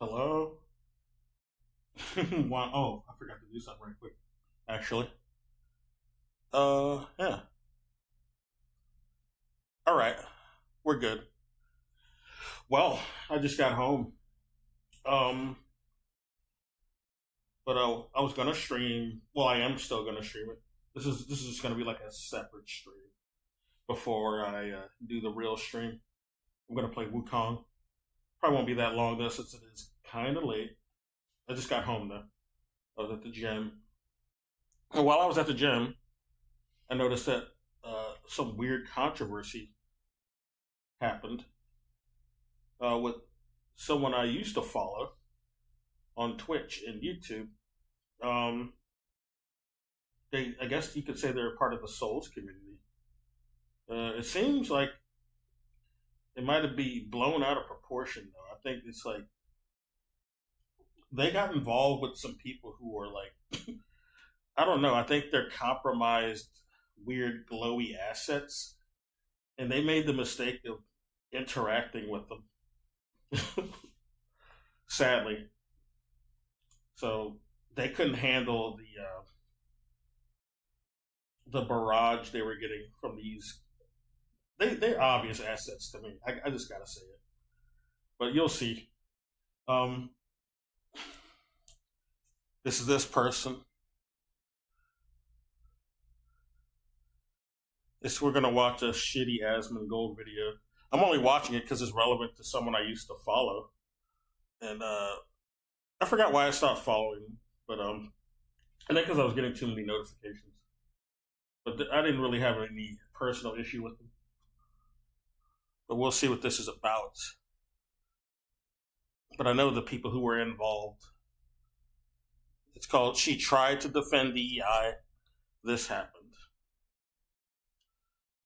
Hello? Wow. Oh, I forgot to do something right quick. Actually. Yeah. All right. We're good. Well, I just got home. Um, but I was gonna stream. Well, I am still gonna stream it. This is just gonna be like a separate stream before I do the real stream. I'm gonna play Wukong. Probably won't be that long though, since it is kind of late. I just got home though. I was at the gym. And while I was at the gym, I noticed that some weird controversy happened with someone I used to follow on Twitch and YouTube. Um, I guess you could say they're part of the Souls community. It seems like it might have been blown out of proportion, though. I think it's like they got involved with some people who were like, I don't know. I think they're compromised, weird, glowy assets, and they made the mistake of interacting with them. Sadly, so they couldn't handle the barrage they were getting from these. They're obvious assets to me. I just gotta say it, but you'll see. Um, this is this person. We're gonna watch a shitty Asmongold video. I'm only watching it because it's relevant to someone I used to follow, and I forgot why I stopped following him, but I think because I was getting too many notifications. But I didn't really have any personal issue with them. But we'll see what this is about. But I know the people who were involved. It's called "She Tried to Defend DEI. This Happened."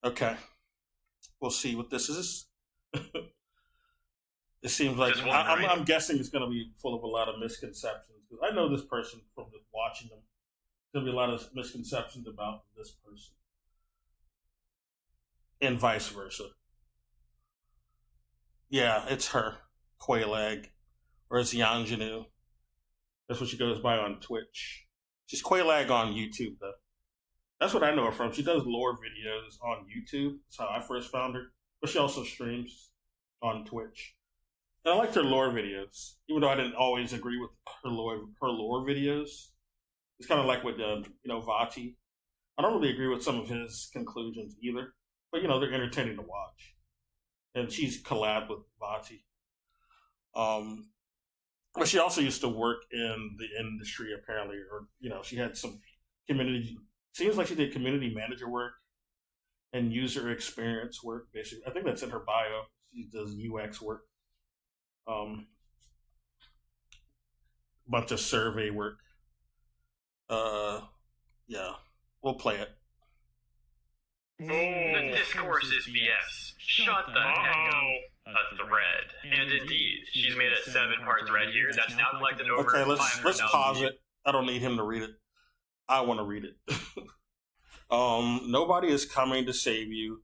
Okay, we'll see what this is. It seems like I'm guessing it's going to be full of a lot of misconceptions because I know this person from just watching them. There's going to be a lot of misconceptions about this person, and vice versa. Yeah, it's her, Quaylag, or it's Yanjanu. That's what she goes by on Twitch. She's Quaylag on YouTube, though. That's what I know her from. She does lore videos on YouTube. That's how I first found her. But she also streams on Twitch. And I liked her lore videos, even though I didn't always agree with her lore videos. It's kind of like with Vati. I don't really agree with some of his conclusions either, but they're entertaining to watch. And she's collabed with Vati. But she also used to work in the industry apparently, or she had some community. Seems like she did community manager work and user experience work. Basically, I think that's in her bio. She does UX work. Bunch of survey work. Yeah, we'll play it. The discourse is BS. Shut the heck up. A thread. And indeed, she's made a 7-part thread here that's now collected over. Okay, let's pause it. I don't need him to read it. I want to read it. Nobody is coming to save you.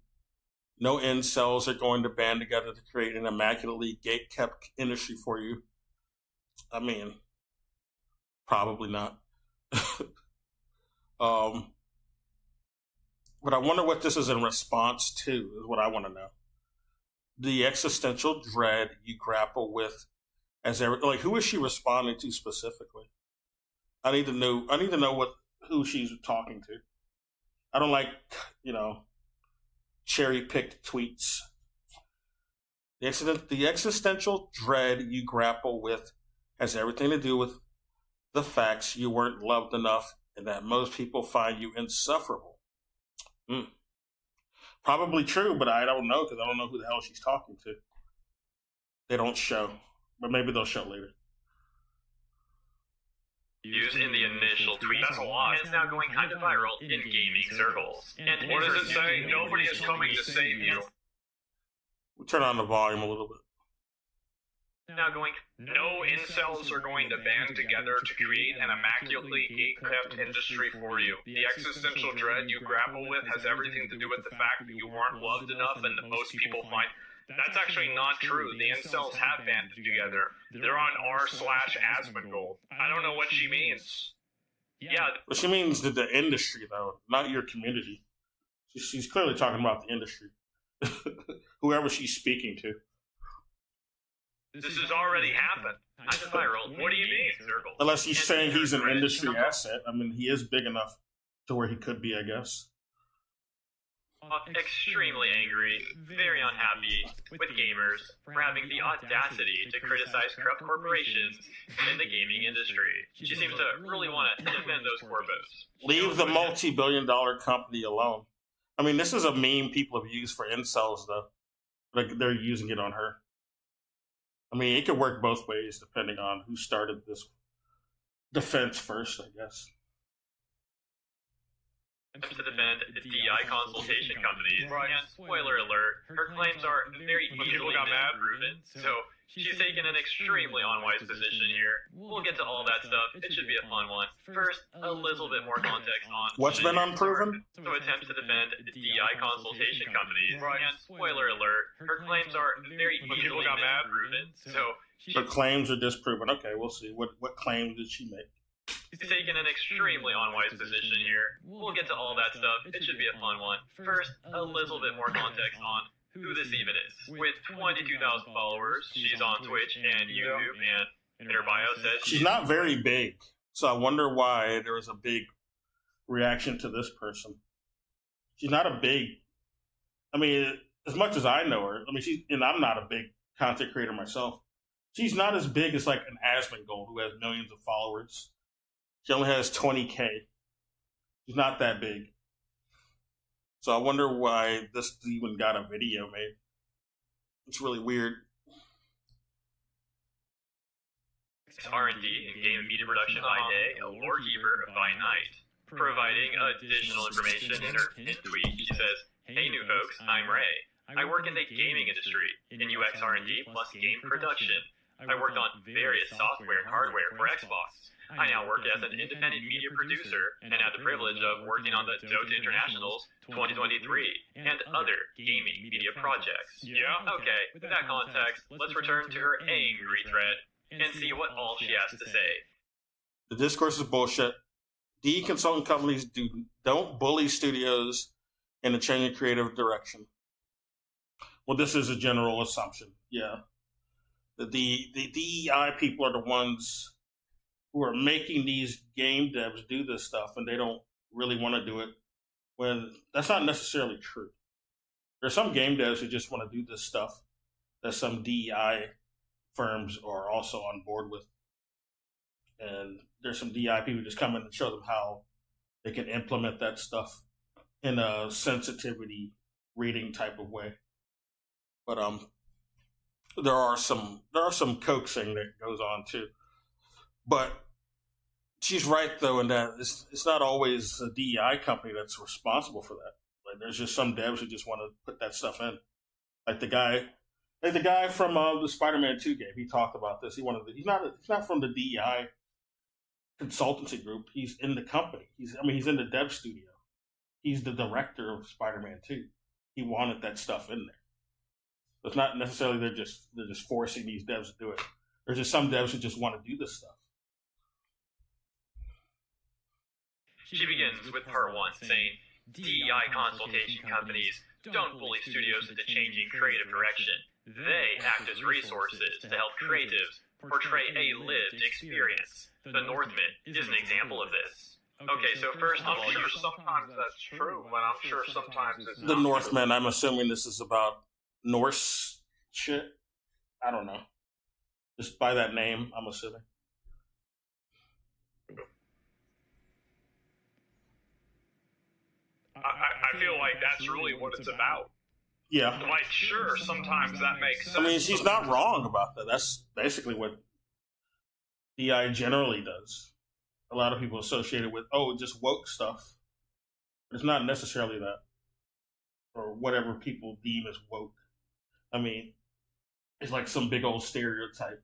No incels are going to band together to create an immaculately gate-kept industry for you. I mean, probably not. But I wonder what this is in response to, is what I want to know. The existential dread you grapple with who is she responding to specifically? I need to know who she's talking to. I don't like, cherry picked tweets. The existential dread you grapple with has everything to do with the facts you weren't loved enough and that most people find you insufferable. Probably true, but I don't know because I don't know who the hell she's talking to. They don't show, but maybe they'll show later. Used in the initial tweet. That's a lot. It's now going kind of viral in gaming circles. And what does it say? Nobody is coming to save you. We'll turn on the volume a little bit. Now going, no incels are going to band together to create an immaculately gate-kept industry for you. The existential dread you grapple with has everything to do with the fact that you weren't loved enough and that most people find... That's actually not true. The incels have banded together. They're on r/Asmongold. I don't know what she means. Yeah. But she means the industry, though, not your community. She's clearly talking about the industry. Whoever she's speaking to. This has already happened. I'm viral. What do you mean, Circle? Unless he's saying he's an industry asset. I mean, he is big enough to where he could be, I guess. Extremely angry, very unhappy with gamers for having the audacity to criticize corrupt corporations in the gaming industry. She seems to really want to defend those corpos. Leave the multi-billion-dollar company alone. I mean, this is a meme people have used for incels, though. Like, they're using it on her. I mean, it could work both ways, depending on who started this defense first, I guess. To defend DI consultation companies, and spoiler alert, her claims are very easily disproven, so she's taken an extremely unwise position here. We'll get to all that stuff. It should be a fun one. First, a little bit more context on what's been unproven? So attempts to defend DI consultation companies, and spoiler alert, her claims are very easily disproven, so her claims are disproven. Okay, we'll see. What claims did she make? She's taken an extremely unwise position here. We'll get to all that stuff. It should be a fun one. First, a little bit more context on who this even is. With 22,000 followers, she's on Twitch and YouTube, and in her bio says she's not very big. So I wonder why there was a big reaction to this person. She's not a big. I mean, as much as I know her, I mean, and I'm not a big content creator myself. She's not as big as like an Asmongold who has millions of followers. She only has 20K. She's not that big. So I wonder why this even got a video made. It's really weird. R&D and game and media production by day, a lore keeper by night. Providing additional information in her tweet, she says, "Hey new folks, I'm Ray. I work in the gaming industry, in UX R&D plus game production. I worked on various software and hardware for Xbox. I now work as an independent media producer and have the privilege of working on the Dota Internationals 2023 and other gaming media projects." Yeah? Okay, with that context, let's return to her angry thread and see what all she has to say. The discourse is bullshit. DE consulting companies don't bully studios in a change of creative direction. Well, this is a general assumption, yeah. The DEI people are the ones who are making these game devs do this stuff, and they don't really want to do it. When that's not necessarily true. There's some game devs who just want to do this stuff that some DEI firms are also on board with. And there's some DEI people who just come in and show them how they can implement that stuff in a sensitivity reading type of way. But there are some coaxing that goes on too. But she's right though in that it's not always a DEI company that's responsible for that. Like there's just some devs who just want to put that stuff in. Like the guy from the Spider-Man 2 game, he talked about this. He's not from the DEI consultancy group. He's in the company. He's in the dev studio. He's the director of Spider-Man 2. He wanted that stuff in there. It's not necessarily they're just forcing these devs to do it. There's just some devs who just want to do this stuff. She begins with part 1 saying, DEI consultation companies don't bully studios into changing creative direction. They act as resources to help creatives portray a lived experience. The Northman is an example of this. Okay, so first of all, I'm sure sometimes that's true, but I'm sure sometimes it's not. The Northman, I'm assuming this is about Norse shit. I don't know. Just by that name, I'm assuming. I feel like that's really what it's about. Yeah. Like, sure, sometimes that makes sense. I mean, she's not wrong about that. That's basically what DI generally does. A lot of people associate it with, just woke stuff. But it's not necessarily that. Or whatever people deem as woke. I mean, it's like some big old stereotype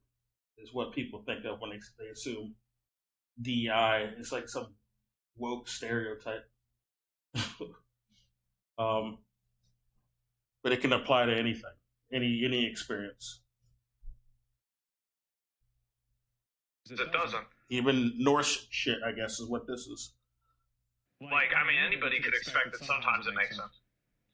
is what people think of when they assume DI. It's like some woke stereotype. But it can apply to anything. any experience. It doesn't. Even Norse shit, I guess, is what this is. Like, I mean, anybody could expect that sometimes it makes sense.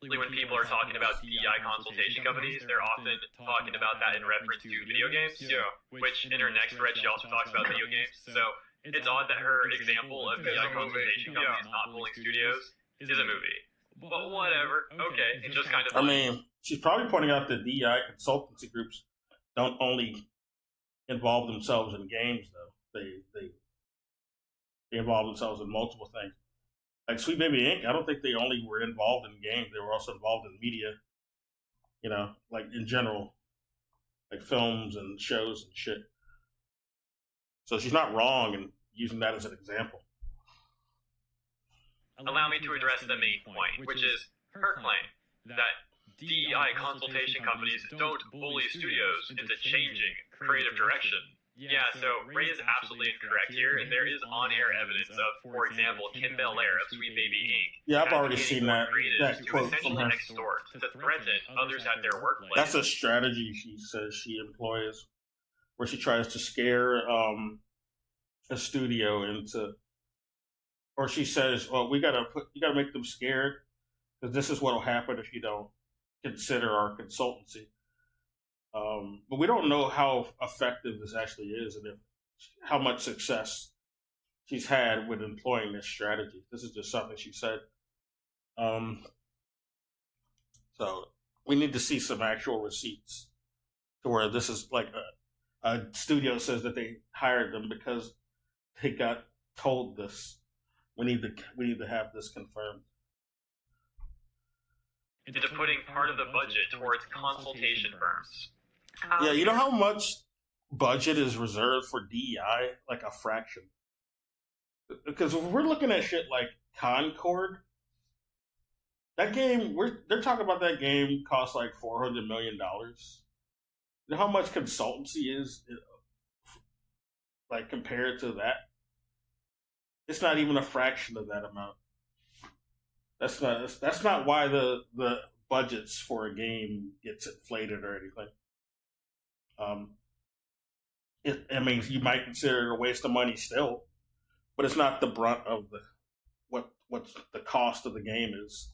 When people are talking about DEI consultation companies, they're often talking about that in reference to video games. Yeah. Which in her next thread, she also talks about video games. So it's odd that her example of DEI consultation companies not pulling studios is a movie. But whatever. Okay. It just kind of. I mean, she's probably pointing out that DEI consultancy groups don't only involve themselves in games, though. They involve themselves in multiple things. Like Sweet Baby Inc., I don't think they only were involved in games; they were also involved in media. You know, like in general, like films and shows and shit. So she's not wrong in using that as an example. Allow me to address the main point, which is her claim that DEI consultation companies don't bully studios into changing creative direction. Yeah, so Ray is absolutely incorrect here, and there is on-air evidence of, for example, Kim Belair of Sweet Baby Inc. Yeah, I've already seen that to quote from essentially her. extort, to threaten others at their workplace. That's a strategy she says she employs, where she tries to scare a studio into, or she says, "Well, you gotta make them scared, because this is what'll happen if you don't consider our consultancy." But we don't know how effective this actually is, and how much success she's had with employing this strategy. This is just something she said. So we need to see some actual receipts to where this is like a studio says that they hired them because they got told this. We need to have this confirmed. Into putting part of the budget towards consultation firms. Yeah, you know how much budget is reserved for DEI? Like a fraction. Because if we're looking at shit like Concord, that game, they're talking about that game cost like $400 million. You know how much consultancy is, like, compared to that? It's not even a fraction of that amount. That's not why the budgets for a game gets inflated or anything. I mean, you might consider it a waste of money still, but it's not the brunt of what the cost of the game is.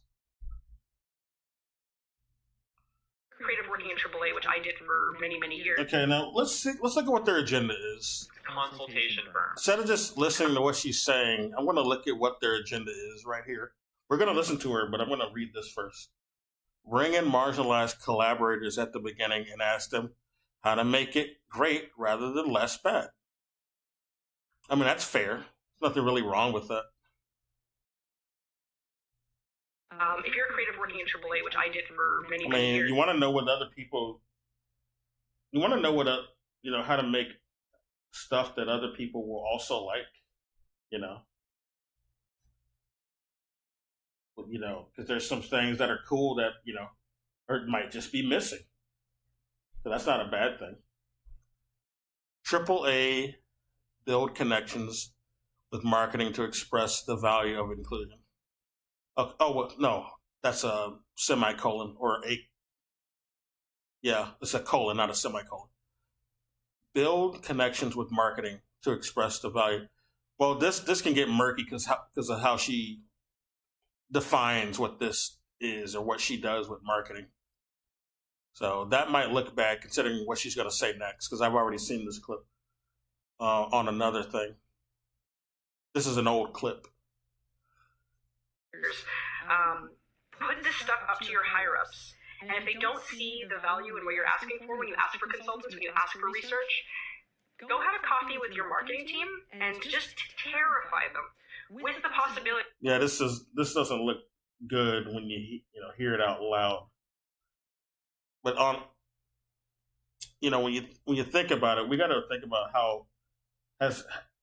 Creative working in AAA, which I did for many years. Okay, now let's look at what their agenda is. Consultation firms. Instead of just listening to what she's saying, I'm going to look at what their agenda is right here. We're going to listen to her, but I'm going to read this first. Bring in marginalized collaborators at the beginning and ask them how to make it great rather than less bad. I mean, that's fair. There's nothing really wrong with that. If you're a creative working in AAA, which I did for many I mean, years. you want to know what other people. You want to know what how to make stuff that other people will also like. Because there's some things that are cool that or might just be missing. So that's not a bad thing. AAA build connections with marketing to express the value of inclusion. No, that's a semicolon or a. Yeah, it's a colon, not a semicolon. Build connections with marketing to express the value. Well, this can get murky because of how she defines what this is or what she does with marketing. So that might look bad considering what she's going to say next, because I've already seen this clip on another thing. This is an old clip. Put this stuff up to your higher-ups. And if they don't see the value in what you're asking for when you ask for consultants, when you ask for research, go have a coffee with your marketing team and just terrify them with the possibility. Yeah, this doesn't look good when you hear it out loud. But when you think about it, we got to think about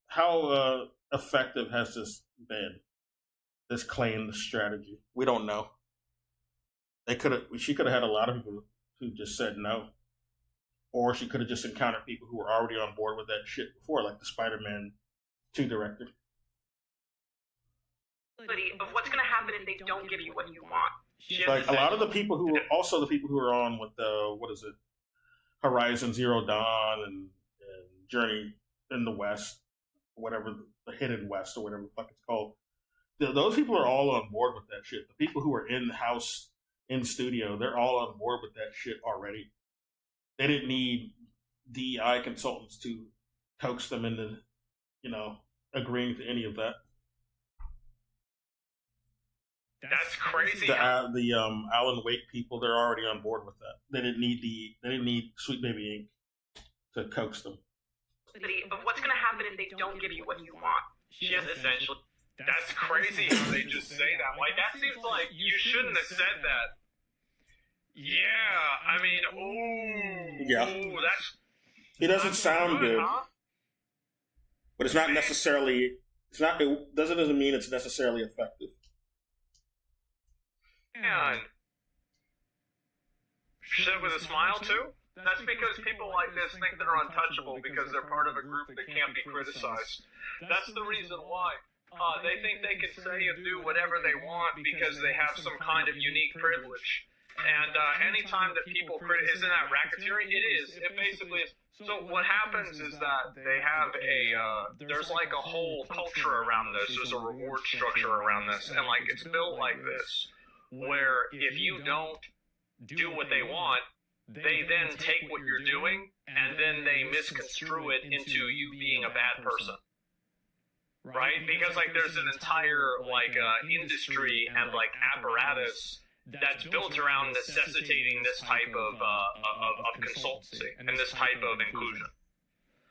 how effective has this been? This claimed strategy. We don't know. She could have had a lot of people who just said no, or she could have just encountered people who were already on board with that shit before, like the Spider-Man 2 director. Of what's going to happen if they don't give you what you want. She has Like a lot of the essential- people who are also the people who are on with the what is it, Horizon Zero Dawn and Journey in the West, whatever the Hidden West or whatever the fuck it's called. Those people are all on board with that shit. The people who are in house in studio, they're all on board with that shit already. They didn't need DEI consultants to coax them into, agreeing to any of that. That's crazy. The Alan Wake people, they're already on board with that. They didn't need Sweet Baby Inc. to coax them. Of what's going to happen if they don't give you what you want. She has essentially. That's crazy how they just say that. Like, that seems like you shouldn't have said that. Yeah, I mean, ooh. Yeah. Ooh, that's. It doesn't sound good, huh? but it's not necessarily. It's not. It doesn't mean it's necessarily effective. And. Said with a smile, too? That's because people like this think they're untouchable because they're part of a group that can't be criticized. That's the reason why. They think they can say and do whatever they want because they have some kind of unique privilege. And anytime that people isn't that racketeering? It is. It basically is. So what happens is that they have there's like a whole culture around this. There's a reward structure around this. And like it's built like this, where if you don't do what they want, they then take what you're doing and then they misconstrue it into you being a bad person. Right? Because like there's an entire like industry and like apparatus that's built around necessitating this type of consultancy and this type of inclusion.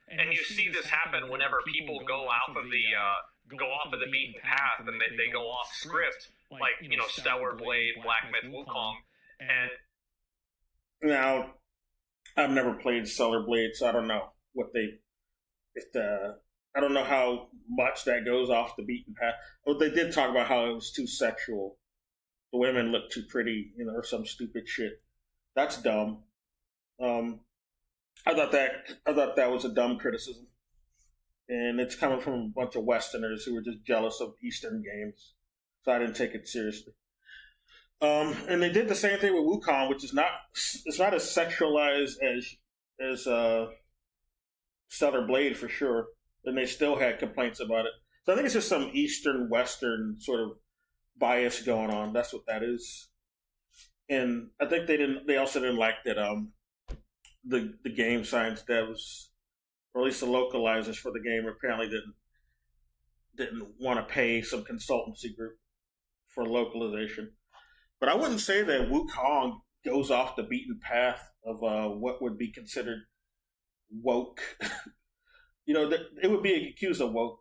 And you see this happen whenever people go off of the beaten path and they go off script, like Stellar Blade, Black Myth Wukong, and Now, I've never played Stellar Blade, so I don't know I don't know how much that goes off the beaten path. But they did talk about how it was too sexual. The women look too pretty, or some stupid shit. That's dumb. I thought that was a dumb criticism, and it's coming from a bunch of Westerners who were just jealous of Eastern games, so I didn't take it seriously. And they did the same thing with Wukong, which is not as sexualized as Stellar Blade for sure. And they still had complaints about it. So I think it's just some Eastern Western sort of bias going on. That's what that is. And I think they also didn't like that the game science devs, or at least the localizers for the game, apparently didn't want to pay some consultancy group for localization. But I wouldn't say that Wukong goes off the beaten path of what would be considered woke. It would be accused of woke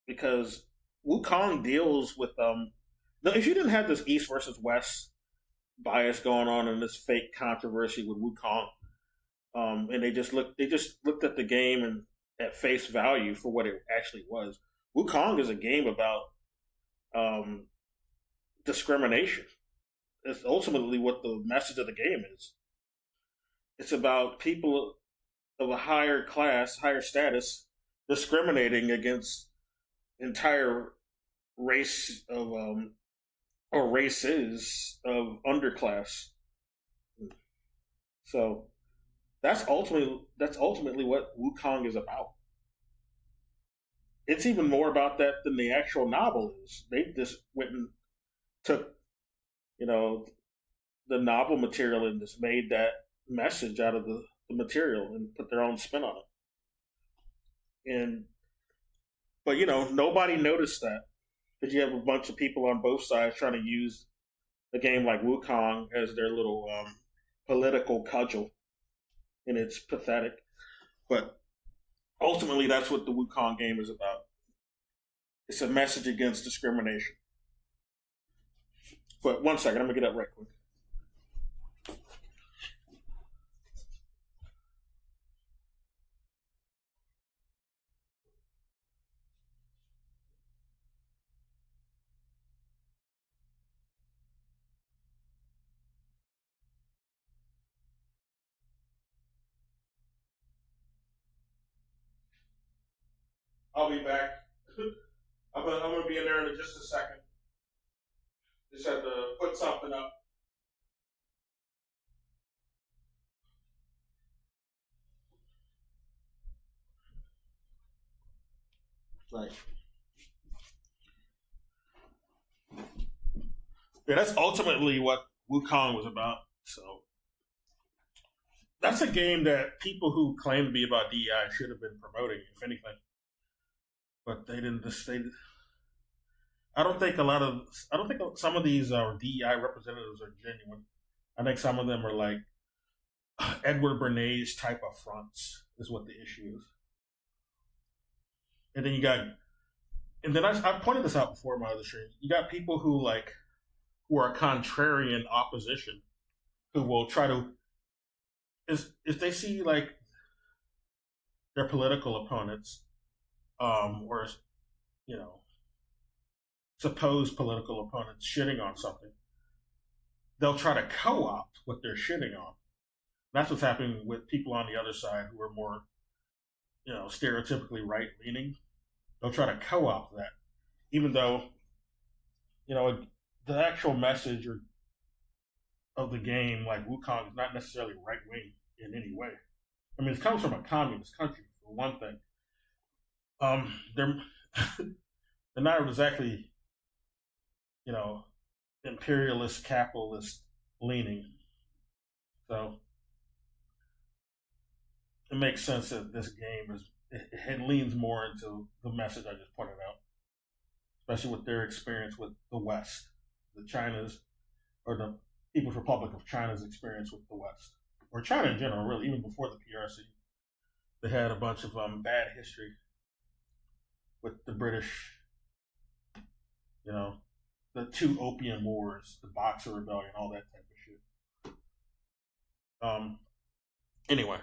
because Wukong deals with if you didn't have this East versus West bias going on and this fake controversy with Wukong, and they just looked at the game and at face value for what it actually was. Wukong is a game about discrimination. It's ultimately what the message of the game is. It's about people of a higher class, higher status, discriminating against entire race of or races of underclass. So that's ultimately what Wukong is about. It's even more about that than the actual novel is. They just went and took, the novel material and just made that message out of the material and put their own spin on it. But nobody noticed that because you have a bunch of people on both sides trying to use a game like Wukong as their little political cudgel, and it's pathetic. But ultimately, that's what the Wukong game is about. It's a message against discrimination. But one second, I'm gonna get up right quick. I'll be back. I'm gonna be in there in just a second. Just had to put something up. Right. Yeah, that's ultimately what Wukong was about. So that's a game that people who claim to be about DEI should have been promoting, if anything. But they didn't. I don't think some of these DEI representatives are genuine. I think some of them are like Edward Bernays type of fronts is what the issue is. And then I've pointed this out before in my other streams. You got people who are contrarian opposition, who will try to, if they see like their political opponents, or supposed political opponents shitting on something, they'll try to co-opt what they're shitting on. That's what's happening with people on the other side who are more, stereotypically right-leaning. They'll try to co-opt that, even though, the actual message of the game, like Wukong, is not necessarily right-wing in any way. I mean, it comes from a communist country, for one thing. They're not exactly, imperialist, capitalist leaning. So it makes sense that this game it leans more into the message I just pointed out, especially with their experience with the West, the People's Republic of China's experience with the West, or China in general, really, even before the PRC. They had a bunch of bad history with the British, the 2 Opium Wars, the Boxer Rebellion, all that type of shit. Anyway.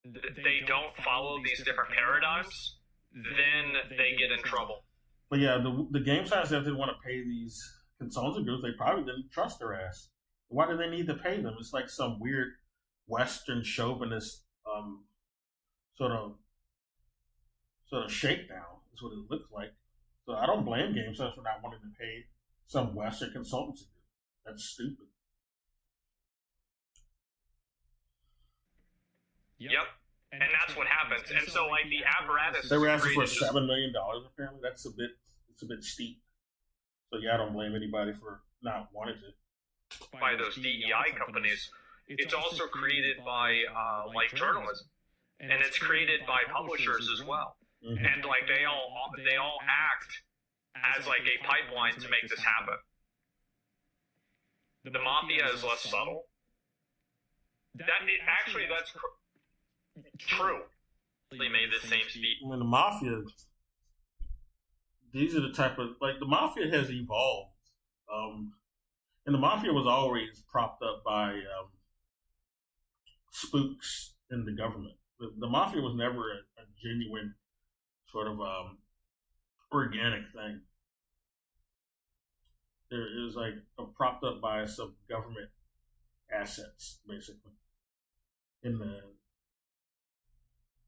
They don't follow these different paradigms, then they get in trouble. But yeah, the game science, if they want to pay these consulting groups, they probably didn't trust their ass. Why do they need to pay them? It's like some weird Western chauvinist sort of shakedown is what it looks like. So I don't blame game science for not wanting to pay some Western consultancy group. That's stupid. Yep. And that's what happens. And so, like, the apparatus. They were asking for $7 million. Apparently, it's a bit steep. So yeah, I don't blame anybody for not wanting to. By those DEI companies, it's also created by like journalism, and it's created by publishers as well. Mm-hmm. And like they all act as like a pipeline to make this happen. The mafia is less subtle. That's true. They made the same speech. I mean, the mafia. These are the type of the mafia has evolved, and the mafia was always propped up by spooks in the government. The mafia was never a genuine sort of organic thing. It was propped up by some government assets, basically, in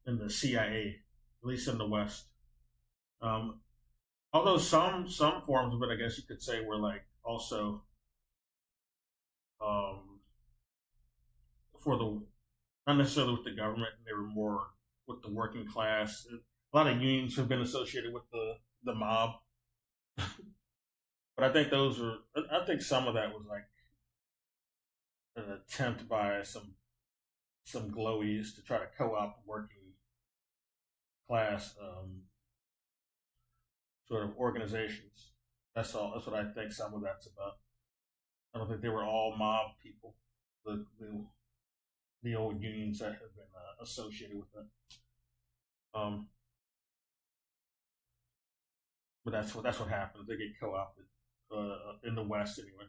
the CIA, at least in the West. Although some forms of it, I guess you could say, were also not necessarily with the government. They were more with the working class. A lot of unions have been associated with the mob, but I think some of that was an attempt by some glowies to try to co-opt working class sort of organizations. That's all. That's what I think some of that's about. I don't think they were all mob people. The old unions that have been associated with it. But that's what happens. They get co-opted in the West anyway.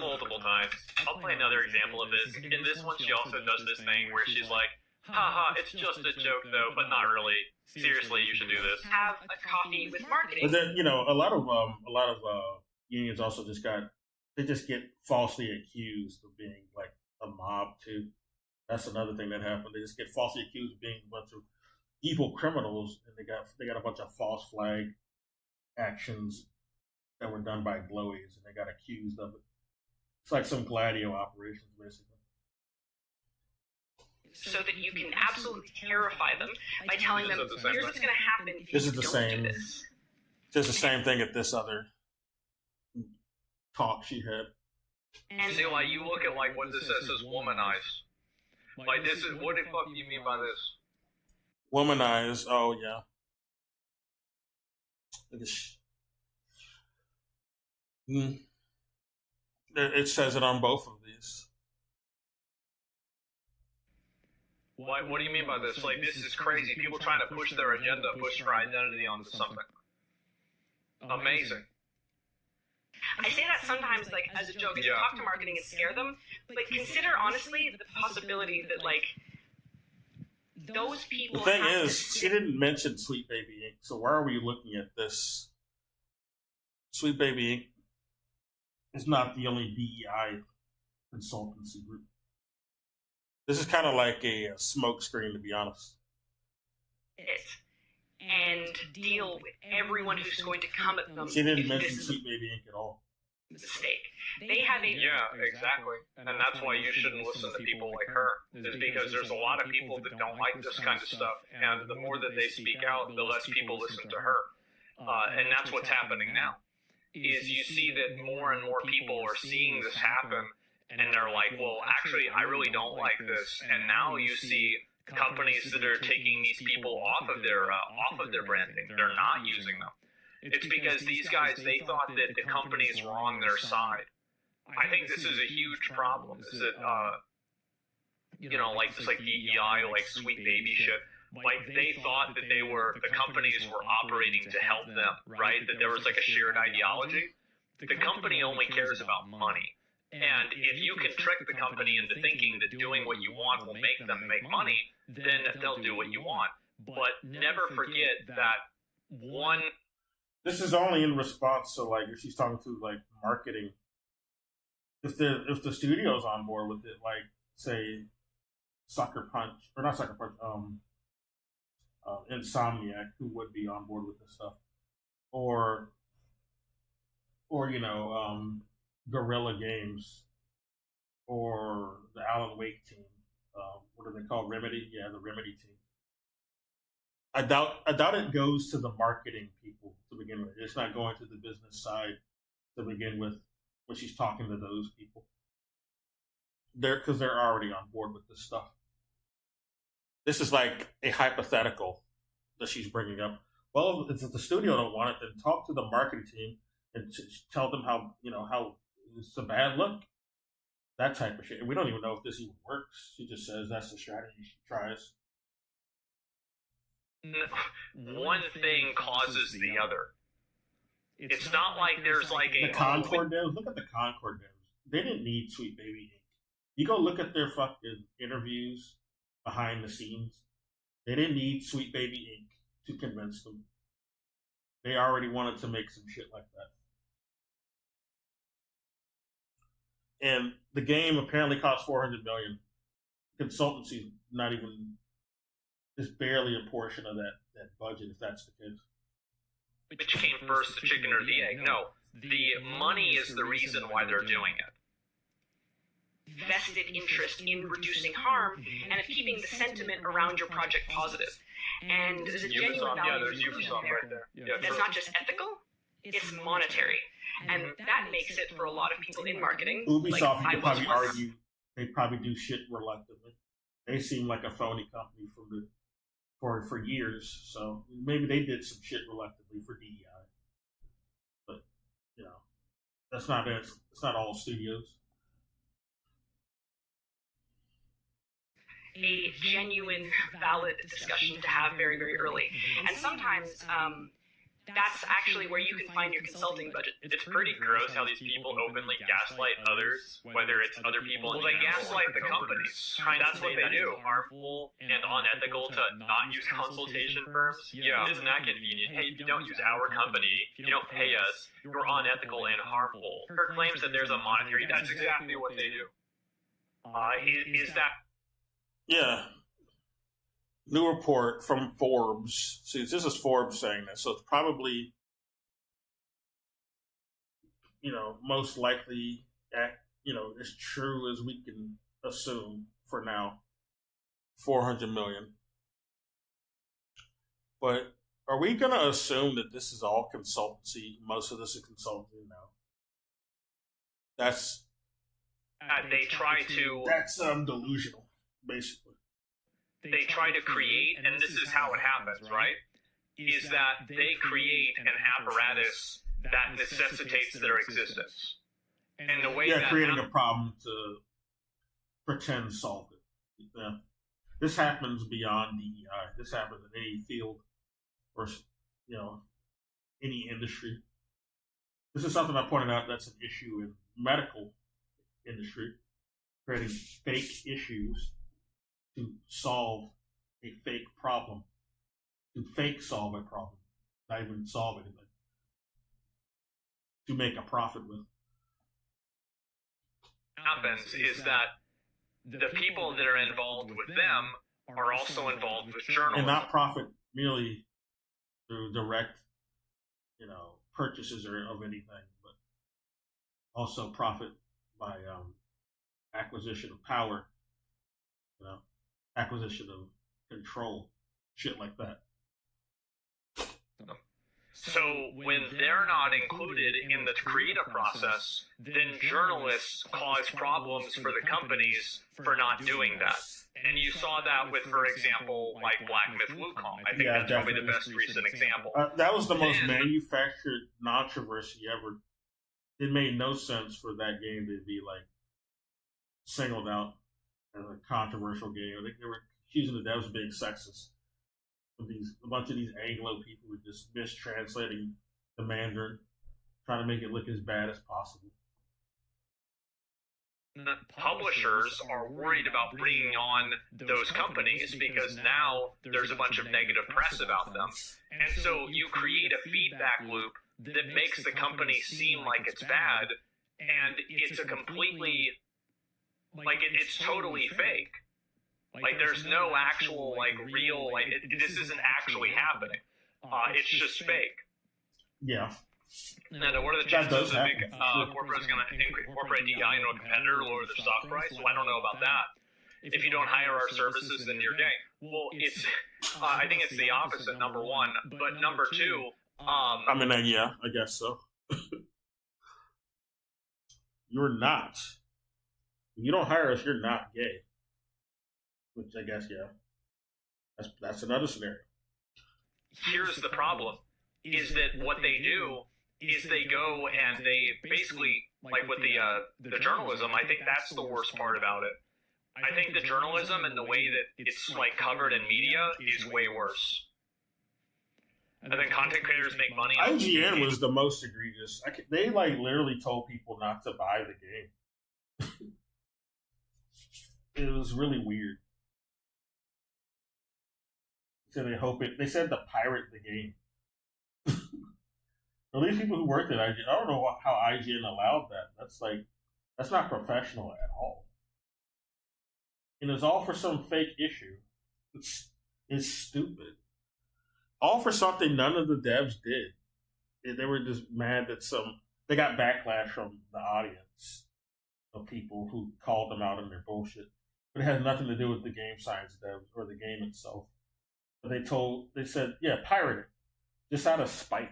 Multiple times. I'll play another example of this. In this one, she also does this thing where she's like, haha, it's just a joke though, but not really. Seriously, you should do this. Have a coffee with marketing. But then, a lot of unions also just get falsely accused of being a mob too. That's another thing that happened. They just get falsely accused of being a bunch of evil criminals, and they got a bunch of false flag actions that were done by glowies, and they got accused of it. It's like some Gladio operations, basically. So that you can absolutely terrify them by telling them, here's what's going to happen if This you is the don't same. do this. It's the same thing at this other talk she had. And See, like, you look at, like, what this says womanized. Like, this is, what the fuck do you mean by this? Womanize, oh yeah. It says it on both of these. Like, what do you mean by this? Like, this is crazy. People trying to push their agenda, push their identity onto something. Amazing. I say that sometimes, like, as a joke, as Yeah. you talk to marketing and scare them, but consider, honestly, the possibility that, like, those people The thing have is, to she didn't mention Sweet Baby Inc., so why are we looking at this? Sweet Baby Inc. is not the only DEI consultancy group. This is kind of like a smoke screen, to be honest. it and deal with everyone who's going to come at them. She didn't if mention this is Sweet Baby Inc. at all. a mistake. They have a Yeah, exactly. And that's why you shouldn't listen to people like her. Is because there's a lot of people that don't like this kind of stuff, and the more that they speak out, the less people listen to her. And that's what's happening now. Is you see that more and more people are seeing this happen, and they're like, well, actually, I really don't like this. And now you see companies that are taking these people off of their branding. They're not using them. It's because these guys, they thought that the companies were on their side. I think this is a huge problem. Is that like this, like DEI, like Sweet Baby shit. Like, they thought that the companies were operating to help them, right? That there was like a shared ideology. The company only cares about money. And if you can trick the company into thinking that doing what you want will make them make money, then they'll do what you want. But never forget that one. This is only in response to, like, if she's talking to, like, marketing. If the studio's on board with it, like, say, Sucker Punch, or not Sucker Punch, Insomniac, who would be on board with this stuff, or Guerrilla Games, or the Alan Wake team. What are they called? Remedy? Yeah, the Remedy team. I doubt it goes to the marketing people to begin with. It's not going to the business side to begin with when she's talking to those people. Because they're already on board with this stuff. This is like a hypothetical that she's bringing up. Well, if the studio don't want it, then talk to the marketing team and tell them how it's a bad look. That type of shit. And we don't even know if this even works. She just says that's the strategy she tries. One thing causes the other. It's not like there's like The Concord devs, look at the Concord devs. They didn't need Sweet Baby Inc. You go look at their fucking interviews behind the scenes. They didn't need Sweet Baby Inc. to convince them. They already wanted to make some shit like that. And the game apparently cost $400 million. Consultancy not even is barely a portion of that budget, if that's the case. Which came first, the chicken or the egg? No, the money is the reason why they're doing it. vested interest in reducing harm and of keeping the sentiment around your project positive. And there's a genuine value there's in Ubisoft there. right there. That's not just ethical, it's monetary. And that makes it, for a lot of people in marketing, Ubisoft, like, you could probably argue, they probably do shit reluctantly. They seem like a phony company for years, so maybe they did some shit reluctantly for DEI. But, that's not it. It's not all studios. a genuine, valid discussion to have very, very early. And sometimes that's actually where you can find your consulting budget. It's pretty gross how these people openly gaslight others, whether it's other people. Well, they gaslight the companies. That's what they do. Harmful and unethical to not use consultation firms. Yeah. Isn't that convenient? Hey, if you don't use our company, if you don't pay us, you're unethical and harmful. Her claims that there's a monetary. That's exactly what they do. Is that Yeah. New report from Forbes. See, this is Forbes saying this, so it's probably, most likely, as true as we can assume for now. 400 million. But are we going to assume that this is all consultancy? Most of this is consultancy now. That's they try to. That's delusional, basically. They try to create, and this is how it happens, right? Is that they create an apparatus that necessitates their existence, and the way creating a problem to pretend to solve it. Yeah. This happens beyond DEI. This happens in any field or, any industry. This is something I pointed out that's an issue in medical industry, creating fake issues to solve a fake problem, to fake solve a problem, not even solve anything, to make a profit with. Happens is that the people that are involved with them are also involved with journalism. And not profit merely through direct, purchases or of anything, but also profit by acquisition of power, acquisition of control, shit like that. So when they're not included in the creative process, then journalists cause problems for the companies for not doing that. And you saw that with, for example, like Black Myth Wukong. I think that's probably the best recent example. That was the most manufactured controversy ever. It made no sense for that game to be singled out as a controversial game. I think they were accusing the devs of being sexist. A bunch of these Anglo people were just mistranslating the Mandarin, trying to make it look as bad as possible. The publishers are worried about bringing on those companies because now there's a bunch of negative press about them. And so you create a feedback loop that makes the company seem like it's bad, and it's a completely, it's totally fake. There's no actual, real, this isn't actually happening. It's just fake. Yeah. Now, what are the chances that big corporate is going to incorporate DEI into a competitor to lower their stock price? Well, I don't know about that. If you don't hire our services, then you're gay. Well, I think it's the opposite, number one. But number two, yeah, I guess so. You're not. If you don't hire us, you're not gay. Which I guess, yeah. That's another scenario. Here's the problem, is that what they do is they go and they basically, with the journalism, I think that's the worst part about it. I think the journalism and the way that it's covered in media is way worse. And then content creators make money. IGN was the most egregious. They literally told people not to buy the game. It was really weird. So they said to pirate the game. At least people who worked at IGN, I don't know how IGN allowed that. That's not professional at all. And it's all for some fake issue. It's stupid. All for something none of the devs did. They were just mad that they got backlash from the audience of people who called them out on their bullshit. But it has nothing to do with the game science devs or the game itself. But they said, yeah, pirate it. Just out of spite.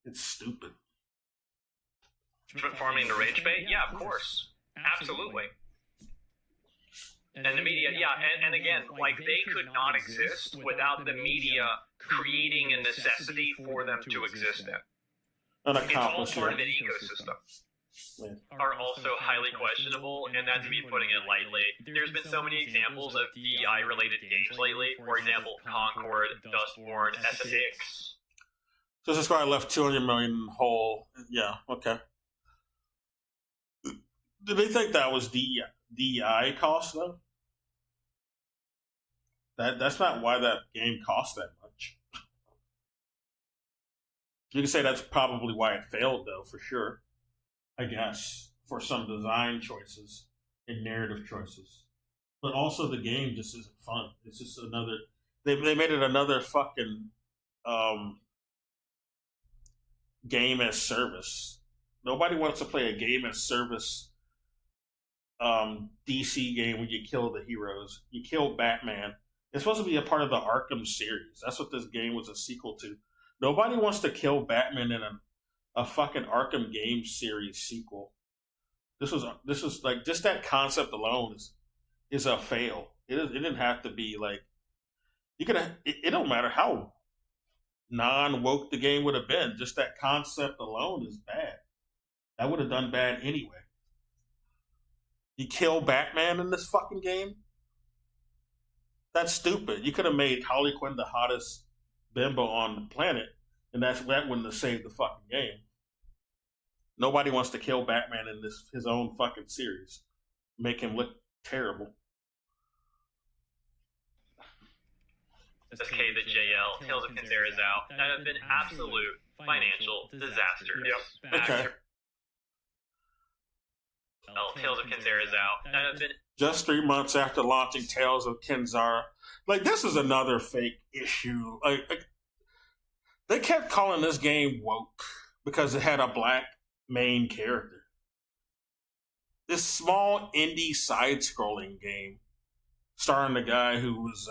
It's stupid. Farming the rage bait? Yeah, of course. Absolutely. And the media, and again, they could not exist without the media creating a necessity for them to exist in. It's all part of an ecosystem. Are also highly questionable, and that's me putting it lightly. There's been so many examples of DEI-related games lately. For example, Concord, Dustborn, SSX. So this guy left 200 million whole. Yeah, okay. Did they think that was DEI cost, though? That's not why that game cost that much. You can say that's probably why it failed, though, for sure. I guess, for some design choices and narrative choices. But also the game just isn't fun. It's just they made it another fucking game as service. Nobody wants to play a game as service DC game when you kill the heroes. You kill Batman. It's supposed to be a part of the Arkham series. That's what this game was a sequel to. Nobody wants to kill Batman in a fucking Arkham game series sequel. This was like just that concept alone is a fail. It didn't have to be like you could. It don't matter how non-woke the game would have been. Just that concept alone is bad. That would have done bad anyway. You kill Batman in this fucking game? That's stupid. You could have made Harley Quinn the hottest bimbo on the planet, and that wouldn't have saved the fucking game. Nobody wants to kill Batman in his own fucking series. Make him look terrible. SK the JL, Tales of Kinsera is out. That have been absolute financial disasters. Yep. Okay. Tales of Kinsera is out. That have been Just 3 months after launching Tales of Kinsara. Like, this is another fake issue. Like they kept calling this game woke because it had a black main character. This small indie side-scrolling game starring the guy who was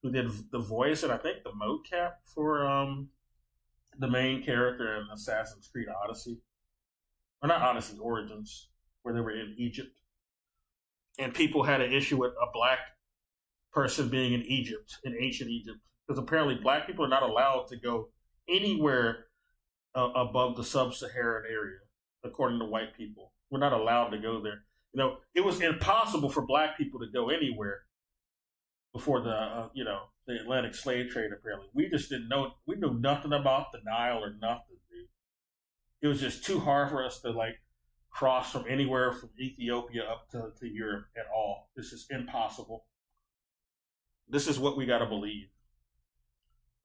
who did the voice and I think the mocap for the main character in Assassin's Creed Odyssey. Or not Odyssey, Origins, where they were in Egypt. And people had an issue with a black person being in Egypt, in ancient Egypt. Because apparently black people are not allowed to go anywhere above the sub-Saharan area, according to white people. We're not allowed to go there. You know, it was impossible for black people to go anywhere before the Atlantic slave trade, apparently. We just didn't know. We knew nothing about the Nile or nothing, dude. It was just too hard for us to, like, cross from anywhere from Ethiopia up to Europe at all. This is impossible. This is what we got to believe.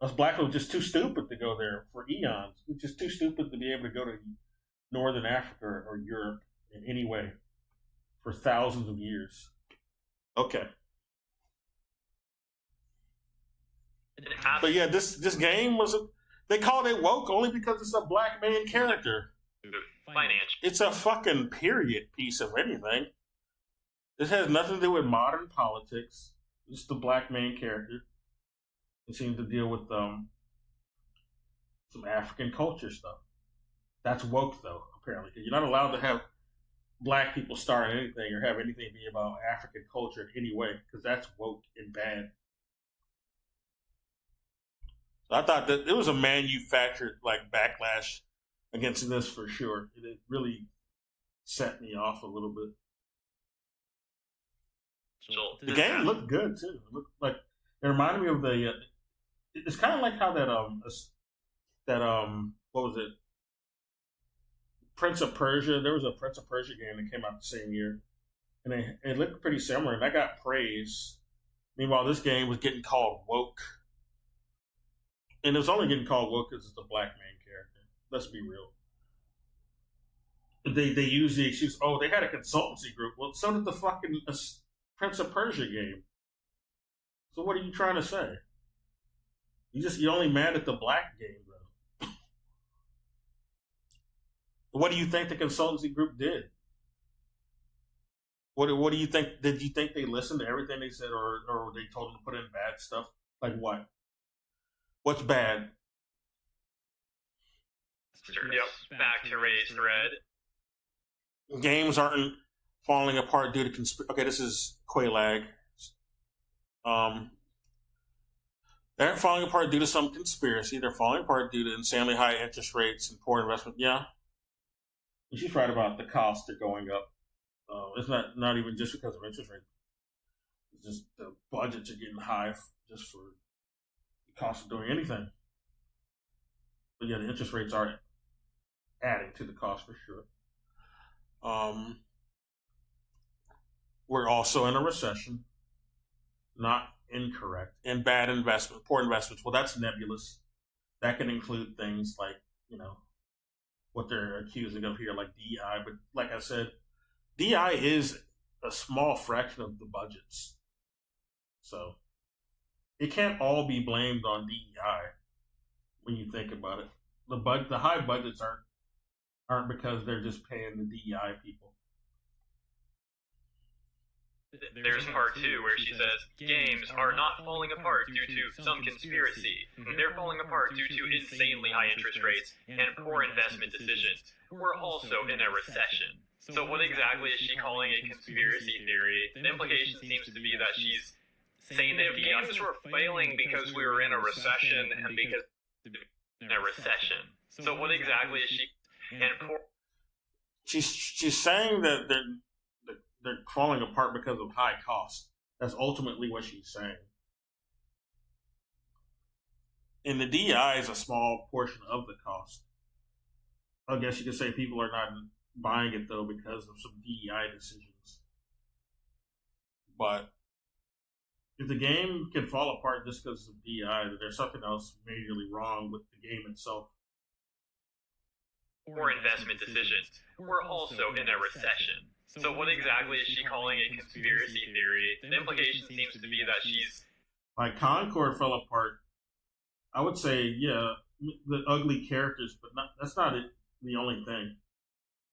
Us black people are just too stupid to go there for eons. We're just too stupid to be able to go to Northern Africa or Europe in any way for thousands of years. Okay. But yeah, this game was they called it woke only because it's a black main character. financial. It's a fucking period piece of anything. This has nothing to do with modern politics. It's the black main character. It seems to deal with some African culture stuff. That's woke, though, apparently. You're not allowed to have black people star in anything or have anything be about African culture in any way, because that's woke and bad. So I thought that it was a manufactured backlash against this for sure. It really set me off a little bit. The game looked good too. It looked like it reminded me of the. It's kind of like how that what was it? Prince of Persia. There was a Prince of Persia game that came out the same year, and it looked pretty similar, and I got praise. Meanwhile, this game was getting called woke, and it was only getting called woke because it's a black main character. Let's be real. They use the excuse, oh, they had a consultancy group. Well, so did the fucking Prince of Persia game. So what are you trying to say? You're only mad at the black game, though. What do you think the consultancy group did? What do you think? Did you think they listened to everything they said, or they told them to put in bad stuff? Like what? What's bad? Yep. Back to Ray's thread. Games aren't falling apart due to okay, this is Quaylag. They aren't falling apart due to some conspiracy. They're falling apart due to insanely high interest rates and poor investment. Yeah. And she's right about the costs are going up. It's not even just because of interest rates. It's just the budgets are getting high just for the cost of doing anything. But yeah, the interest rates are adding to the cost for sure. We're also in a recession. Not incorrect. And bad investment, poor investments. Well, that's nebulous. That can include things like, what they're accusing of here, like DI. But like I said, DI is a small fraction of the budgets. So it can't all be blamed on DEI when you think about it. The high budgets aren't because they're just paying the DEI people. There's part 2 where she says, games are not falling apart due to some conspiracy. They're falling apart due to insanely high interest rates and poor investment decisions. We're also in a recession. So what exactly is she calling a conspiracy theory? The implication seems to be that she's saying that If games were failing because we were in a recession and because in a recession. So what exactly is she? And poor. She's saying that they're falling apart because of high cost. That's ultimately what she's saying. And the DEI is a small portion of the cost. I guess you could say people are not buying it though because of some DEI decisions. But if the game can fall apart just because of DEI, then there's something else majorly wrong with the game itself. Or investment decisions. We're also in a recession. So what exactly is she calling a conspiracy theory? The implication seems to be that she's... Like Concord fell apart. I would say, yeah, the ugly characters, but that's not the only thing.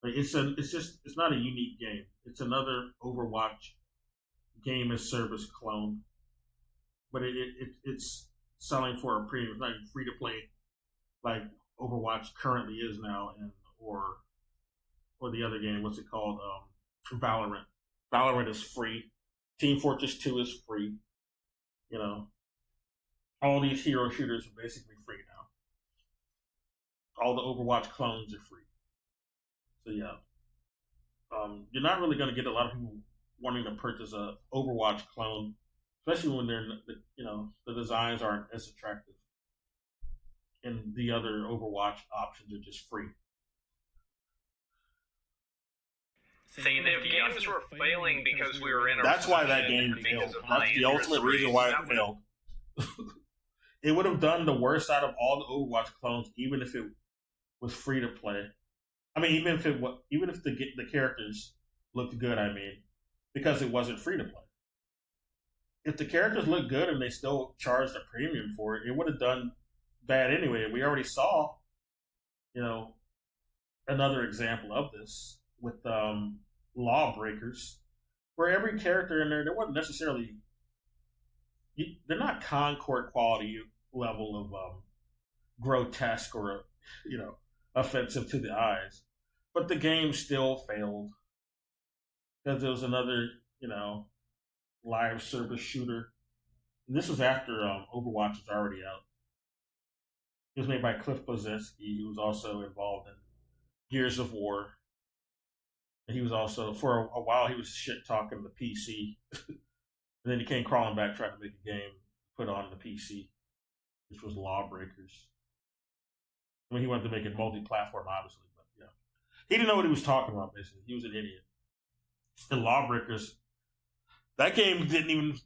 Like it's not a unique game. It's another Overwatch game as service clone, but it's selling for a premium. It's not even free to play like Overwatch currently is now, or the other game. What's it called? Valorant. Valorant is free. Team Fortress 2 is free. You know, all these hero shooters are basically free now. All the Overwatch clones are free. So yeah, you're not really going to get a lot of people wanting to purchase a Overwatch clone, especially when the designs aren't as attractive, and the other Overwatch options are just free. Saying that if games were failing because we were in a That's why that recession game and because failed. of high That's the interest ultimate reason rates, why that it would- failed. It would have done the worst out of all the Overwatch clones, even if it was free to play. I mean, even if the characters looked good. I mean, because it wasn't free to play. If the characters looked good and they still charged a premium for it, it would have done bad anyway. We already saw, another example of this with Lawbreakers, where every character in there wasn't necessarily. They're not Concord quality level of grotesque or offensive to the eyes, but the game still failed because there was another live service shooter. And this was after Overwatch was already out. It was made by Cliff Bleszinski, who was also involved in Gears of War, and he was also for a while he was shit talking the PC. And then he came crawling back trying to make a game put on the PC, which was Lawbreakers. I mean, he wanted to make it multi-platform, obviously, but he didn't know what he was talking about. Basically, he was an idiot. And Lawbreakers, that game didn't even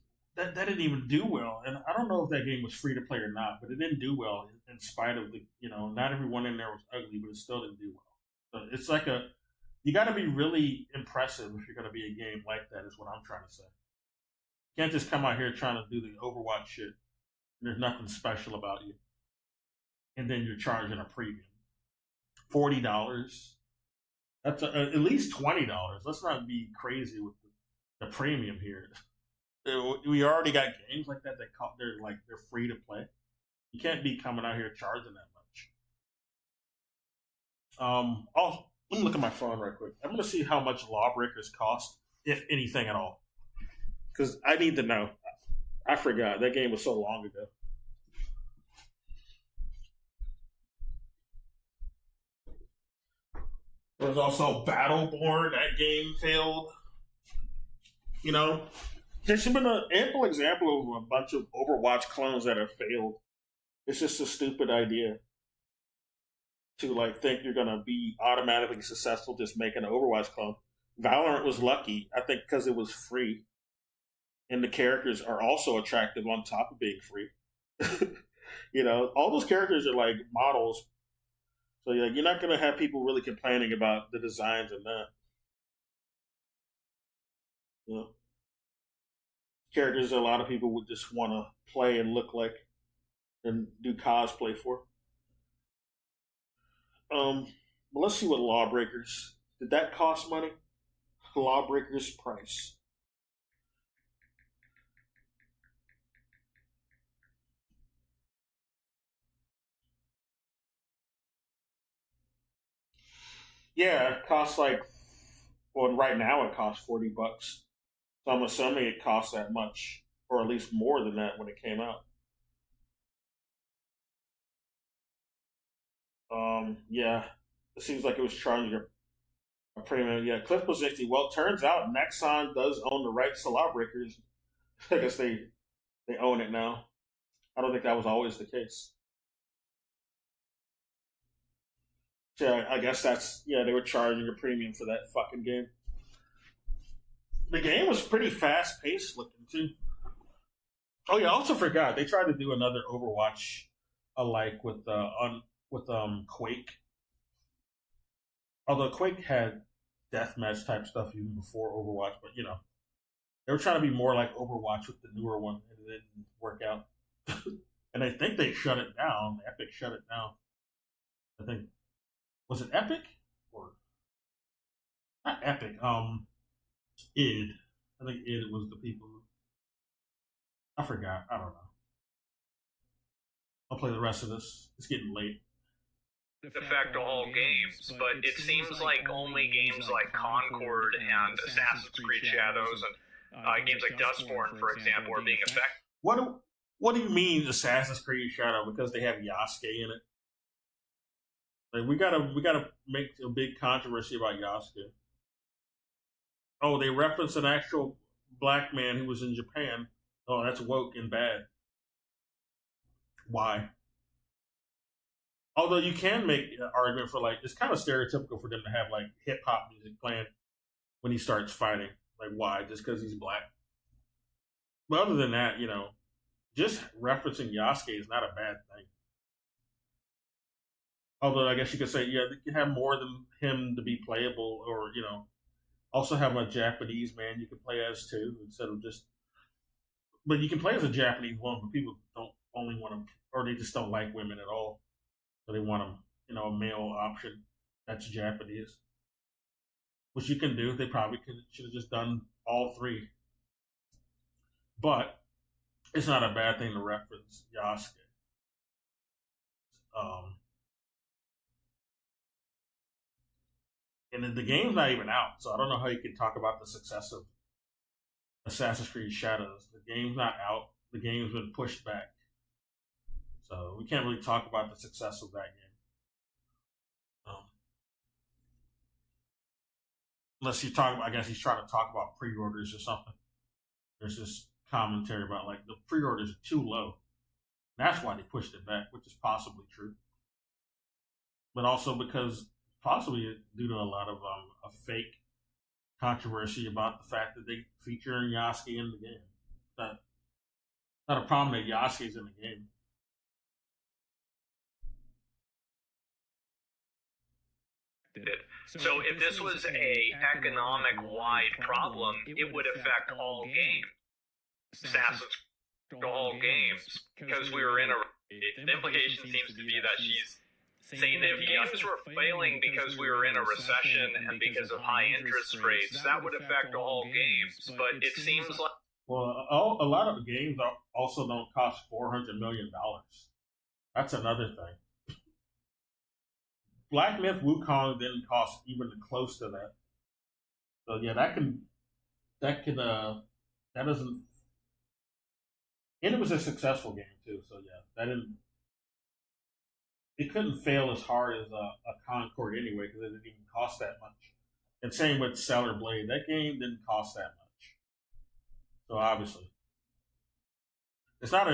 do well. And I don't know if that game was free to play or not, but it didn't do well in spite of the not everyone in there was ugly, but it still didn't do well. So it's like you got to be really impressive if you're going to be a game like that. Is what I'm trying to say. You can't just come out here trying to do the Overwatch shit, and there's nothing special about you. And then you're charging a premium. $40. That's at least $20. Let's not be crazy with the premium here. We already got games like that they're free to play. You can't be coming out here charging that much. Let me look at my phone right quick. I'm going to see how much Lawbreakers cost, if anything at all. Because I need to know. I forgot. That game was so long ago. There was also Battleborn. That game failed. There's been an ample example of a bunch of Overwatch clones that have failed. It's just a stupid idea to think you're going to be automatically successful just making an Overwatch clone. Valorant was lucky, I think, because it was free. And the characters are also attractive on top of being free. All those characters are like models. So you're not going to have people really complaining about the designs and that. characters that a lot of people would just want to play and look like and do cosplay for. But let's see what Lawbreakers. Did that cost money? Lawbreakers price. Yeah, it costs like, well, right now it costs $40. So I'm assuming it costs that much, or at least more than that when it came out. Yeah, it seems like it was charging a premium. Yeah, Cliff Bleszinski. Well, it turns out Nexon does own the rights to Lawbreakers. I guess they own it now. I don't think that was always the case. So I guess they were charging a premium for that fucking game. The game was pretty fast paced looking too. Oh yeah, I also forgot they tried to do another Overwatch alike with Quake. Although Quake had deathmatch type stuff even before Overwatch, but they were trying to be more like Overwatch with the newer one, and it didn't work out. And I think they shut it down. Epic shut it down. I think, was it Epic or not Epic? id. I think id was the people. I forgot. I don't know. I'll play the rest of this. It's getting late. Affect all games, but it seems like only games like Concord and Assassin's Creed Shadows and games like Dustborn, for example, are being affected. What do you mean Assassin's Creed Shadow? Because they have Yasuke in it. Like we gotta make a big controversy about Yasuke. Oh, they reference an actual black man who was in Japan. Oh, that's woke and bad. Why? Although you can make an argument for it's kind of stereotypical for them to have hip hop music playing when he starts fighting. Like why? Just because he's black. But other than that, just referencing Yasuke is not a bad thing. Although I guess you could say, you can have more than him to be playable, or also have a Japanese man you can play as too, instead of just. But you can play as a Japanese woman, but people don't only want to, or they just don't like women at all. So they want a male option that's Japanese, which you can do. They probably should have just done all three, but it's not a bad thing to reference Yasuke. And then the game's not even out, so I don't know how you can talk about the success of Assassin's Creed Shadows. The game's not out. The game's been pushed back. So we can't really talk about the success of that game. Unless you talk, I guess he's trying to talk about pre-orders or something. There's this commentary about the pre-orders are too low. That's why they pushed it back, which is possibly true. But also because possibly due to a lot of a fake controversy about the fact that they feature Yasuke in the game. Not a problem that Yasuke's in the game. So if this was a economic-wide problem, it would affect all games. Assassin's all games, because we were in the implication seems to be that she's saying that if games were failing because we were in a recession and because of high interest rates, that would affect all games. But it seems like... Well, a lot of the games also don't cost $400 million. That's another thing. Black Myth Wukong didn't cost even close to that. So yeah, that doesn't... And it was a successful game too, so yeah, it couldn't fail as hard as a Concord anyway, because it didn't even cost that much. And same with Stellar Blade. That game didn't cost that much. So obviously, it's not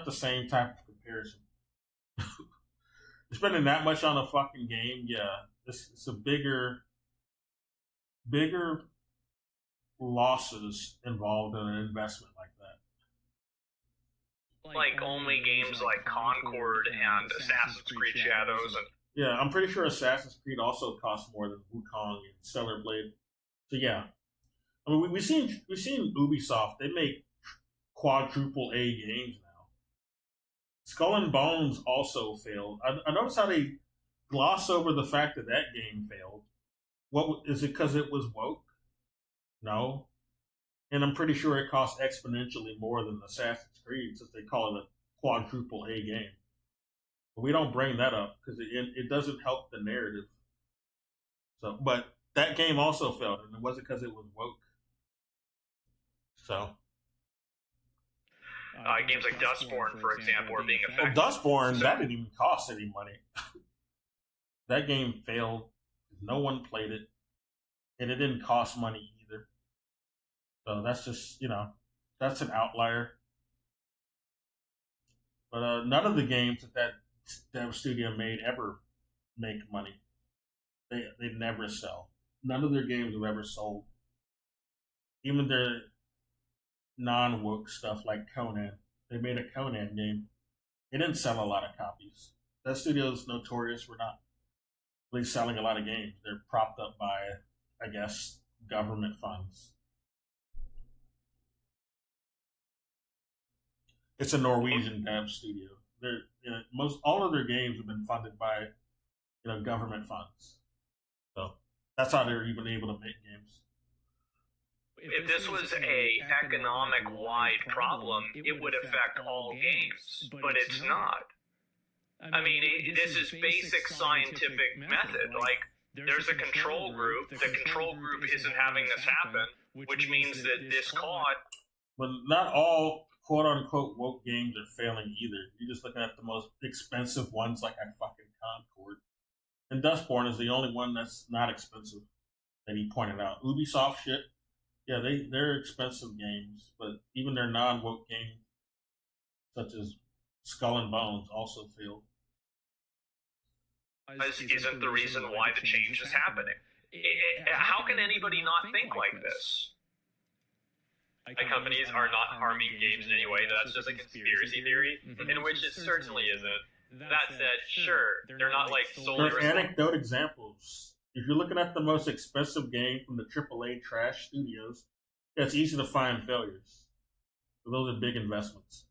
the same type of comparison. Spending that much on a fucking game, yeah, it's a bigger losses involved in an investment like that. Like only games like Concord and Assassin's Creed Shadows. Yeah, I'm pretty sure Assassin's Creed also costs more than Wukong and Stellar Blade. So yeah, I mean we've seen Ubisoft. They make quadruple A games now. Skull and Bones also failed. I noticed how they gloss over the fact that that game failed. What is it? Because it was woke? No. And I'm pretty sure it costs exponentially more than Assassin's Creed, since they call it a quadruple A game. But we don't bring that up because it doesn't help the narrative. So, but that game also failed, and it wasn't because it was woke. So, games like Dustborn, for example, are being affected. well, Dustborn, that didn't even cost any money. That game failed. No one played it, and it didn't cost money either. So that's just, that's an outlier. But none of the games that dev studio made ever make money. They never sell. None of their games have ever sold. Even their non-woke stuff like Conan. They made a Conan game. It didn't sell a lot of copies. That studio's notorious for not really selling a lot of games. They're propped up by, I guess, government funds. It's a Norwegian dev studio. They're, all of their games have been funded by, government funds. So that's how they're even able to make games. If this was a economic-wide problem, it would affect all games, but it's not. I mean, this is basic scientific method. Like, there's a control group. The control group isn't having this happen, which means that this COD... But not all quote-unquote woke games are failing either. You're just looking at the most expensive ones like a fucking Concord. And Dustborn is the only one that's not expensive that he pointed out. Ubisoft shit, yeah, they're expensive games, but even their non-woke games, such as Skull and Bones, also failed. Isn't the reason why the change is happening. How can anybody not think like this? Companies are not harming games in any way. That's just a conspiracy theory, in which it certainly isn't. That said, sure, they're not like solely They're anecdote examples. If you're looking at the most expensive game from the AAA trash studios, it's easy to find failures. So those are big investments.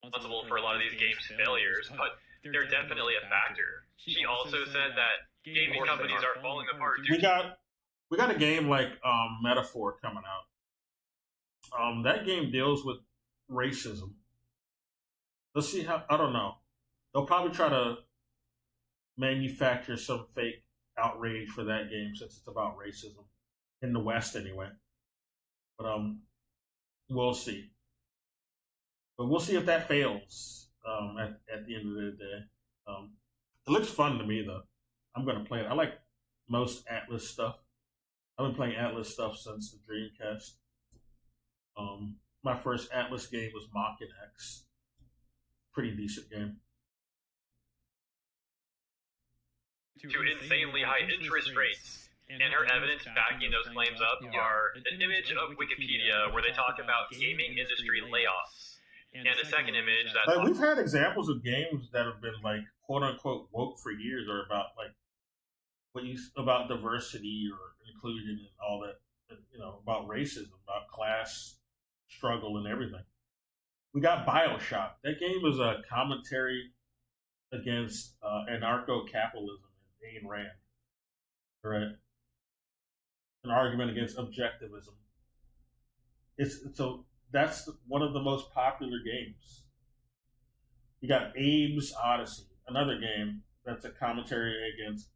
Responsible for a lot of these games' failures, but they're definitely a factor. She also said that gaming companies are falling apart. We got a game like Metaphor coming out. That game deals with racism. Let's see how, I don't know. They'll probably try to manufacture some fake outrage for that game since it's about racism. In the West, anyway. But, we'll see. But we'll see if that fails at the end of the day. It looks fun to me, though. I'm going to play it. I like most Atlas stuff. I've been playing Atlas stuff since the Dreamcast. My first Atlas game was Mach X. Pretty decent game. To insanely high interest rates. And her evidence backing those claims up are an image of Wikipedia where they talk about gaming industry layoffs. And a second image that's... Like, we've had examples of games that have been, like, quote-unquote woke for years, or about, like, about diversity or inclusion and all that, about racism, about class struggle and everything. We got BioShock. That game was a commentary against anarcho-capitalism and Ayn Rand. Right? An argument against objectivism. So that's one of the most popular games. You got Abe's Odyssey, another game that's a commentary against,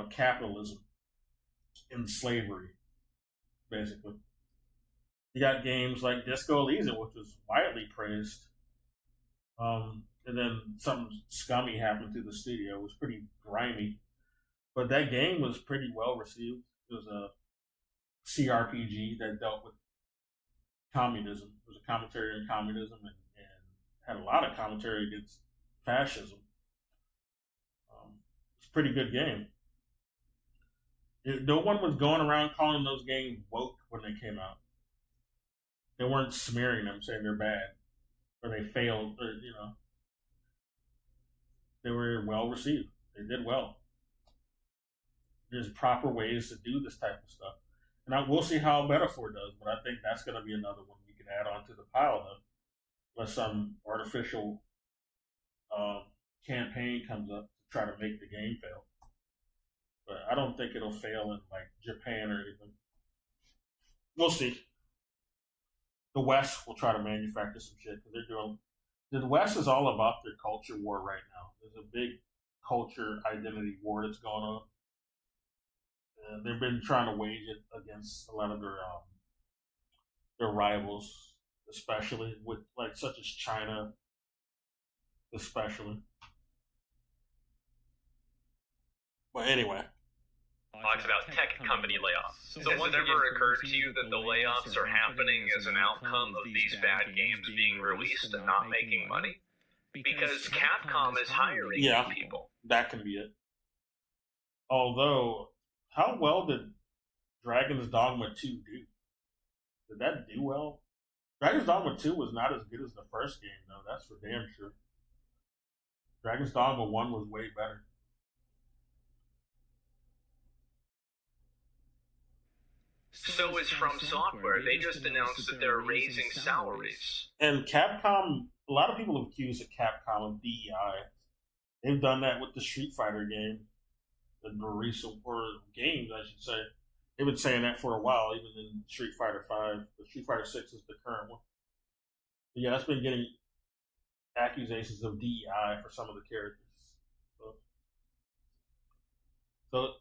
capitalism and slavery, basically. You got games like Disco Elysium, which was widely praised. And then something scummy happened to the studio. It was pretty grimy. But that game was pretty well received. It was a CRPG that dealt with communism. It was a commentary on communism and had a lot of commentary against fascism. It's a pretty good game. No one was going around calling those games woke when they came out. They weren't smearing them, saying they're bad or they failed. Or, they were well received. They did well. There's proper ways to do this type of stuff. And we'll see how Metaphor does, but I think that's going to be another one we can could add on to the pile, though, unless some artificial campaign comes up to try to make the game fail. But I don't think it'll fail in like Japan or anything. We'll see. The West will try to manufacture some shit because they're doing. The West is all about their culture war right now. There's a big culture identity war that's going on. And they've been trying to wage it against a lot of their rivals, especially with like such as China, especially. But anyway, talks about tech company layoffs. So has it ever occurred to you that the layoffs are happening as an outcome of these bad games being released and not making money? Because Capcom is hiring people. That can be it. Although, how well did Dragon's Dogma 2 do? Did that do well? Dragon's Dogma 2 was not as good as the first game, though. That's for damn sure. Dragon's Dogma 1 was way better. So is From Software. They just announced that they're raising salaries. And Capcom, a lot of people have accused Capcom of DEI. They've done that with the Street Fighter game, the recent or games, I should say. They've been saying that for a while, even in Street Fighter 5. But Street Fighter 6 is the current one. But yeah, that's been getting accusations of DEI for some of the characters. So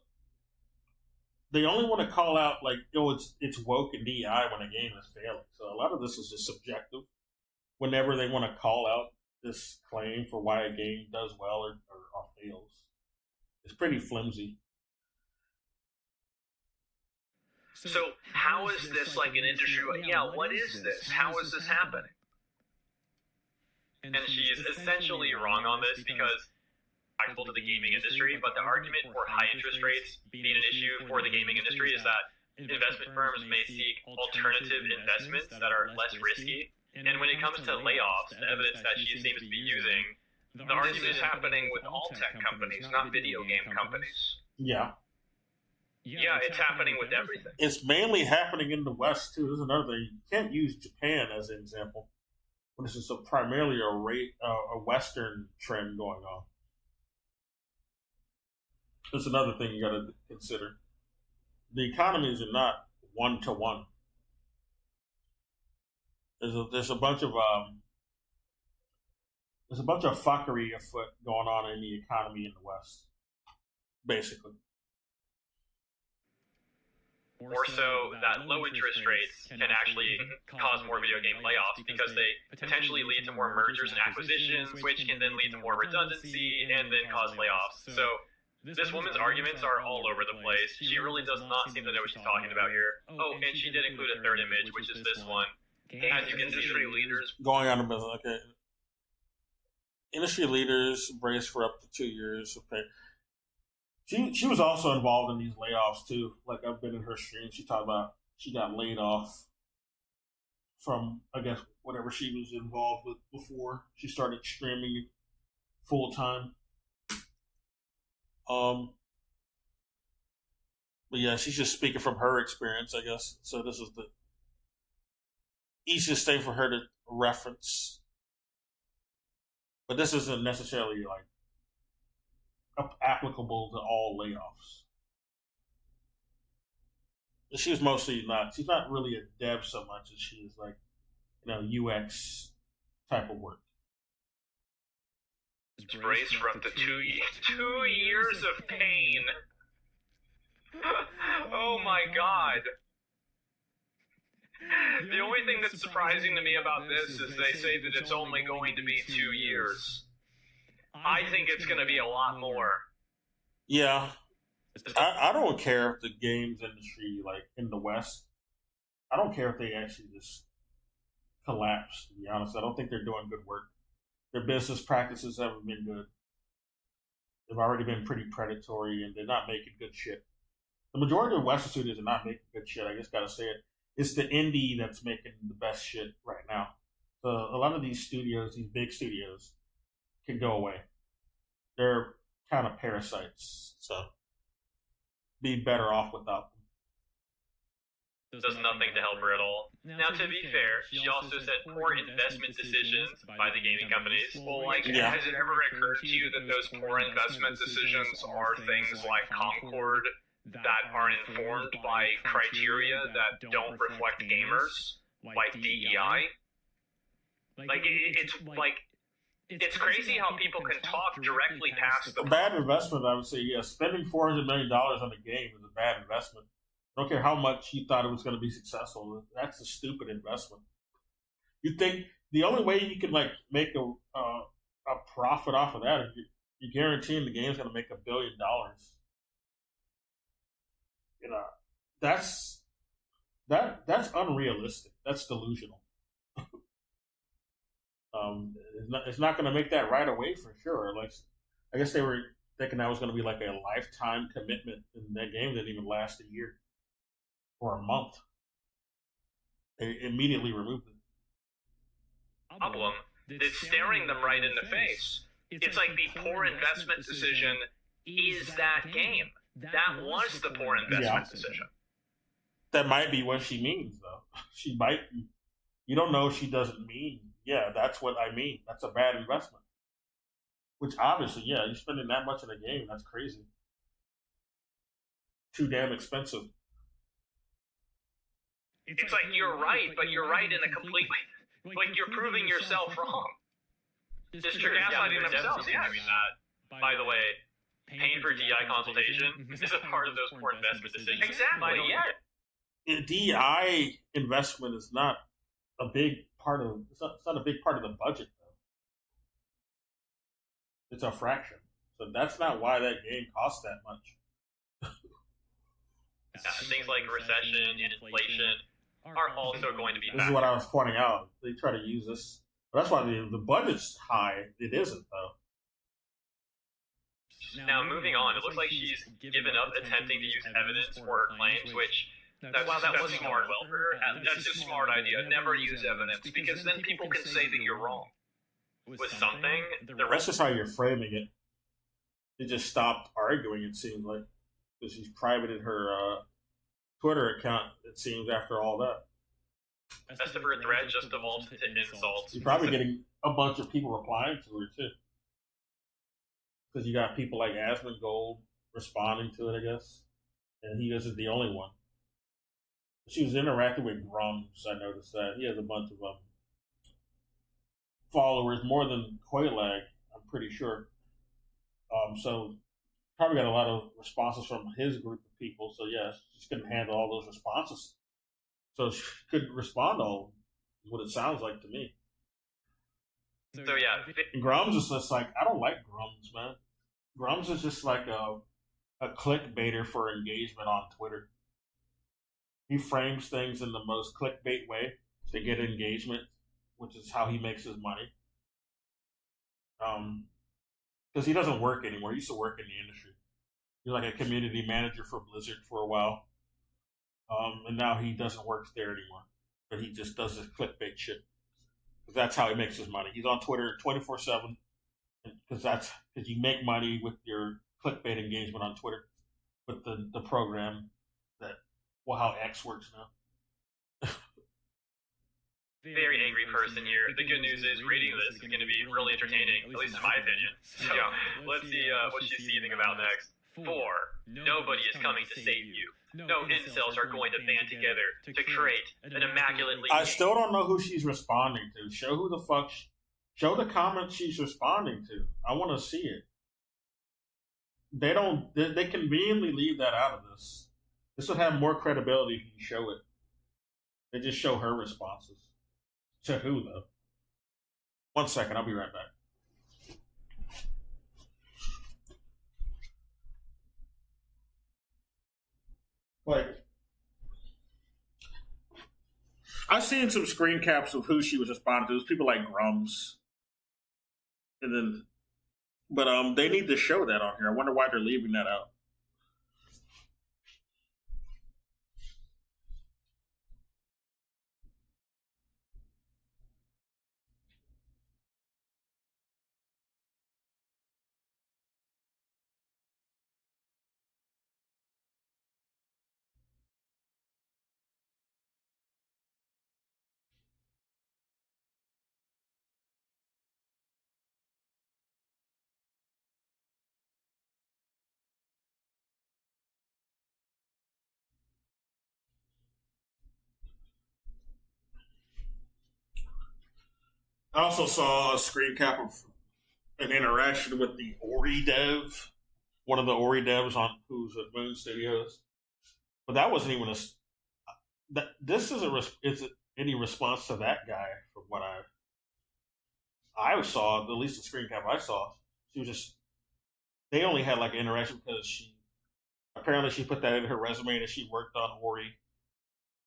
they only want to call out like, it's woke and DEI when a game is failing. So a lot of this is just subjective. Whenever they want to call out this claim for why a game does well or fails, it's pretty flimsy. So how is this like an industry? Yeah, what is this? How is this happening? And she's essentially wrong on this because applicable to the gaming industry, but the argument for high interest rates being an issue for the gaming industry is that investment firms may seek alternative investments that are less risky. And when it comes to layoffs, the evidence that she seems to be using, the argument is happening with all tech companies, not video game companies. Yeah. Yeah, it's happening with everything. It's mainly happening in the West, too. There's another thing. You can't use Japan as an example. When this is primarily a Western trend going on. That's another thing you got to consider. The economies are not one-to-one. There's a bunch of fuckery afoot going on in the economy in the West, basically. More so that low interest rates can actually cause more video game layoffs because they potentially lead to more mergers and acquisitions, which can then lead to more redundancy and then cause layoffs. So this woman's arguments are all over the place. She really does not seem to know what she's talking about here. Oh, and she did include a third image, which is this one. As industry leaders going out of business, okay. Industry leaders brace for up to 2 years of pay. She was also involved in these layoffs too. Like I've been in her stream. She talked about she got laid off from, I guess, whatever she was involved with before she started streaming full time. But yeah, she's just speaking from her experience, I guess. So this is the easiest thing for her to reference. But this isn't necessarily like applicable to all layoffs. She's not really a dev so much as she is like, UX type of work. Brace for up to 2 years of pain. Oh my god. The only thing that's surprising to me about this is they say that it's only going to be 2 years. I think it's going to be a lot more. Yeah. I don't care if the games industry, like in the West, I don't care if they actually just collapse, to be honest. I don't think they're doing good work. Their business practices haven't been good. They've already been pretty predatory, and they're not making good shit. The majority of Western studios are not making good shit. I just gotta say it. It's the indie that's making the best shit right now. So a lot of these studios, these big studios, can go away. They're kind of parasites, so be better off without them. does nothing to help her at all. Now, to be fair, she also said poor investment decisions by the gaming companies. Well, like, Yeah. has it ever occurred to you that those poor investment decisions are things like Concord that are informed by criteria that don't reflect gamers, like DEI? It's crazy how people can talk directly past the A bad investment, I would say, yeah. Spending $400 million on a game is a bad investment. I don't care how much you thought it was going to be successful. That's a stupid investment. You think the only way you can like make a profit off of that is you're guaranteeing the game's going to make $1 billion. You know, that's unrealistic. That's delusional. It's not going to make that right away for sure. Like, I guess they were thinking that was going to be like a lifetime commitment, and that game didn't even last a year or a month. They immediately removed it. Problem that's staring them right in the face. It's like the poor investment decision is that game. That was the poor investment decision. That might be what she means, though. She might. You don't know if she doesn't mean. Yeah, that's what I mean. That's a bad investment. Which obviously, yeah, you're spending that much in a game. That's crazy. Too damn expensive. It's like you're right, but you're right in a complete way. Like you're proving yourself wrong. Just you're gaslighting themselves. Yeah. I mean that. By the way, paying for DI consultation is a part of those poor investment decisions. Exactly. Yeah. DI investment is not a big part of. It's not a big part of the budget, though. It's a fraction. So that's not why that game costs that much. Things like recession and inflation are also going to be This is factors. what I was pointing out. They try to use this. That's why the budget's high. It isn't, though. Now, moving on, it looks like she's given up attempting to use evidence for her claims, which, while that was smart, well, for her, That's a smart idea. Never use evidence because then people can say that you're wrong. was something the That's rest just how you're framing it. They just stopped arguing, it seems like. Because she's privated her Twitter account, it seems, after all that. of her thread just evolved into insults. She's probably getting a bunch of people replying to her, too. Because you got people like Asmongold responding to it, I guess. And he isn't the only one. She was interacting with Grums, I noticed that. He has a bunch of followers, more than Quaalag, I'm pretty sure. So probably got a lot of responses from his group of people. So yeah, she couldn't handle all those responses. So she couldn't respond to all of them, is what it sounds like to me. So yeah, And Grums is just like, I don't like Grums, man. Grums is just like a clickbaiter for engagement on Twitter. He frames things in the most clickbait way to get engagement, which is how he makes his money. Because he doesn't work anymore. He used to work in the industry. He was like a community manager for Blizzard for a while. And now he doesn't work there anymore. But he just does this clickbait shit. Because that's how he makes his money. He's on Twitter 24/7. Because you make money with your clickbait engagement on Twitter. With the program how X works now. very angry person here. The good news is reading this is going to be really entertaining, at least in my opinion. So let's see what she's seething about next. 4. Nobody is coming to save you. No incels are going to band together to create an immaculately. I still don't know who she's responding to. Show who the fuck. Show the comments she's responding to. I want to see it. They don't. They conveniently leave that out of this. This would have more credibility if you show it. They just show her responses. To who, though? 1 second, I'll be right back. Like, I've seen some screen caps of who she was responding to. It was people like Grums. And then, but they need to show that on here. I wonder why they're leaving that out. I also saw a screen cap of an interaction with the Ori dev, one of the Ori devs on who's at Moon Studios. But that wasn't even this isn't any response to that guy from what I saw, at least the screen cap I saw. She was just they only had like an interaction because she put that in her resume that she worked on Ori,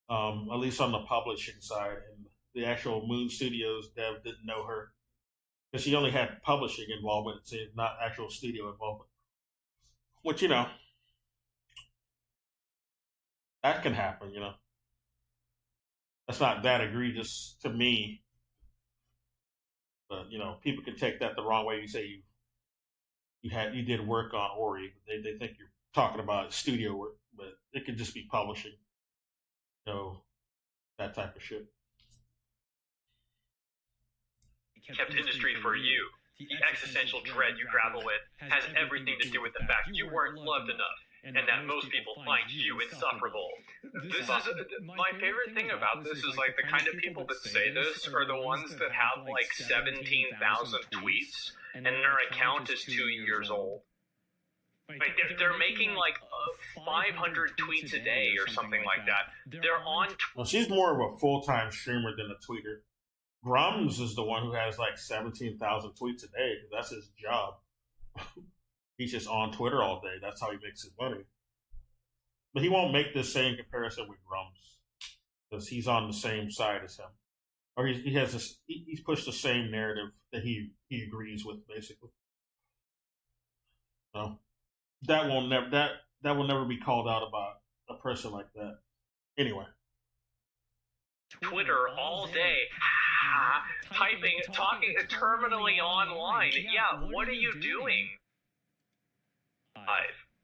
at least on the publishing side, and the actual Moon Studios dev didn't know her because she only had publishing involvement, not actual studio involvement. Which that can happen. That's not that egregious to me, but people can take that the wrong way. You say you did work on Ori, they think you're talking about studio work, but it could just be publishing, that type of shit. Kept industry for you. The existential dread you grapple with has everything to do with the fact you weren't loved enough, and that most people find you insufferable. This is my favorite thing about this is like the kind of people that say this are the ones that have like 17,000 tweets and their account is 2 years old. Like they're making like 500 tweets a day or something like that. They're on. Well, she's more of a full-time streamer than a tweeter. Grums is the one who has like 17,000 tweets a day because that's his job. He's just on Twitter all day. That's how he makes his money. But he won't make the same comparison with Grums because he's on the same side as him, or he's pushed the same narrative that he agrees with basically. So that will never be called out about a person like that. Anyway. Twitter all day, typing, talking terminally online. Yeah, what are you doing?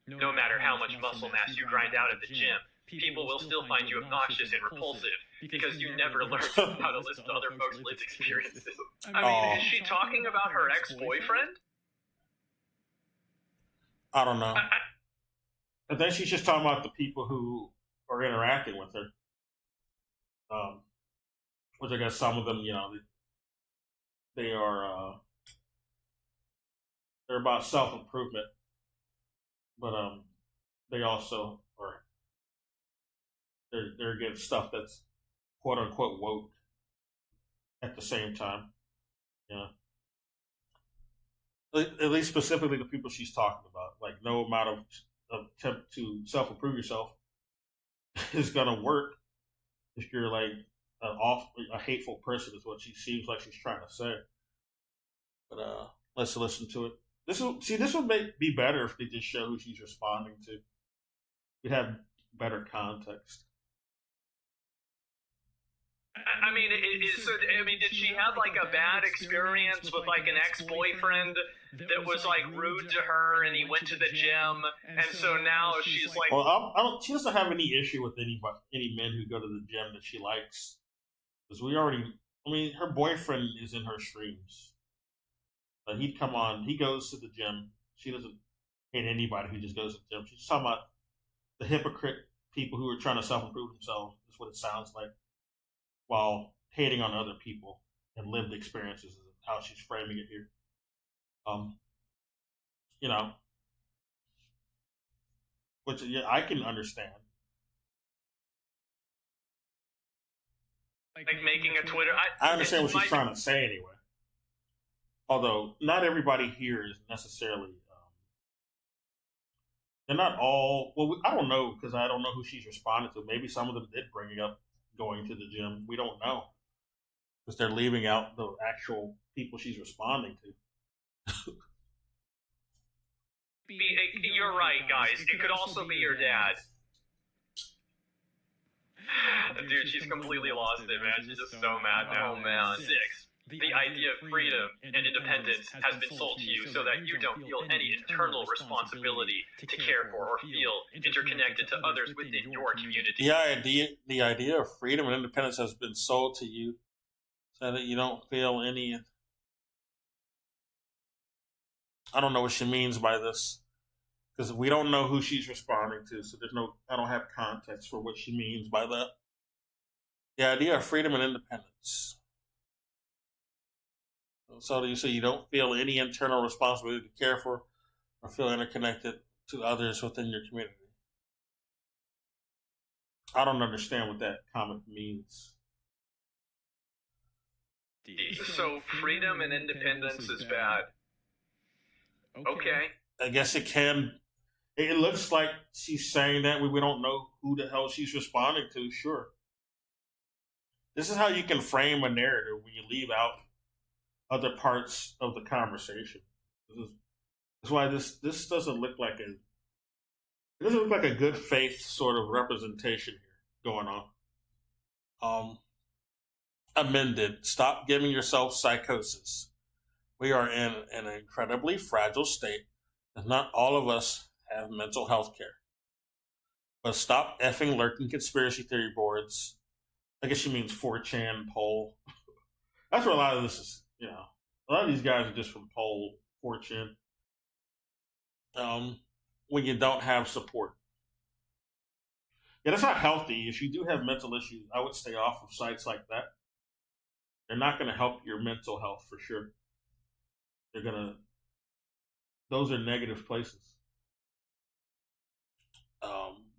No matter how much muscle mass you grind out at the gym, people will still find you obnoxious and repulsive because you never learned how to listen to other folks' lived experiences. I mean, is she talking about her ex-boyfriend? I don't know. I think she's just talking about the people who are interacting with her. Which I guess some of them, they are they're about self-improvement, but they also are they're against stuff that's quote unquote woke at the same time. At least specifically the people she's talking about. Like no amount of attempt to self-improve yourself is gonna work if you're like a hateful person is what she seems like she's trying to say. But let's listen to it. This would be better if they just show who she's responding to. We'd have better context. I mean, did she have like a bad experience with like an ex-boyfriend that was like rude to her, and he went to the gym, and so now she's like? Well, she doesn't have any issue with any men who go to the gym that she likes, because her boyfriend is in her streams. He'd come on. He goes to the gym. She doesn't hate anybody who just goes to the gym. She's talking about the hypocrite people who are trying to self-improve themselves. That's what it sounds like. While hating on other people and lived experiences is how she's framing it here. Which I can understand. Like making a Twitter. I understand what she's trying to say anyway. Although not everybody here is necessarily. They're not all. Well, I don't know because I don't know who she's responding to. Maybe some of them did bring it up going to the gym. We don't know because they're leaving out the actual people she's responding to. You're right, guys. It could also be your dad. Dude, she's completely lost it, man. She's just so mad now. Oh, man. 6. The idea of freedom and independence has been sold to you so that you don't feel any internal responsibility to care for or feel interconnected to others within your community. The idea of freedom and independence has been sold to you so that you don't feel any. I don't know what she means by this because we don't know who she's responding to, so I don't have context for what she means by that. The idea of freedom and independence. So you say you don't feel any internal responsibility to care for or feel interconnected to others within your community. I don't understand what that comment means. So freedom and independence is bad. Okay. I guess it can. It looks like she's saying that we don't know who the hell she's responding to. Sure. This is how you can frame a narrative when you leave out other parts of the conversation. That's why this doesn't look like it doesn't look like a good faith sort of representation here going on. Amended. Stop giving yourself psychosis. We are in an incredibly fragile state, and not all of us have mental health care. But stop effing lurking conspiracy theory boards. I guess she means 4chan, poll. That's where a lot of this is, a lot of these guys are just from poll, 4chan. When you don't have support. Yeah, that's not healthy. If you do have mental issues, I would stay off of sites like that. They're not going to help your mental health for sure. Those are negative places.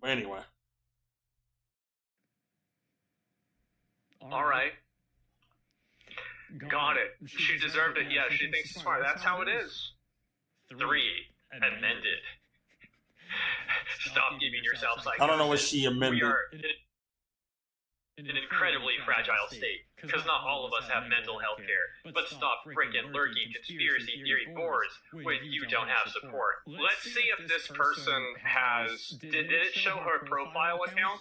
Anyway. All right. Got it. She deserved it. Yeah, she thinks it's smart. That's how it is. 3. Amended. Stop giving yourself psychosis. I don't know what she amended. We are in an incredibly fragile state, because not all of us have mental health care. But stop frickin' lurking conspiracy theory boards when you don't have support. Let's see if this person has... Did it show her profile account?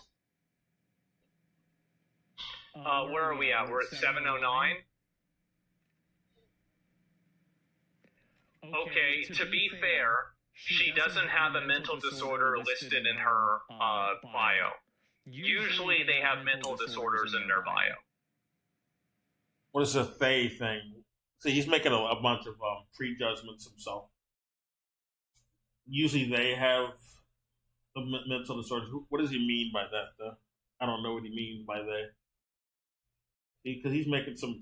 Where are we at? We're at 709? Okay, to be fair, she doesn't have a mental disorder listed in her bio. Usually they have mental disorders in their bio. What is a they thing? See, he's making a bunch of prejudgments himself. Usually they have mental disorders. What does he mean by that, though? I don't know what he means by they. Because he's making some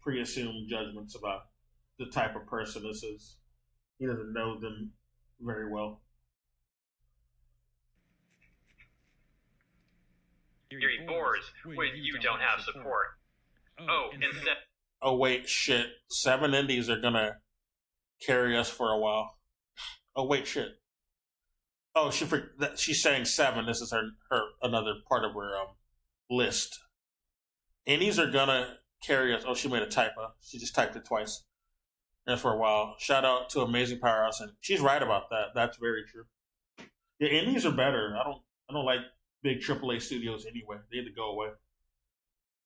pre-assumed judgments about the type of person this is. He doesn't know them very well. Theory boards when you don't have support. Oh wait, shit. 7 indies are gonna carry us for a while. Oh wait, shit. Oh, she's saying 7. This is her another part of her list. Indies are gonna carry us. Oh, she made a typo. She just typed it twice. And for a while. Shout out to Amazing Powerhouse, and she's right about that. That's very true. Yeah, indies are better. I don't like big AAA studios anyway. They need to go away.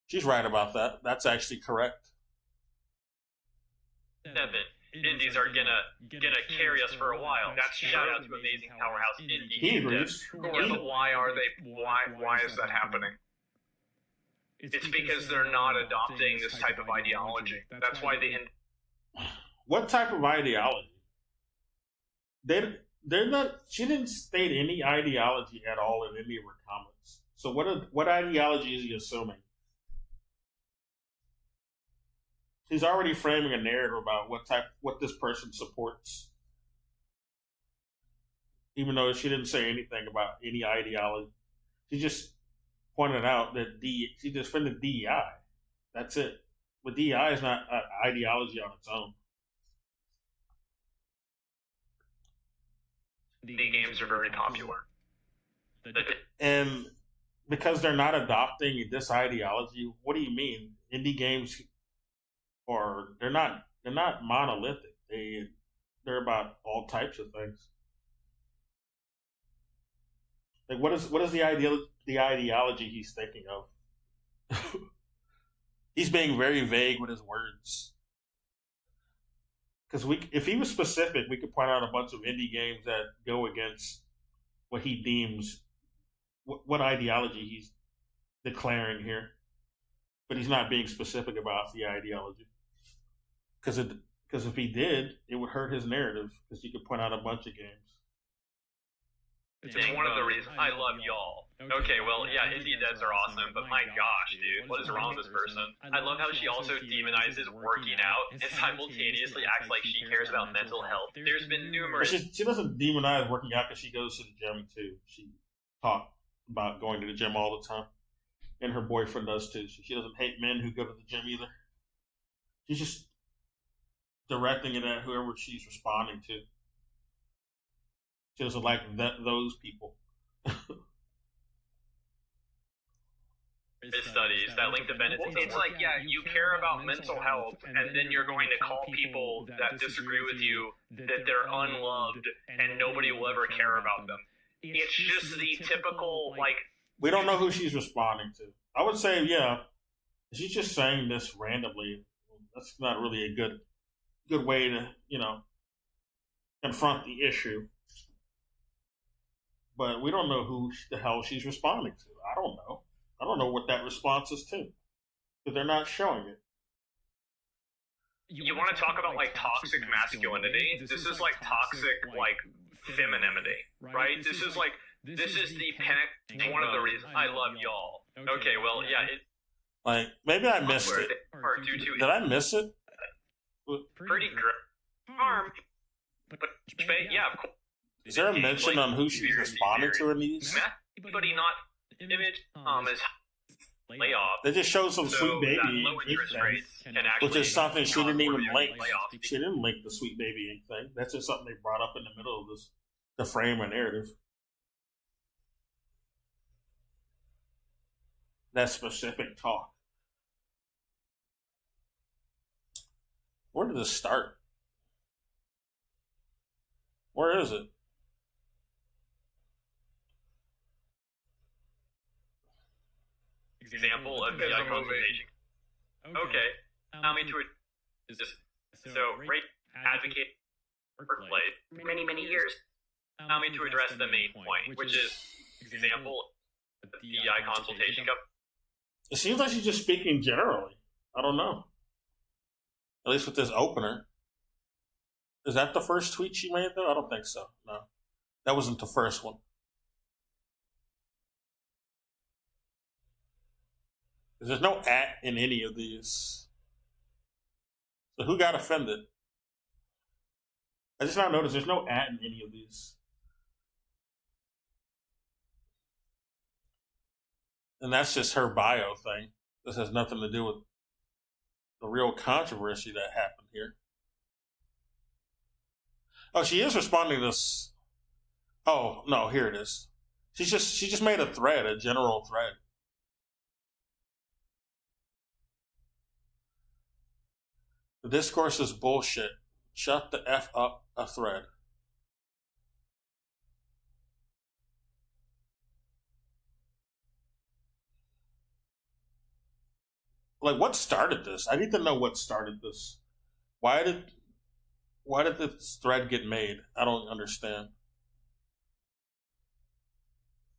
She's right about that. That's actually correct. 7. Indies are gonna carry us for a while. That's shout out to Amazing Powerhouse Indie. He agrees. Yeah, but why are they? Why is that happening? It's because they're not adopting this type of ideology. That's why they. What type of ideology? They're not. She didn't state any ideology at all in any of her comments. So what ideology is he assuming? He's already framing a narrative about what this person supports, even though she didn't say anything about any ideology. She just pointed out that she defended DEI. That's it. But DEI is not an ideology on its own. The games are very popular. And because they're not adopting this ideology, what do you mean? Indie games, or they're not monolithic. They're about all types of things. Like what is the ideology he's thinking of? He's being very vague with his words. Because if he was specific, we could point out a bunch of indie games that go against what he deems what ideology he's declaring here. But he's not being specific about the ideology. Because if he did, it would hurt his narrative. Because you could point out a bunch of games. It's one of the reasons I love y'all. Okay, well, yeah, indie devs are awesome, but my gosh, dude, what is wrong with this person? I love how she also demonizes working out and simultaneously acts like she cares about mental health. There's been numerous... She doesn't demonize working out because she goes to the gym, too. She talks about going to the gym all the time. And her boyfriend does, too. So she doesn't hate men who go to the gym either. She's just directing it at whoever she's responding to. She doesn't like those people. Studies that link to benefits. It's like, yeah, you care about mental health, and then you're going to call people that disagree with you that they're unloved, and nobody will ever care about them. It's just the typical, like... We don't know who she's responding to. I would say, yeah, she's just saying this randomly. That's not really a good way to, confront the issue. But we don't know who the hell she's responding to. I don't know. I don't know what that response is to. Because they're not showing it. You want to talk about, like, toxic masculinity? This is, like, toxic, like, femininity, right? This is the pinnacle. One of the reasons I love y'all. Okay, well, yeah, like, maybe I missed it. Or due to... Did I miss it? Pretty great. Harm. But, yeah, of course. Is there a mention on who she's responding to in these? But not image is layoff. They just show some sweet baby low interest ink rates thing, can actually which is something she didn't even link. layoffs. She didn't link the sweet baby ink thing. That's just something they brought up in the middle of this to frame a narrative. That specific talk. Where did this start? Where is it? Example of VI consultation. Okay, allow me to so rape advocate workplace. Many years. Allow me to address the main point, which is example of DEI consultation. It seems like she's just speaking generally. I don't know. At least with this opener. Is that the first tweet she made, though? I don't think so. No. That wasn't the first one. There's no at in any of these. So who got offended? I just now noticed there's no at in any of these. And that's just her bio thing. This has nothing to do with the real controversy that happened here. Oh, she is responding to this. Oh, no, here it is. She just made a thread, a general thread. The discourse is bullshit. Shut the F up, a thread. Like, what started this? I need to know what started this. Why did this thread get made? I don't understand.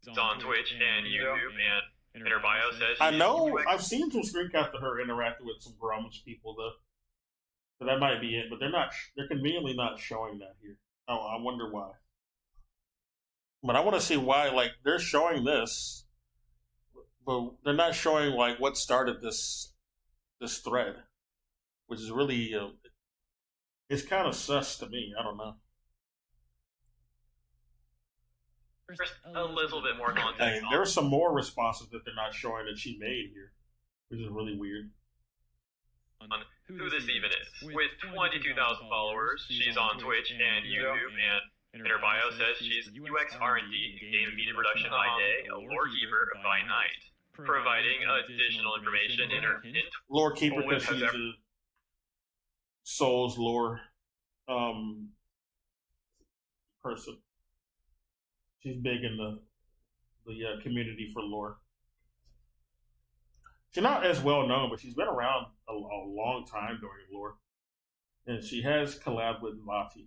It's on Twitch and YouTube, and her bio says... I know, I've seen some screencasts of her interacting with some Grum's people, though. So that might be it, but they're conveniently not showing that here. Oh, I wonder why. But I want to see why, like, they're showing this, but they're not showing, like, what started this thread, which is really, it's kind of sus to me. I don't know. Just a little bit more context. Hey, there are some more responses that they're not showing that she made here, which is really weird. On who this even is. With 22,000 followers, she's on Twitch and YouTube, and in her bio says she's UX R&D, game and media production by day, a lore keeper by night, providing additional information in her lore keeper because she's a Souls lore person. She's big in the community for lore. She's not as well known, but she's been around a long time doing lore. And she has collabed with Lati.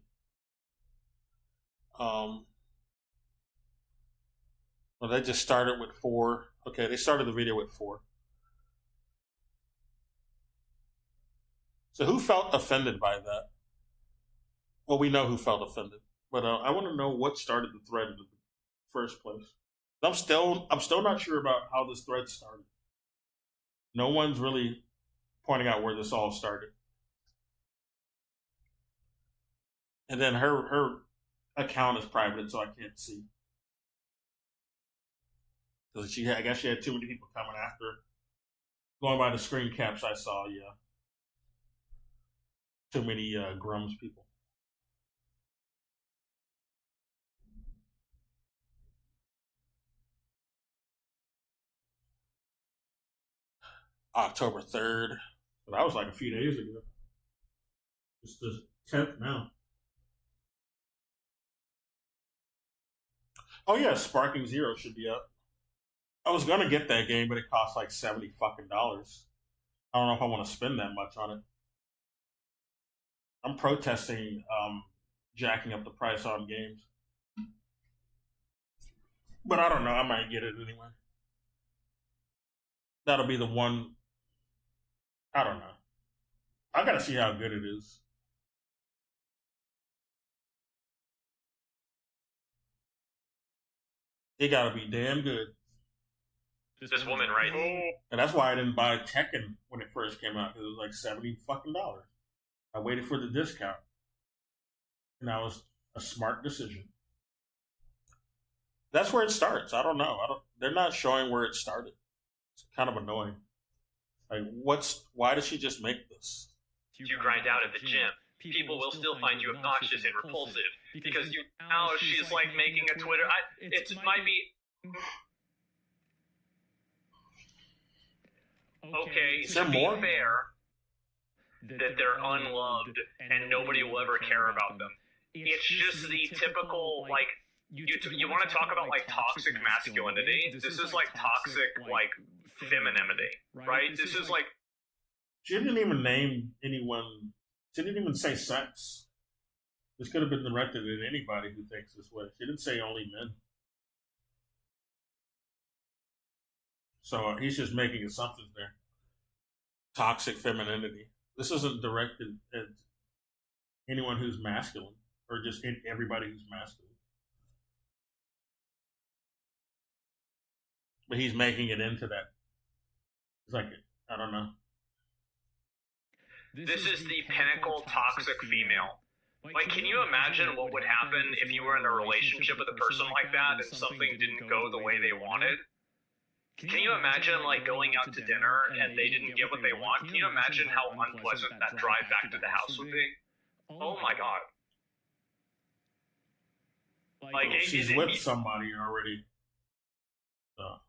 Well, they just started with 4. Okay, they started the video with 4. So who felt offended by that? Well, we know who felt offended. But I want to know what started the thread first place. I'm still not sure about how this thread started. No one's really pointing out where this all started. And then her account is private, so I can't see. Because I guess she had too many people coming after her. Going by the screen caps I saw, yeah. Too many Grums people. October 3rd. So that was like a few days ago. It's the 10th now. Oh yeah, Sparking Zero should be up. I was gonna get that game, but it costs like $70 fucking. I don't know if I want to spend that much on it. I'm protesting jacking up the price on games. But I don't know, I might get it anyway. That'll be the one. I don't know. I gotta see how good it is. It gotta be damn good. This woman writes, And that's why I didn't buy Tekken when it first came out, because it was like $70 fucking. I waited for the discount. And that was a smart decision. That's where it starts. I don't know. They're not showing where it started. It's kind of annoying. Like, why does she just make this? you grind out at the gym. People will still find you obnoxious and repulsive because you. Now she's like making a Twitter. It might be. Okay, Is there to more? be fair, that they're unloved and nobody will ever care about them. It's just the typical, like, you want to talk about, like, toxic masculinity? This is, like, toxic, like, femininity, right? This is, like... She didn't even name anyone. She didn't even say sex. This could have been directed at anybody who thinks this way. She didn't say only men. So he's just making assumptions there. Toxic femininity. This isn't directed at anyone who's masculine, or just everybody who's masculine. But he's making it into that. It's like, I don't know. This is the pinnacle toxic female. Like, can you imagine what would happen if you were in a relationship with a person like that and something didn't go the way they wanted? Can you imagine, like, going out to dinner and they didn't get what they want? Can you imagine how unpleasant that drive back to the house would be? Oh my god. Like, She's with somebody already. So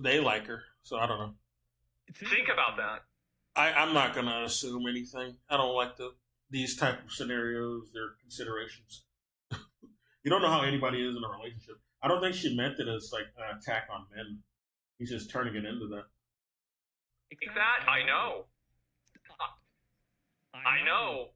they like her, so I don't know. think about that. I'm not going to assume anything. I don't like these type of scenarios, their considerations. You don't know how anybody is in a relationship. I don't think she meant it as like an attack on men. He's just turning it into that. Like that, I know. I know.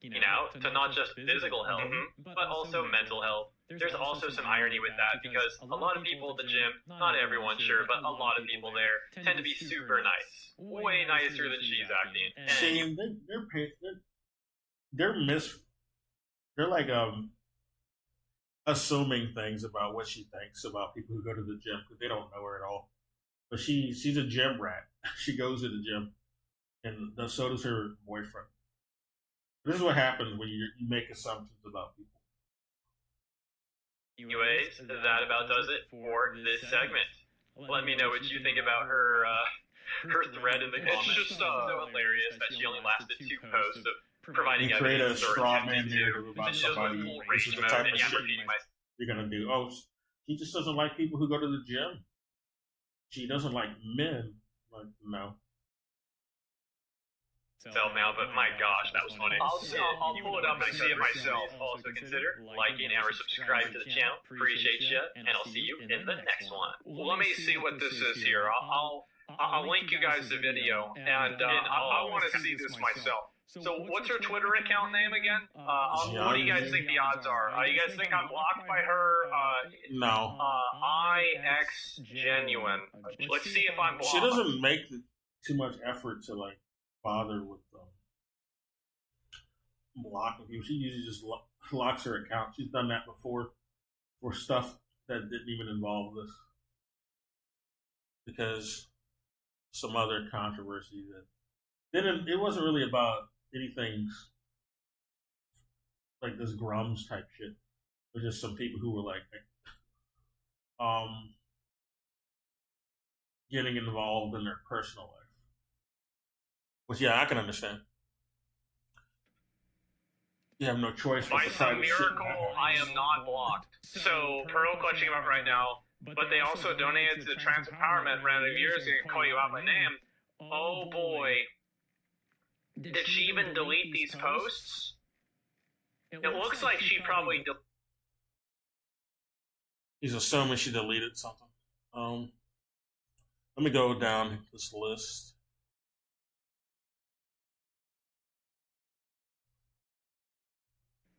You know, to not just physical health, but also mental health. There's also some irony with that because a lot of people at the gym, not everyone sure, but a lot of people there tend to be super nice. Way nicer than she's acting. See, they're like assuming things about what she thinks about people who go to the gym because they don't know her at all. But she's a gym rat. She goes to the gym, and so does her boyfriend. This is what happens when you make assumptions about people. Anyways, that about does it for this segment. Let me know what you think about her thread in the comments. It's just so hilarious that she only lasted 2 posts of providing You create a evidence or straw man attempting to. narrative about This shows somebody. what full This is rage the mode, type and of yeah, I'm shit repeating myself. you're gonna do. Oh, he just doesn't like people who go to the gym. She doesn't like men. Like, no. Now, but my gosh, that was funny. I'll pull it up and see it myself. Also consider liking or subscribing to the channel. Appreciate you, and I'll see you in the next one. Let me see what this is here. I'll link you guys the video, and I want to see this myself. So what's her Twitter account name again? What do you guys think the odds are? You guys think I'm blocked by her? No. IX Genuine. Let's see if I'm blocked. She doesn't make too much effort to like bother with blocking people. She usually just locks her account. She's done that before for stuff that didn't even involve this because some other controversy that didn't. It wasn't really about anything like this Grums type shit. It was just some people who were like, getting involved in their personal life. Which, yeah, I can understand. You have no choice. By some miracle, I am not blocked. So, Pearl clutching him up right now, but they also donated to the Trans Empowerment round of years and call you out by name. Oh boy. Did she even delete these posts? It looks like she probably He's assuming she deleted something. Let me go down this list.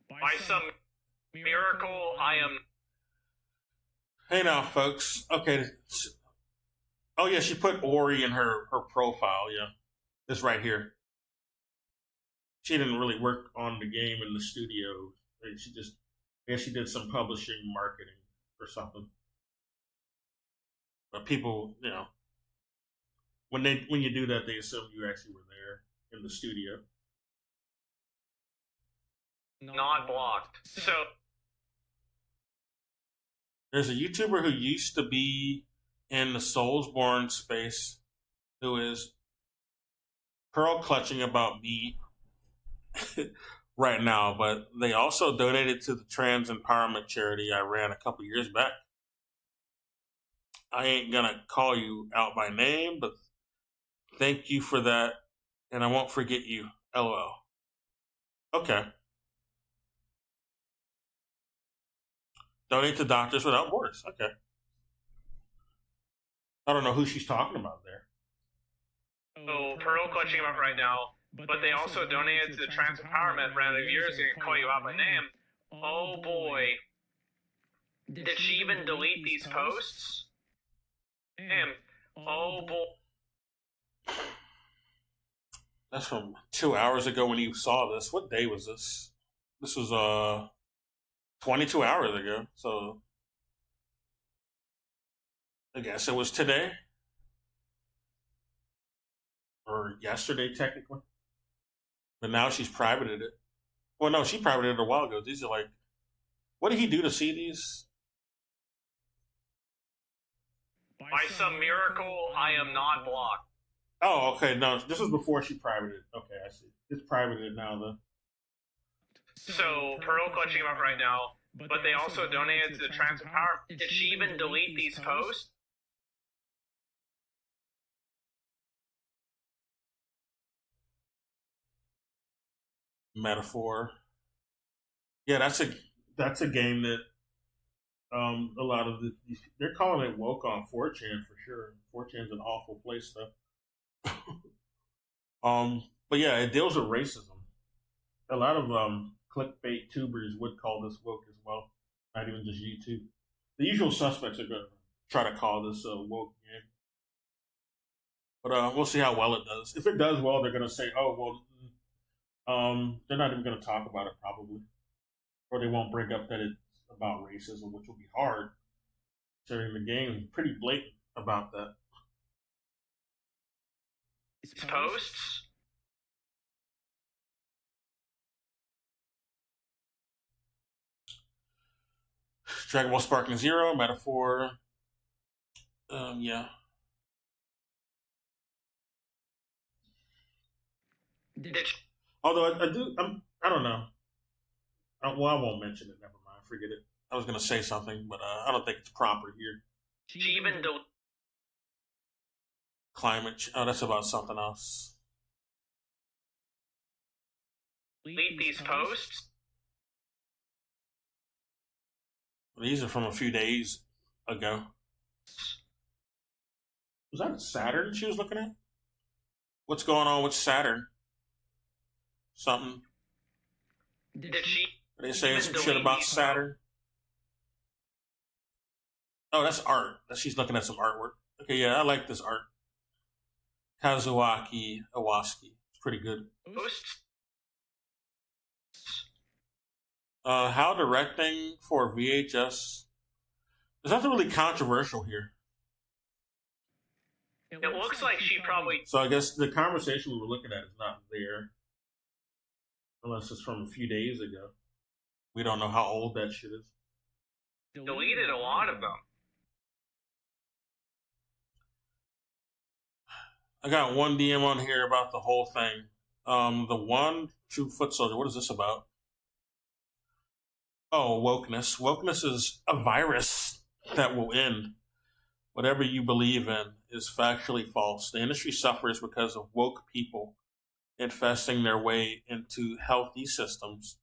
By some miracle, I am. Hey now, folks. Okay. Oh yeah, she put Ori in her profile. Yeah, it's right here. She didn't really work on the game in the studio. She just, I guess she did some publishing, marketing, or something. But people, when you do that, they assume you actually were there in the studio. Not blocked. So there's a YouTuber who used to be in the Soulsborne space who is pearl clutching about me right now, but they also donated to the trans empowerment charity I ran a couple years back. I ain't gonna call you out by name, but thank you for that, and I won't forget you. LOL. Okay. Donate to Doctors Without Borders. Okay. I don't know who she's talking about there. So, Pearl clutching him up right now, but they also donated to the Trans Empowerment round of years and call you out by name. Oh boy. Did she even delete these posts? Damn. Oh boy. That's from 2 hours ago when you saw this. What day was this? This was 22 hours ago. So I guess it was today. Or yesterday, technically. But now she's privated it. Well, no, she privated it a while ago. These are like, what did he do to see these? By some miracle, I am not blocked. Oh, okay. No, this was before she privated it. Okay, I see. It's privated now, though. So, Pearl clutching him up right now, but they also donated to the Trans Empowerment. Did she even delete these posts? Metaphor. Yeah, that's a game that a lot of they're calling it woke on 4chan for sure. 4chan's an awful place though. But yeah, it deals with racism. A lot of clickbait tubers would call this woke as well, not even just YouTube. The usual suspects are going to try to call this a woke game. But we'll see how well it does. If it does well, they're going to say, oh, well, they're not even going to talk about it probably. Or they won't bring up that it's about racism, which will be hard. Considering the game is pretty blatant about that. These posts? Dragon Ball Sparking Zero, Metaphor. Yeah. Although I don't know. Well, I won't mention it. Never mind. Forget it. I was going to say something, but I don't think it's proper here. She even Climate. Oh, that's about something else. delete these posts? These are from a few days ago. Was that Saturn she was looking at? What's going on with Saturn? Something. Did she? Are they saying some shit about Saturn? Oh, that's art. She's looking at some artwork. Okay, yeah, I like this art. Kazuaki Iwasaki. It's pretty good. Posts? How directing for VHS. There's nothing really controversial here. It looks like she probably So I guess the conversation we were looking at is not there. Unless it's from a few days ago. We don't know how old that shit is. deleted a lot of them. I got one DM on here about the whole thing. The one true foot soldier. What is this about? Oh, wokeness. Wokeness is a virus that will end. Whatever you believe in is factually false. The industry suffers because of woke people infesting their way into healthy systems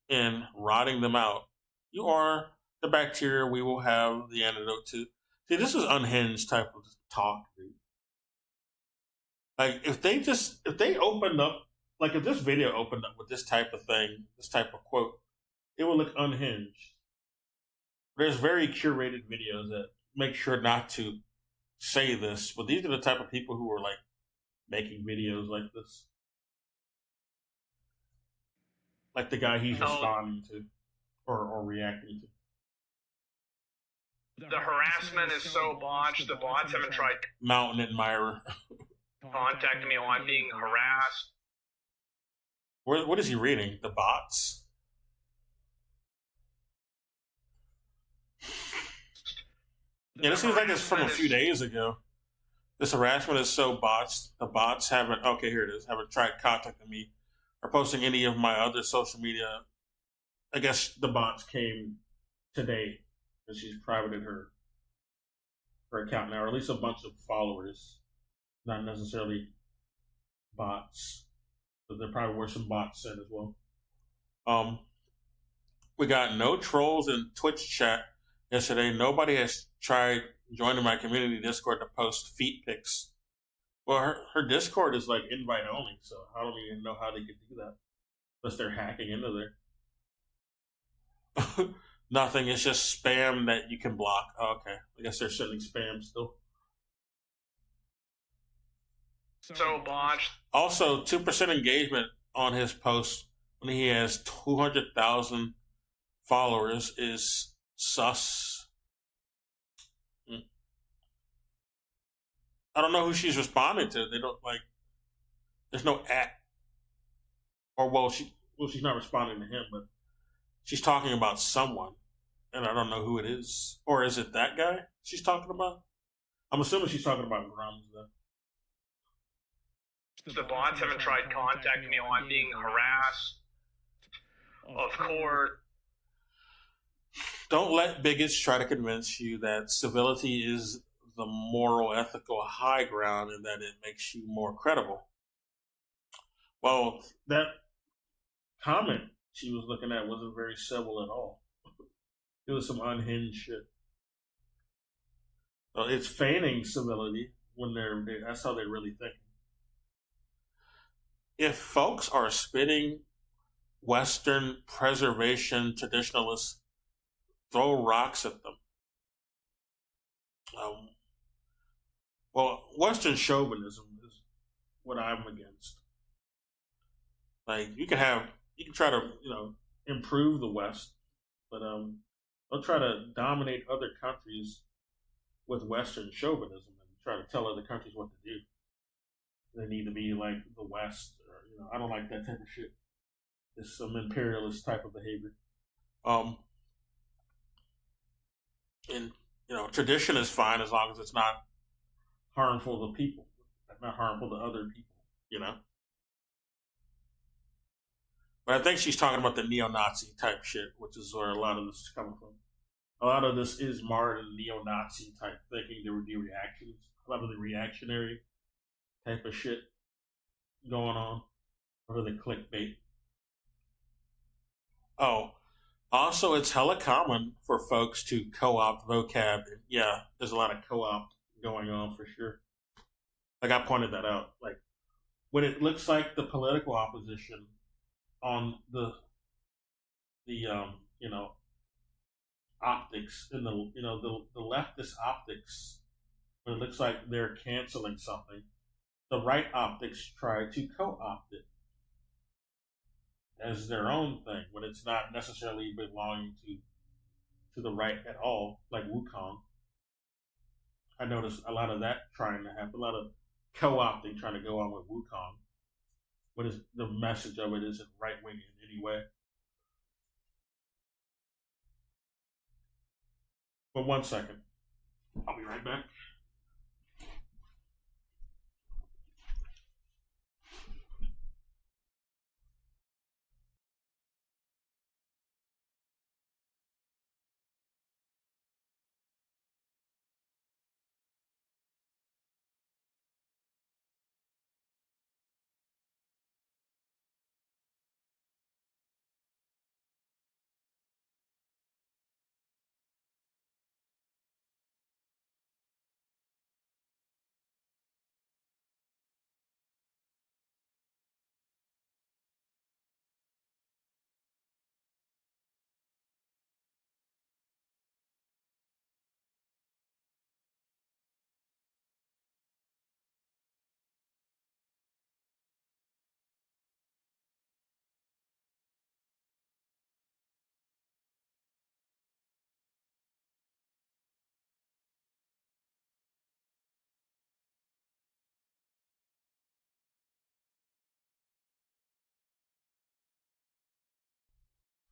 and rotting them out. You are the bacteria we will have the antidote to. See, this is unhinged type of talk, dude. Like, if they opened up, like if this video opened up with this type of thing, this type of quote, it would look unhinged. There's very curated videos that make sure not to say this, but these are the type of people who are like making videos like this. Like the guy he's responding to or reacting to. The harassment is so botched, the bots haven't tried Mountain admirer. contacting me while I'm being harassed. What is he reading? The bots? Yeah, this seems like it's from a few days ago. This harassment is so botched. The bots haven't, okay, here it is, haven't tried contacting me or posting any of my other social media. I guess the bots came today because she's privated her account now, or at least a bunch of followers, not necessarily bots, but there probably were some bots sent as well. We got no trolls in Twitch chat yesterday. Nobody has tried joining my community Discord to post feet pics. Well, her Discord is like invite only, so I don't even know how they could do that unless they're hacking into there. Nothing. It's just spam that you can block. Oh, okay, I guess they're sending spam still. So botched. Also, 2% engagement on his post when he has 200,000 followers is sus. I don't know who she's responding to. They don't like. There's no at. Or she's not responding to him, but she's talking about someone, and I don't know who it is. Or is it that guy she's talking about? I'm assuming she's talking about Grums though. The bots haven't tried contacting me while I'm being harassed. Of course. Don't let bigots try to convince you that civility is the moral, ethical high ground and that it makes you more credible. Well, that comment she was looking at wasn't very civil at all. It was some unhinged shit. It's feigning civility when that's how they're really thinking. If folks are spitting Western preservation traditionalists, throw rocks at them. Well, Western chauvinism is what I'm against. Like you can try to improve the West, but don't try to dominate other countries with Western chauvinism and try to tell other countries what to do. They need to be like the West, or I don't like that type of shit. It's some imperialist type of behavior. And tradition is fine as long as it's not harmful to people, not harmful to other people. But I think she's talking about the neo-Nazi type shit, which is where a lot of this is coming from. A lot of this is marred in neo-Nazi type thinking. There would be reactions, a lot of the reactionary type of shit going on, or the clickbait. Oh, also, it's hella common for folks to co-opt vocab. Yeah, there's a lot of co-opt going on for sure. Like I pointed that out. Like when it looks like the political opposition on the optics in the leftist optics, when it looks like they're canceling something, the right optics try to co-opt it. as their own thing when it's not necessarily belonging to the right at all, like Wukong. I noticed a lot of that trying to happen, a lot of co-opting trying to go on with Wukong. But the message of it isn't right wing in any way. But 1 second. I'll be right back.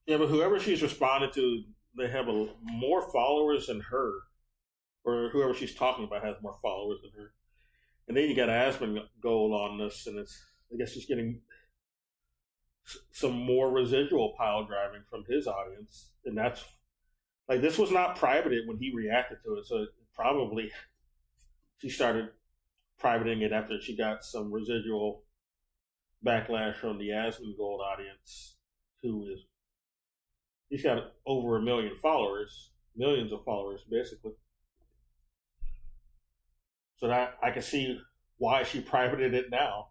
Yeah, but whoever she's responded to, they have more followers than her, or whoever she's talking about has more followers than her. And then you got Asmongold on this, and I guess she's getting some more residual pile driving from his audience, and that's like this was not privated when he reacted to it, so probably she started privating it after she got some residual backlash from the Asmongold audience, he's got over 1 million followers, millions of followers, basically. So that I can see why she privated it now.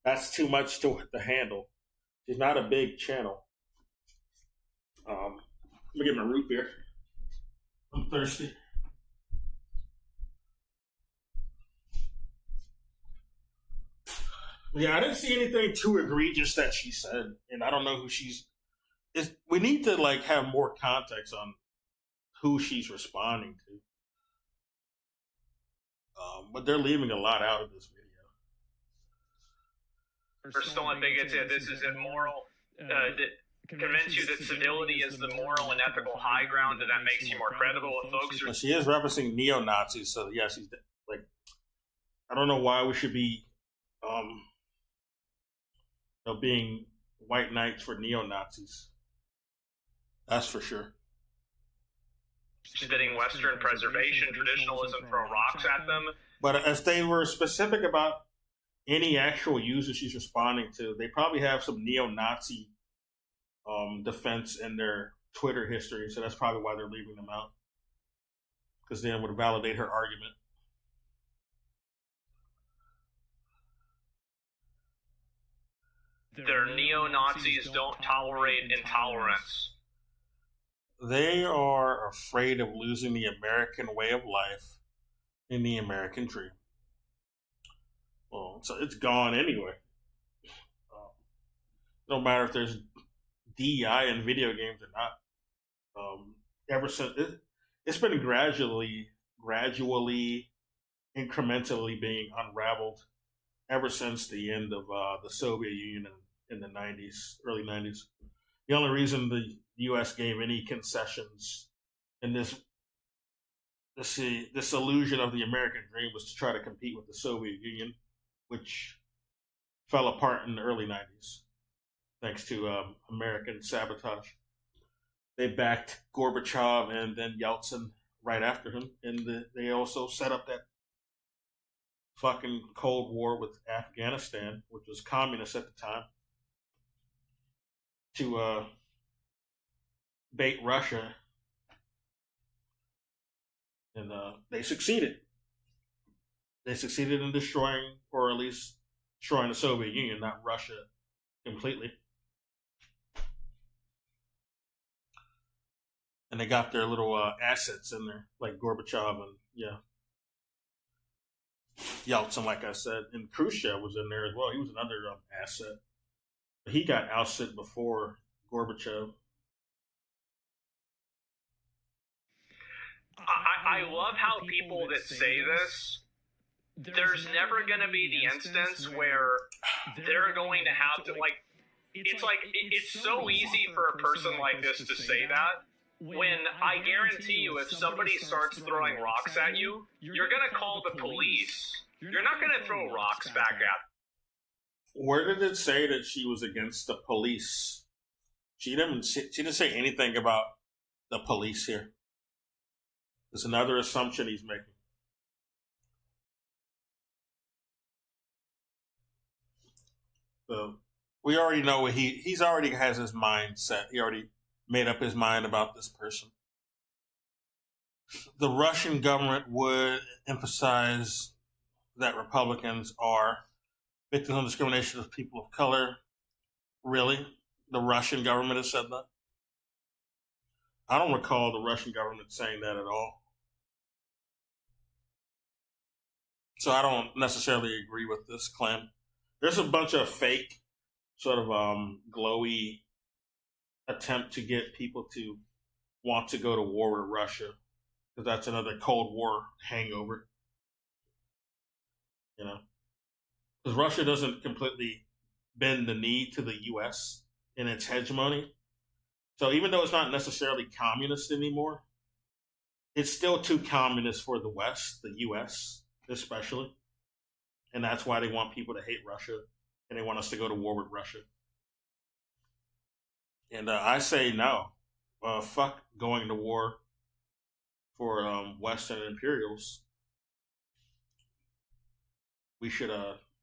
That's too much to handle. She's not a big channel. Let me get my root beer. I'm thirsty. Yeah, I didn't see anything too egregious that she said, and I don't know who we need to have more context on who she's responding to. But they're leaving a lot out of this video. First one thing it's this is immoral. Convince you that civility is the moral and ethical high ground, and that makes you more credible with folks who. She is referencing neo-Nazis, so yeah, she's I don't know why we should be being white knights for neo-Nazis. That's for sure. Spitting Western preservation, traditionalism, throw rocks at them. But if they were specific about any actual user she's responding to, they probably have some neo-Nazi defense in their Twitter history, so that's probably why they're leaving them out. Because then it would validate her argument. Their neo-Nazis don't tolerate intolerance. They are afraid of losing the American way of life and the American dream. Well, so it's gone anyway. No matter if there's DEI in video games or not. Ever since it's been gradually, incrementally being unraveled ever since the end of the Soviet Union in the 90s, early 90s. The only reason the U.S. gave any concessions in this illusion of the American dream was to try to compete with the Soviet Union, which fell apart in the early 90s, thanks to American sabotage. They backed Gorbachev and then Yeltsin right after him, and they also set up that fucking Cold War with Afghanistan, which was communist at the time, to bait Russia, and they succeeded. They succeeded in destroying, or at least destroying the Soviet Union, not Russia completely. And they got their little assets in there, like Gorbachev and Yeltsin, like I said, and Khrushchev was in there as well. He was another asset. He got ousted before Gorbachev. I love how people that say this, there's never going to be the instance where they're going to have to, like, it's so easy for a person like this to say that, when I guarantee you if somebody starts throwing rocks at you, you're going to call the police. You're not going to throw rocks back at them. Where did it say that she was against the police? She didn't say anything about the police here. It's another assumption he's making. So we already know what he's already has his mind set. He already made up his mind about this person. The Russian government would emphasize that Republicans are victims of discrimination of people of color. Really? The Russian government has said that? I don't recall the Russian government saying that at all. So I don't necessarily agree with this claim. There's a bunch of fake, sort of glowy attempt to get people to want to go to war with Russia, because that's another Cold War hangover. You know, because Russia doesn't completely bend the knee to the U.S. in its hegemony. So even though it's not necessarily communist anymore, it's still too communist for the West, the U.S. especially. And that's why they want people to hate Russia, and they want us to go to war with Russia. And I say no. Fuck going to war for Western imperials. We should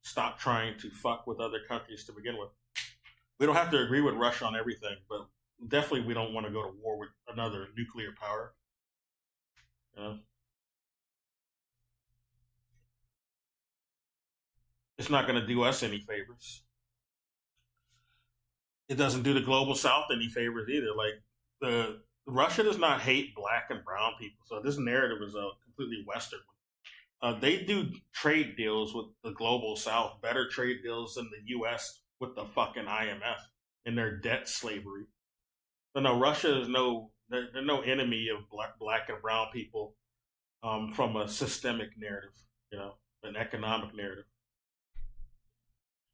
stop trying to fuck with other countries to begin with. We don't have to agree with Russia on everything, but definitely we don't want to go to war with another nuclear power. You know? It's not going to do us any favors. It doesn't do the global South any favors either. Like, Russia does not hate black and brown people, so this narrative is a completely Western one. They do trade deals with the global South, better trade deals than the U.S. with the fucking IMF and their debt slavery. But no, Russia is they're no enemy of black and brown people from a systemic narrative, you know, an economic narrative.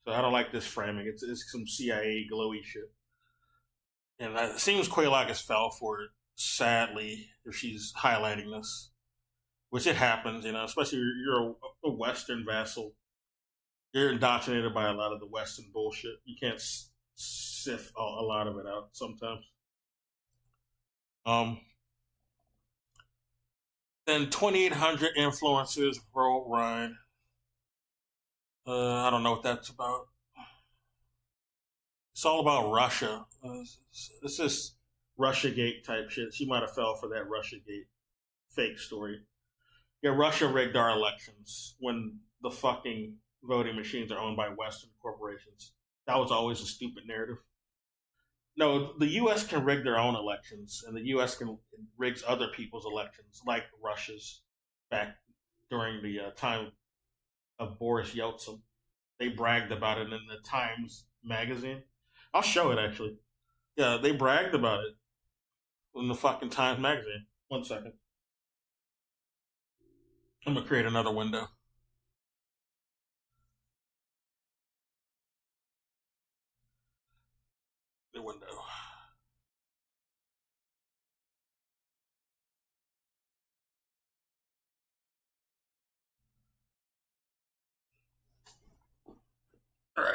So I don't like this framing. It's some CIA glowy shit. And it seems Quaylak fell for it, sadly, if she's highlighting this. Which it happens, you know, especially if you're a Western vassal. You're indoctrinated by a lot of the Western bullshit. You can't sift a lot of it out sometimes. Then 2,800 influencers worldwide. I don't know what that's about. It's all about Russia. It's just Russiagate type shit. She might have fell for that Russiagate fake story. Yeah, Russia rigged our elections when the fucking voting machines are owned by Western corporations. That was always a stupid narrative. No, the U.S. can rig their own elections, and the U.S. can rigs other people's elections, like Russia's back during the time of Boris Yeltsin. They bragged about it in the Times magazine. I'll show it, actually. Yeah, they bragged about it in the fucking Times magazine. 1 second. I'm going to create another window. New window. All right.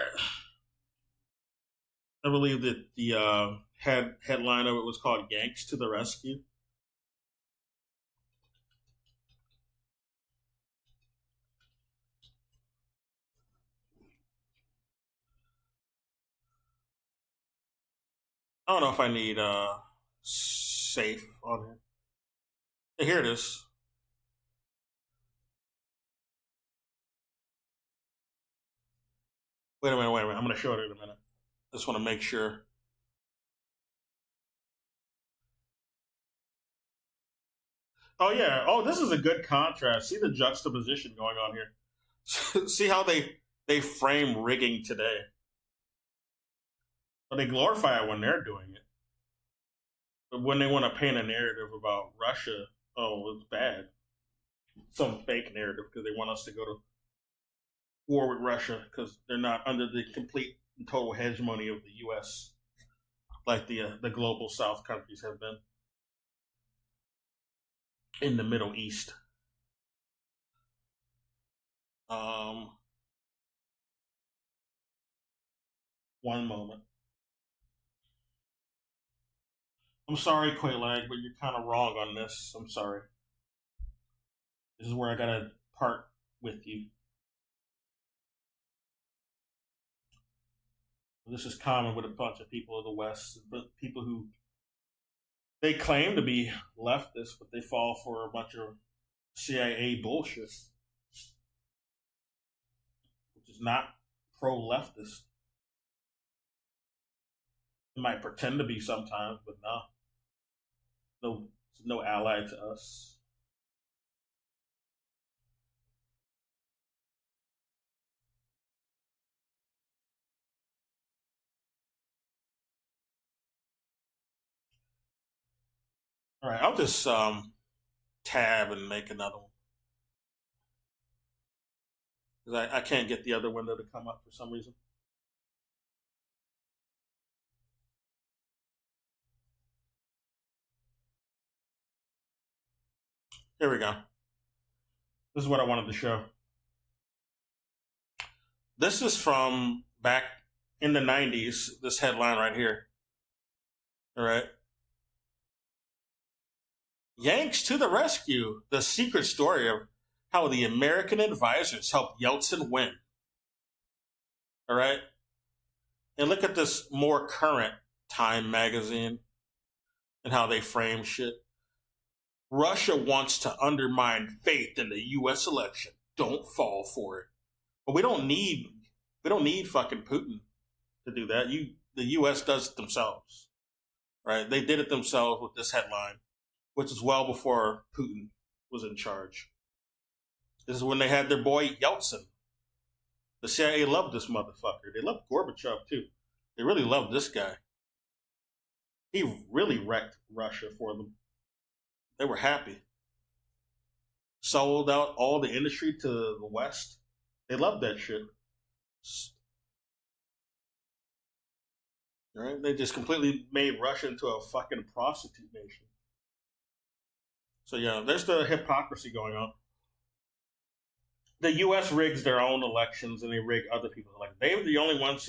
I believe that the headline of it was called Yanks to the Rescue. I don't know if I need safe on here. Hey, here it is. Wait a minute. I'm going to show it in a minute. I just want to make sure. Oh, yeah. Oh, this is a good contrast. See the juxtaposition going on here. See how they frame rigging today. But they glorify it when they're doing it. But when they want to paint a narrative about Russia, oh, it's bad. Some fake narrative because they want us to go to war with Russia because they're not under the complete and total hegemony of the U.S. like the global South countries have been in the Middle East. One moment. I'm sorry, Quaylag, but you're kind of wrong on this. I'm sorry. This is where I gotta part with you. This is common with a bunch of people of the West, but people who they claim to be leftist, but they fall for a bunch of CIA bullshit, which is not pro-leftist. It might pretend to be sometimes, but no, it's no ally to us. All right, I'll just tab and make another one because I can't get the other window to come up for some reason. Here we go. This is what I wanted to show. This is from back in the 90s, this headline right here. All right. Yanks to the rescue. The secret story of how the American advisors helped Yeltsin win. All right. And look at this more current Time magazine and how they frame shit. Russia wants to undermine faith in the U.S. election. Don't fall for it. But we don't need fucking Putin to do that. The U.S. does it themselves, right? They did it themselves with this headline, which is well before Putin was in charge. This is when they had their boy Yeltsin. The CIA loved this motherfucker. They loved Gorbachev too. They really loved this guy. He really wrecked Russia for them. They were happy. Sold out all the industry to the West. They loved that shit. All right? They just completely made Russia into a fucking prostitute nation. So yeah, there's the hypocrisy going on. The U.S. rigs their own elections and they rig other people's elections. They're the only ones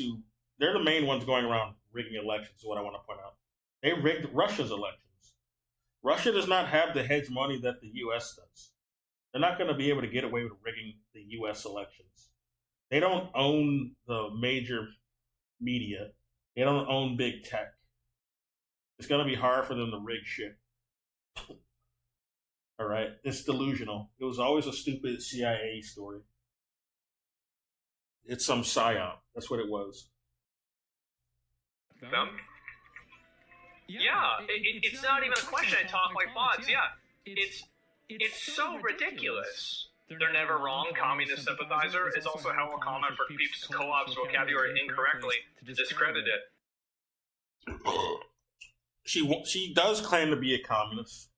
they're the main ones going around rigging elections, is what I want to point out. They rigged Russia's elections. Russia does not have the hegemony that the U.S. does. They're not going to be able to get away with rigging the U.S. elections. They don't own the major media. They don't own big tech. It's going to be hard for them to rig shit. All right? It's delusional. It was always a stupid CIA story. It's some psyop. That's what it was. Them? Yeah, it's not even a question. I talk like bots. Yeah, it's so ridiculous. They're never wrong. Communist sympathizer is also hella common for peeps to co-opt vocabulary incorrectly to discredit it. She does claim to be a communist,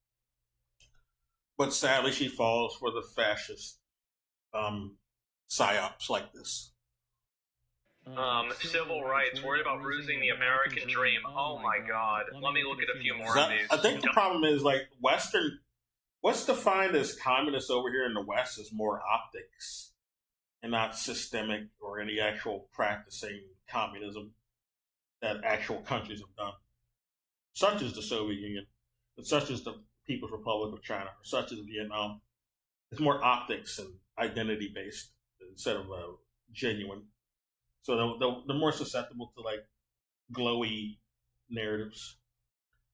but sadly she falls for the fascist psyops like this. Civil rights, worried about losing the American dream. Oh my god. Let me look at a few more of these. I think the problem is, like, what's defined as communist over here in the West is more optics and not systemic or any actual practicing communism that actual countries have done, such as the Soviet Union, and such as the People's Republic of China, or such as Vietnam. It's more optics and identity based instead of genuine. So they're more susceptible to, like, glowy narratives,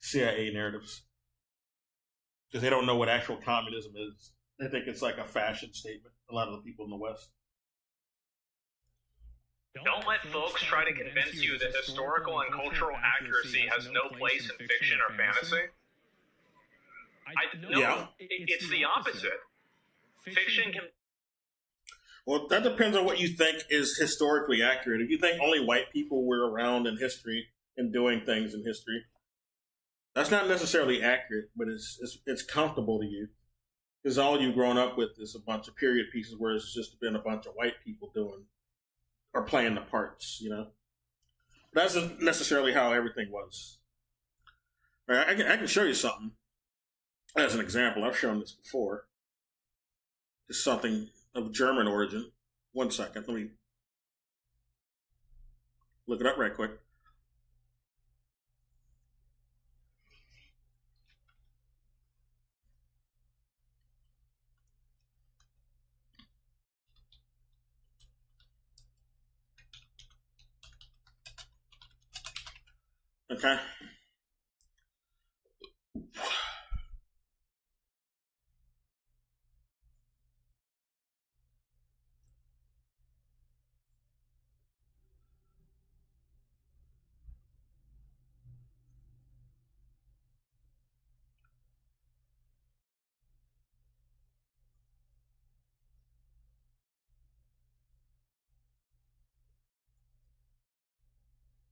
CIA narratives, because they don't know what actual communism is. They think it's like a fashion statement, a lot of the people in the West. Don't let folks try to convince you that historical and cultural accuracy has no place in fiction or fantasy. No, it's the opposite. Fiction can... Well, that depends on what you think is historically accurate. If you think only white people were around in history and doing things in history. That's not necessarily accurate, but it's comfortable to you because all you've grown up with is a bunch of period pieces where it's just been a bunch of white people doing or playing the parts, you know. But that's not necessarily how everything was. Right, I can show you something as an example. I've shown this before. It's something of German origin. 1 second, let me look it up right quick. Okay.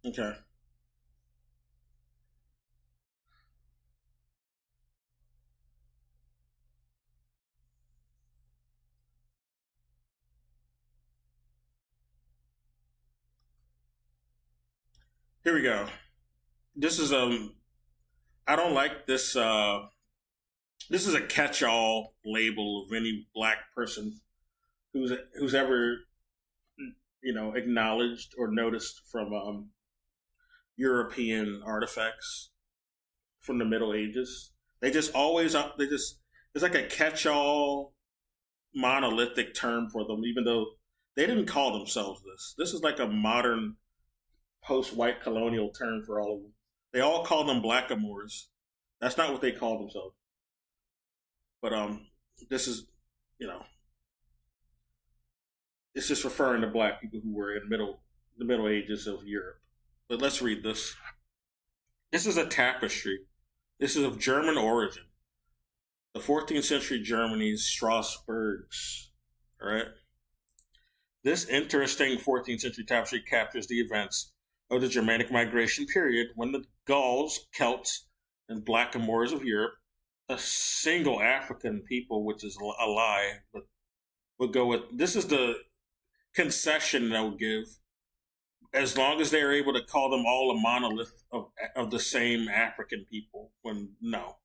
Okay. Here we go. This is I don't like this this is a catch-all label of any black person who's ever, you know, acknowledged or noticed from European artifacts from the Middle Ages. They just always it's like a catch-all monolithic term for them, even though they didn't call themselves this. This is like a modern post-white colonial term for all of them. They all call them blackamoors. That's not what they call themselves. But this is, you know, it's just referring to black people who were in the Middle Ages of Europe. But let's read this. This is a tapestry. This is of German origin. The 14th century Germany's Strasbourgs. All right. This interesting 14th century tapestry captures the events of the Germanic migration period when the Gauls, Celts, and blackamoors of Europe, a single African people, which is a lie, but we'll go with this is the concession they'll give, as long as they're able to call them all a monolith of the same African people. When no,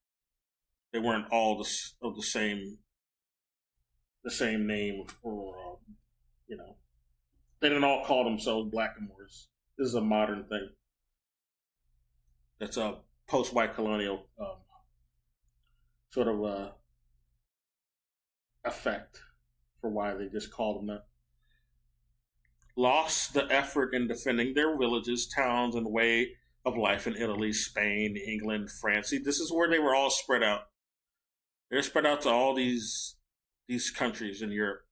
they weren't all of the same name, or you know, they didn't all call themselves blackamoors. This is a modern thing. That's a post-white colonial sort of effect for why they just call them that. Lost the effort in defending their villages, towns, and way of life in Italy, Spain, England, France. See, this is where they were all spread out. They're spread out to all these countries in Europe.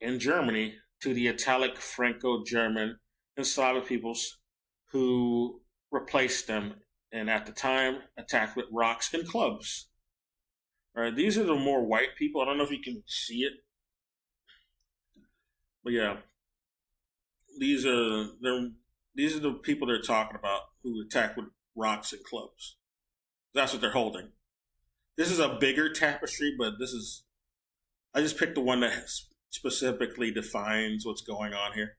In Germany, to the Italic, Franco-German, and Slavic peoples who replaced them, and at the time attacked with rocks and clubs. All right, these are the more white people. I don't know if you can see it, but yeah, these are the people they're talking about who attack with rocks and clubs. That's what they're holding. This is a bigger tapestry, but I just picked the one that specifically defines what's going on here.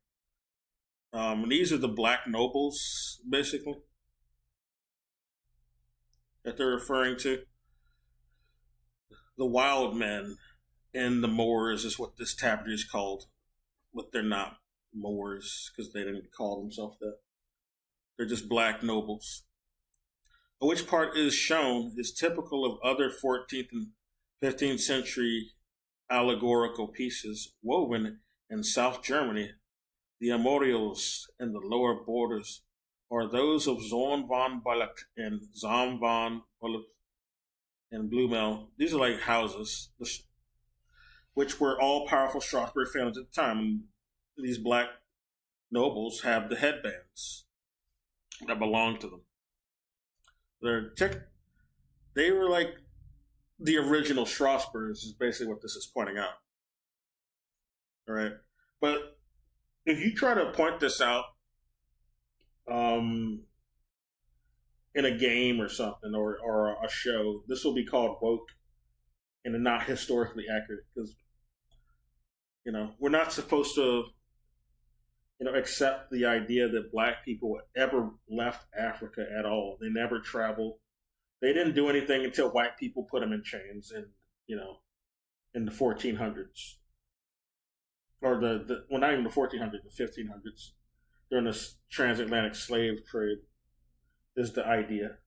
These are the black nobles, basically, that they're referring to. The wild men and the Moors is what this tapestry is called, but they're not Moors because they didn't call themselves that. They're just black nobles. Which part is shown is typical of other 14th and 15th century allegorical pieces woven in South Germany. The armorials and the lower borders are those of Zorn von Balak and Zam von Balak and Blumel. These are like houses, which were all powerful Strasbourg families at the time. And these black nobles have the headbands that belong to them. They were like the original Strasbourgs, is basically what this is pointing out. All right, but if you try to point this out um, in a game or something or a show. This will be called woke and not historically accurate because we're not supposed to accept the idea that black people ever left Africa at all. They never traveled. They didn't do anything until white people put them in chains in the 1400s or well, not even the 1400s, the 1500s during the transatlantic slave trade is the idea.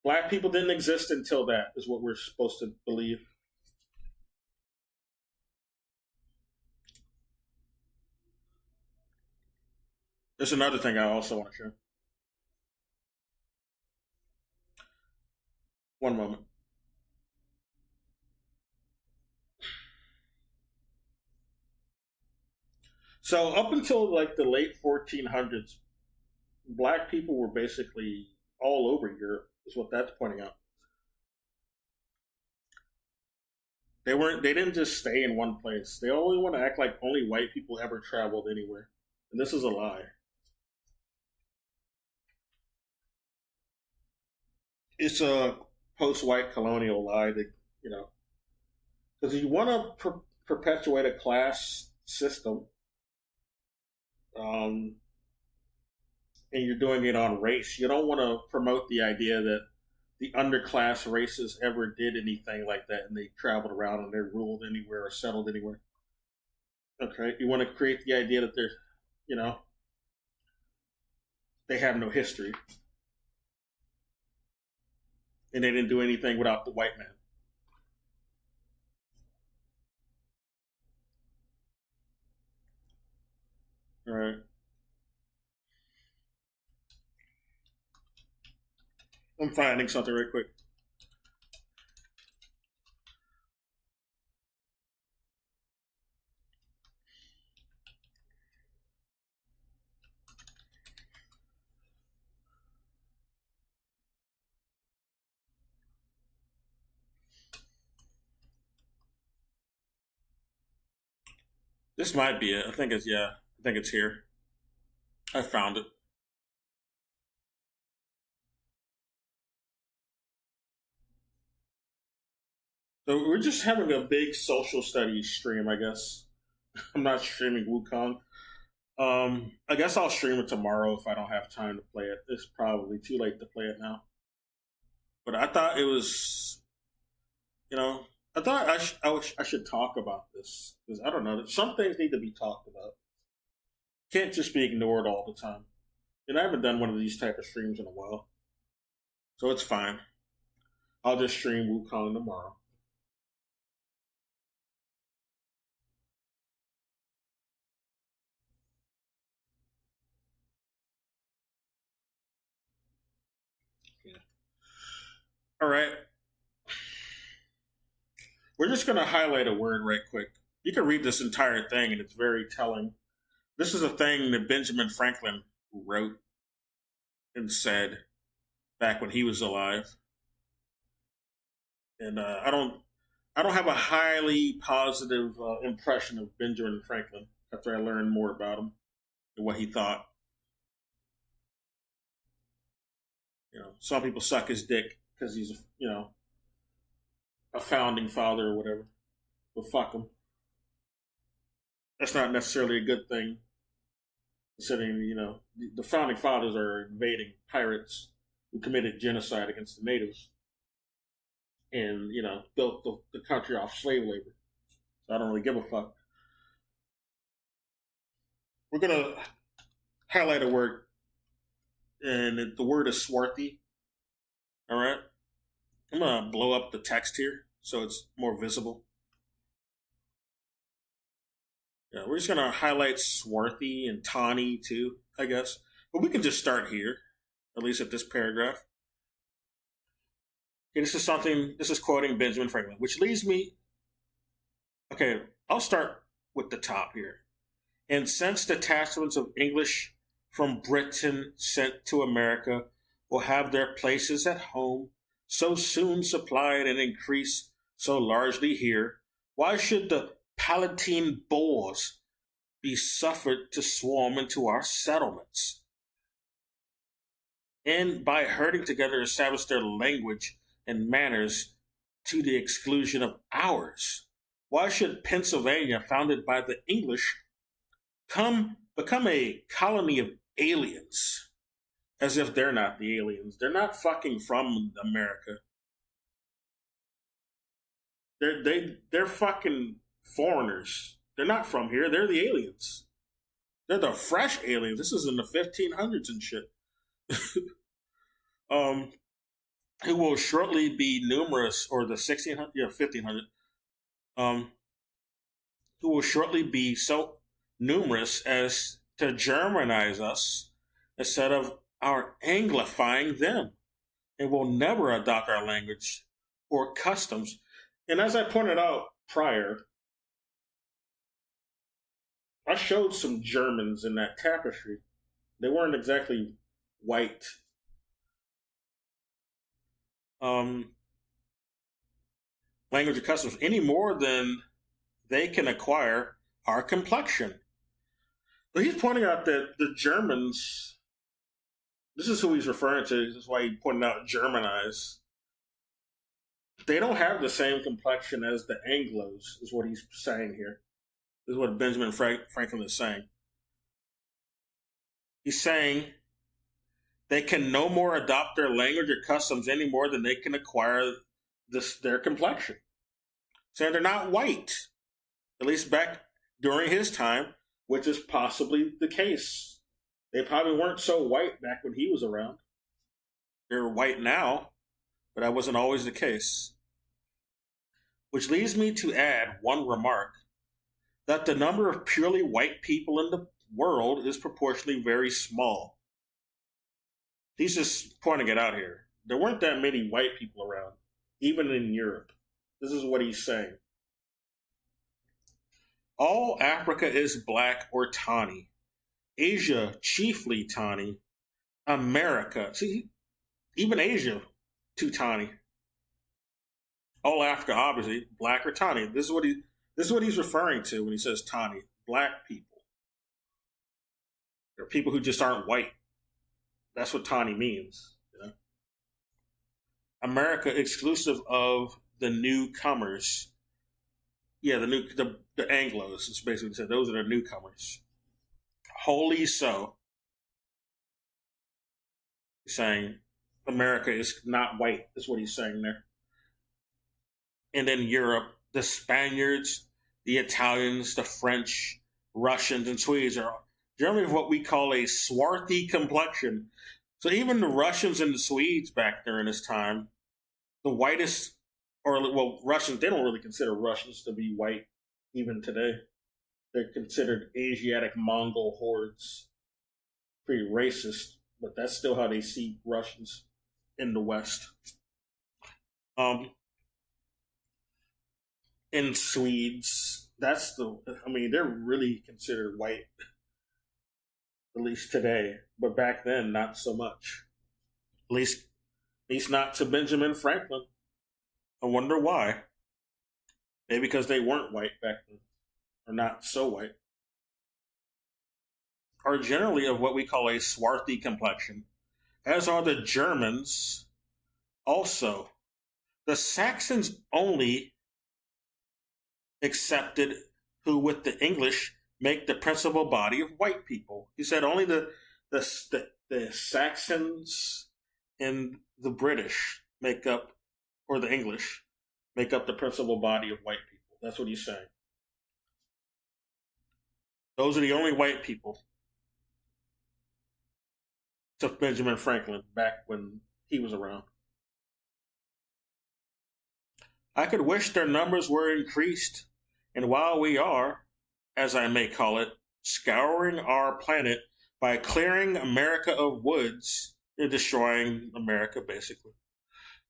Black people didn't exist until that is what we're supposed to believe. There's another thing I also want to share. One moment. So up until like the late 1400s, black people were basically all over Europe, is what that's pointing out. They didn't just stay in one place. They only want to act like only white people ever traveled anywhere. And this is a lie. It's a post-white colonial lie that, because you want to perpetuate a class system, and you're doing it on race. You don't want to promote the idea that the underclass races ever did anything like that and they traveled around and they ruled anywhere or settled anywhere. Okay, you want to create the idea that they're, they have no history and they didn't do anything without the white man. All right. I'm finding something right quick. This might be it. I think it's here. I found it. So we're just having a big social studies stream, I guess. I'm not streaming Wukong. I guess I'll stream it tomorrow if I don't have time to play it. It's probably too late to play it now. But I thought it was, I thought I should talk about this because I don't know. Some things need to be talked about. Can't just be ignored all the time. And I haven't done one of these type of streams in a while, so it's fine. I'll just stream Wukong tomorrow. All right. We're just going to highlight a word right quick. You can read this entire thing, and it's very telling. This is a thing that Benjamin Franklin wrote and said back when he was alive. And I don't have a highly positive impression of Benjamin Franklin after I learned more about him and what he thought. Some people suck his dick because he's a founding father or whatever. But fuck him. That's not necessarily a good thing. Considering, the founding fathers are invading pirates who committed genocide against the natives and, built the country off slave labor. So I don't really give a fuck. We're going to highlight a word, and the word is swarthy. All right? I'm going to blow up the text here so it's more visible. Yeah, we're just going to highlight swarthy and tawny too, I guess. But we can just start here, at least at this paragraph. Okay, this is quoting Benjamin Franklin, which leads me. Okay, I'll start with the top here. And since detachments of English from Britain sent to America will have their places at home so soon supplied and increased so largely here, why should the Palatine Boers be suffered to swarm into our settlements? and by herding together establish their language and manners to the exclusion of ours. Why should Pennsylvania, founded by the English, become a colony of aliens? As if they're not the aliens. They're not fucking from America. They're fucking foreigners. They're not from here. They're the aliens. They're the fresh aliens. This is in the 1500s and shit. Who will shortly be numerous, or the 1600, 1500, who will shortly be so numerous as to Germanize us instead of our Anglifying them, and will never adopt our language or customs. And as I pointed out prior, I showed some Germans in that tapestry. They weren't exactly white. Language and customs any more than they can acquire our complexion. But he's pointing out that the Germans, this is who he's referring to, this is why he pointed out Germanize. They don't have the same complexion as the Anglos, is what he's saying here. This is what Benjamin Franklin is saying. He's saying they can no more adopt their language or customs any more than they can acquire their complexion. Saying they're not white, at least back during his time, which is possibly the case. They probably weren't so white back when he was around. They're white now, but that wasn't always the case. Which leads me to add one remark, that the number of purely white people in the world is proportionally very small. He's just pointing it out here. There weren't that many white people around, even in Europe. This is what he's saying. All Africa is black or tawny. Asia, chiefly tawny. America, see, even Asia, too tawny. All Africa, obviously, black or tawny. This is what he's referring to when he says tawny. Black people. They're people who just aren't white. That's what tawny means. You know? America, exclusive of the newcomers. Yeah, the Anglos. It's basically said those are the newcomers. Wholly so. He's saying America is not white. Is what he's saying there. And then Europe, the Spaniards, the Italians, the French, Russians, and Swedes are generally what we call a swarthy complexion. So even the Russians and the Swedes back during this time, the whitest, Russians, they don't really consider Russians to be white even today. They're considered Asiatic Mongol hordes. Pretty racist, but that's still how they see Russians in the West. In Swedes, they're really considered white, at least today, but back then, not so much. At least not to Benjamin Franklin. I wonder why. Maybe because they weren't white back then, or not so white. Are generally of what we call a swarthy complexion, as are the Germans also. The Saxons only accepted, who with the English make the principal body of white people. He said only the Saxons and the British make up, or the English, make up the principal body of white people. That's what he's saying. Those are the only white people to Benjamin Franklin back when he was around. I could wish their numbers were increased, and while we are, as I may call it, scouring our planet by clearing America of woods and destroying America, basically.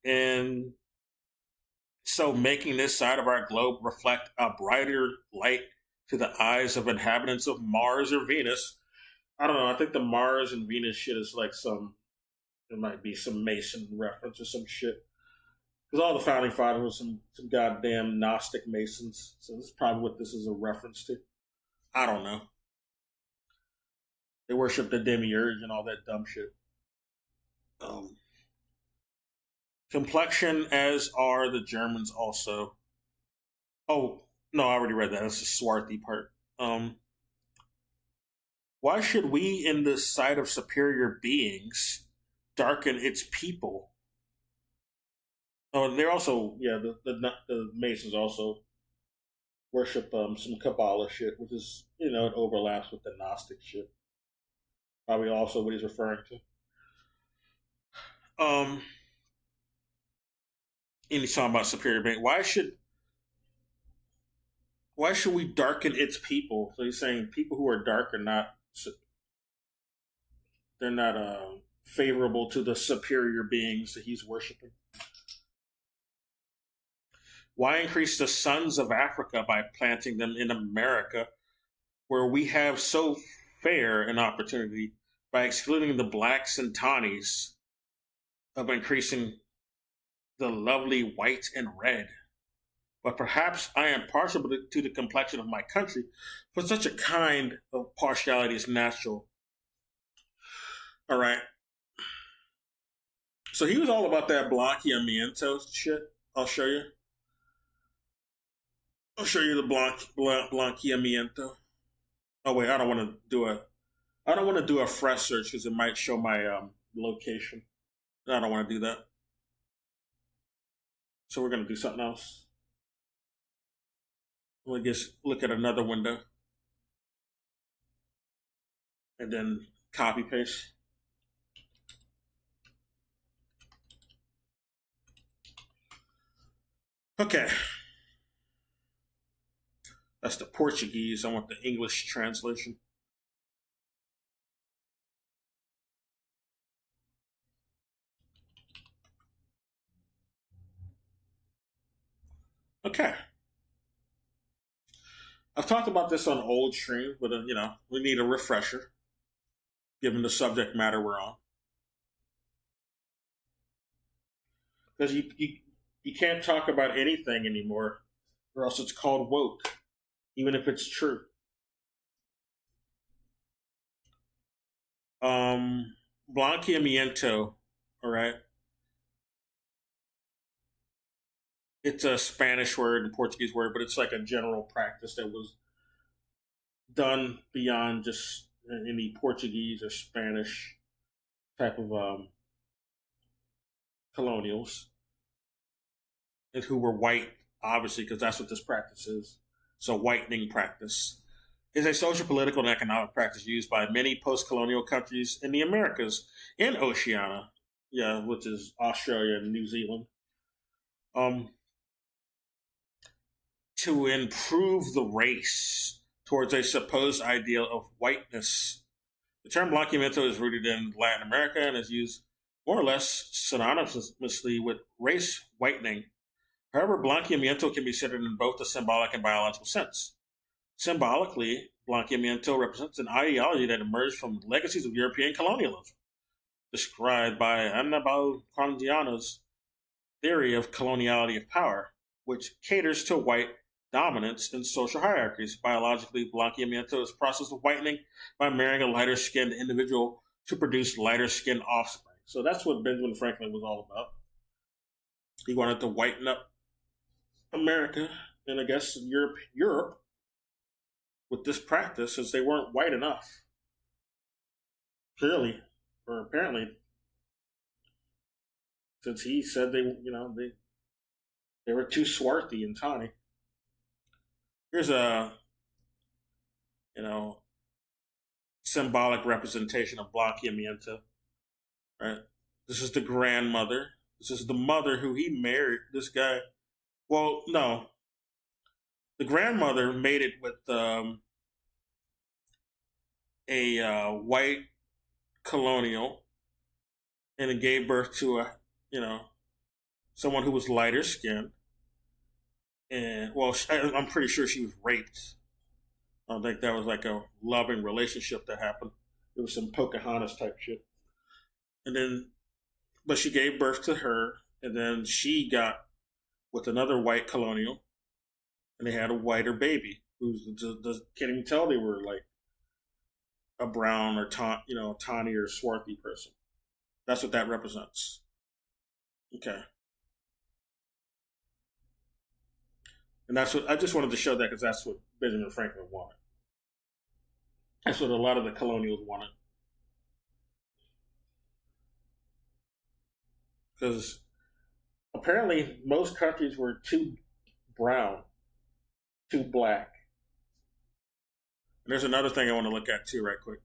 And so making this side of our globe reflect a brighter light to the eyes of inhabitants of Mars or Venus. I don't know, I think the Mars and Venus shit is like it might be some Mason reference or some shit. Because all the founding fathers were some goddamn Gnostic Masons. So this is probably what this is a reference to. I don't know. They worship the demiurge and all that dumb shit. Complexion, as are the Germans also. Oh, no, I already read that. That's the Swarthy part. Why should we, in the sight of superior beings, darken its people? Oh, and they're also, yeah, the Masons also worship some Kabbalah shit, which is, it overlaps with the Gnostic shit. Probably also what he's referring to. And he's talking about superior being. Why should we darken its people? So he's saying people who are dark are not, they're not favorable to the superior beings that he's worshiping. Why increase the sons of Africa by planting them in America, where we have so fair an opportunity by excluding the blacks and tawnies of increasing the lovely white and red? But perhaps I am partial to the complexion of my country, for such a kind of partiality is natural. All right. So he was all about that Blanqueamiento shit. I'll show you. I'll show you the Blanqueamiento. Oh wait, I don't want to do a fresh search because it might show my location. I don't want to do that. So we're gonna do something else. We'll just look at another window and then copy paste. Okay. That's the Portuguese. I want the English translation. Okay. I've talked about this on old streams, but we need a refresher, given the subject matter we're on. Because you can't talk about anything anymore, or else it's called woke, even if it's true. Blanqueamiento, all right? It's a Spanish word and Portuguese word, but it's like a general practice that was done beyond just any Portuguese or Spanish type of colonials, and who were white, obviously, because that's what this practice is. So, whitening practice is a social, political, and economic practice used by many post-colonial countries in the Americas and Oceania, which is Australia and New Zealand, to improve the race towards a supposed ideal of whiteness. The term Blanqueamiento is rooted in Latin America and is used more or less synonymously with race whitening. However, Blanqueamiento can be considered in both the symbolic and biological sense. Symbolically, Blanqueamiento represents an ideology that emerged from legacies of European colonialism, described by Anibal Candiano's theory of coloniality of power, which caters to white dominance in social hierarchies. Biologically, Blanqueamiento is a process of whitening by marrying a lighter-skinned individual to produce lighter-skinned offspring. So that's what Benjamin Franklin was all about. He wanted to whiten up America and I guess Europe with this practice, as they weren't white enough. Clearly, or apparently, since he said they were too swarthy and tawny. Here's a symbolic representation of Blanqueamiento. Right? This is the grandmother. This is the mother who he married. This guy. Well, no. The grandmother made it with a white colonial, and it gave birth to someone who was lighter skinned. And I'm pretty sure she was raped. I don't think that was like a loving relationship that happened. It was some Pocahontas type shit. But she gave birth to her, and then she got with another white colonial, and they had a whiter baby who can't even tell they were like a brown or tawny or swarthy person. That's what that represents. Okay. And that's what I just wanted to show that because that's what Benjamin Franklin wanted. That's what a lot of the colonials wanted. Because apparently most countries were too brown, too black. And there's another thing I want to look at too, right quick.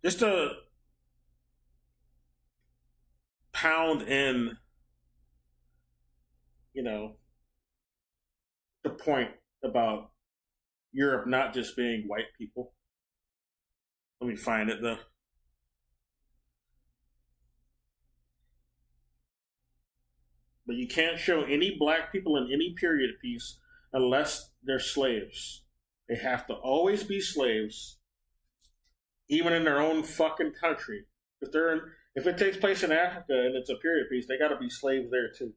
Just to pound in, the point about Europe not just being white people. Let me find it though. But you can't show any black people in any period piece unless they're slaves. They have to always be slaves, even in their own fucking country. If it takes place in Africa and it's a period piece, they got to be slaves there too.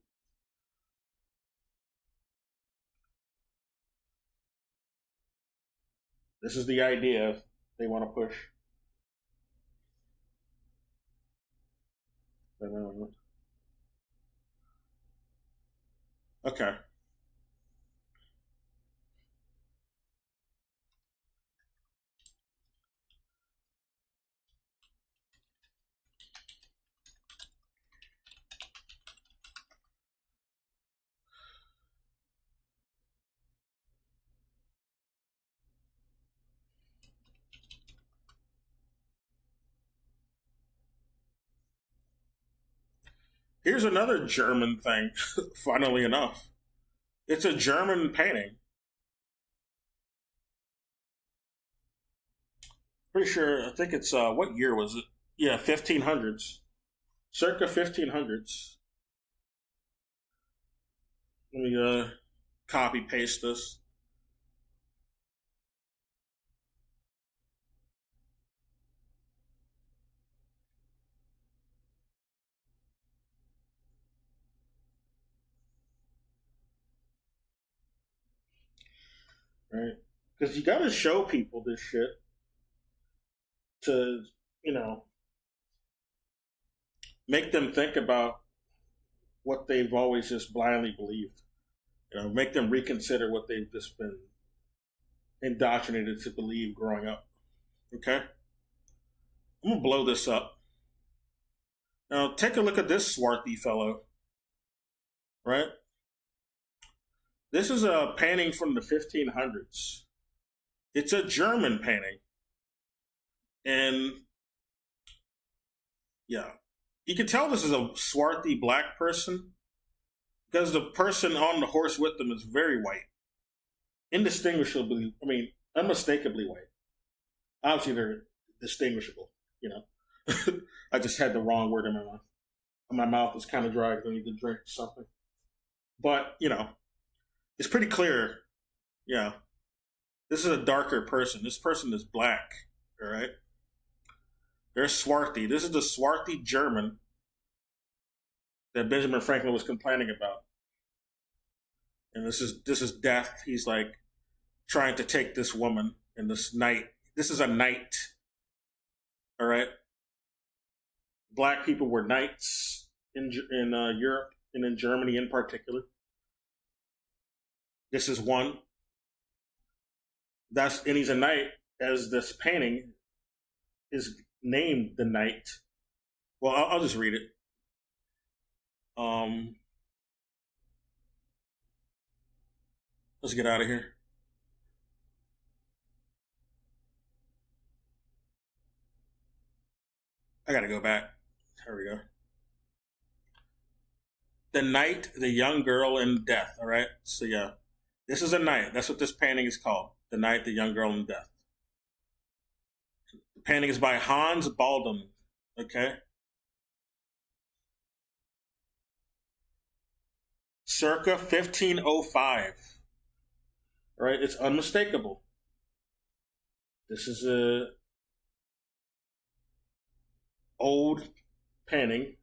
This is the idea they want to push. Okay. Here's another German thing, funnily enough. It's a German painting. Pretty sure, I think it's, what year was it? Yeah, 1500s. Circa 1500s. Let me copy paste this. Right? Because you got to show people this shit to, make them think about what they've always just blindly believed. Make them reconsider what they've just been indoctrinated to believe growing up. Okay? I'm going to blow this up. Now, take a look at this swarthy fellow. Right? This is a painting from the 1500s. It's a German painting. And, yeah. You can tell this is a swarthy black person because the person on the horse with them is very white. Unmistakably white. Obviously, they're distinguishable, I just had the wrong word in my mouth. My mouth is kind of dry because I need to drink something. But, it's pretty clear. Yeah. This is a darker person. This person is black. All right. They're swarthy. This is the swarthy German that Benjamin Franklin was complaining about. And this is death. He's like trying to take this woman and this knight. This is a knight. All right. Black people were knights in Europe and in Germany in particular. This is one. And he's a knight, as this painting is named the Knight. Well, I'll just read it. Let's get out of here. I gotta go back. There we go. The Knight, the Young Girl, and Death. All right. So yeah. This is a knight. That's what this painting is called. The Knight, the Young Girl, and Death. The painting is by Hans Baldung. Okay? Circa 1505. Right? It's unmistakable. This is a old painting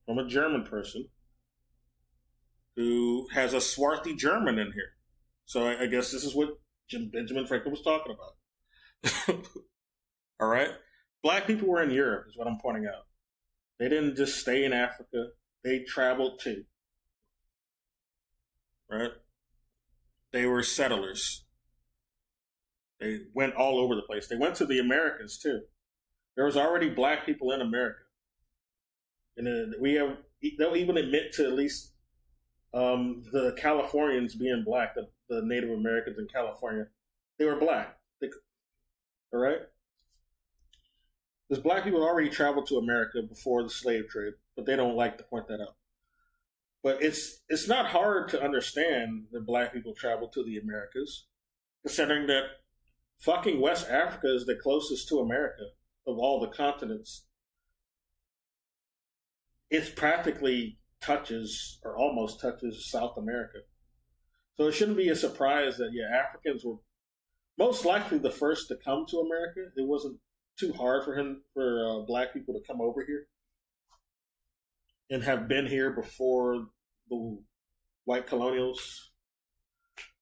from a German person who has a swarthy German in here. So I guess this is what Benjamin Franklin was talking about. All right. Black people were in Europe, is what I'm pointing out. They didn't just stay in Africa, they traveled too. Right? They were settlers. They went all over the place. They went to the Americas too. There was already black people in America. And they'll even admit to at least the Californians being black, the Native Americans in California. They were black. All right? Because black people already traveled to America before the slave trade, but they don't like to point that out. But it's not hard to understand that black people traveled to the Americas, considering that fucking West Africa is the closest to America of all the continents. It practically touches, or almost touches, South America. So it shouldn't be a surprise that, Africans were most likely the first to come to America. It wasn't too hard for black people to come over here and have been here before the white colonials.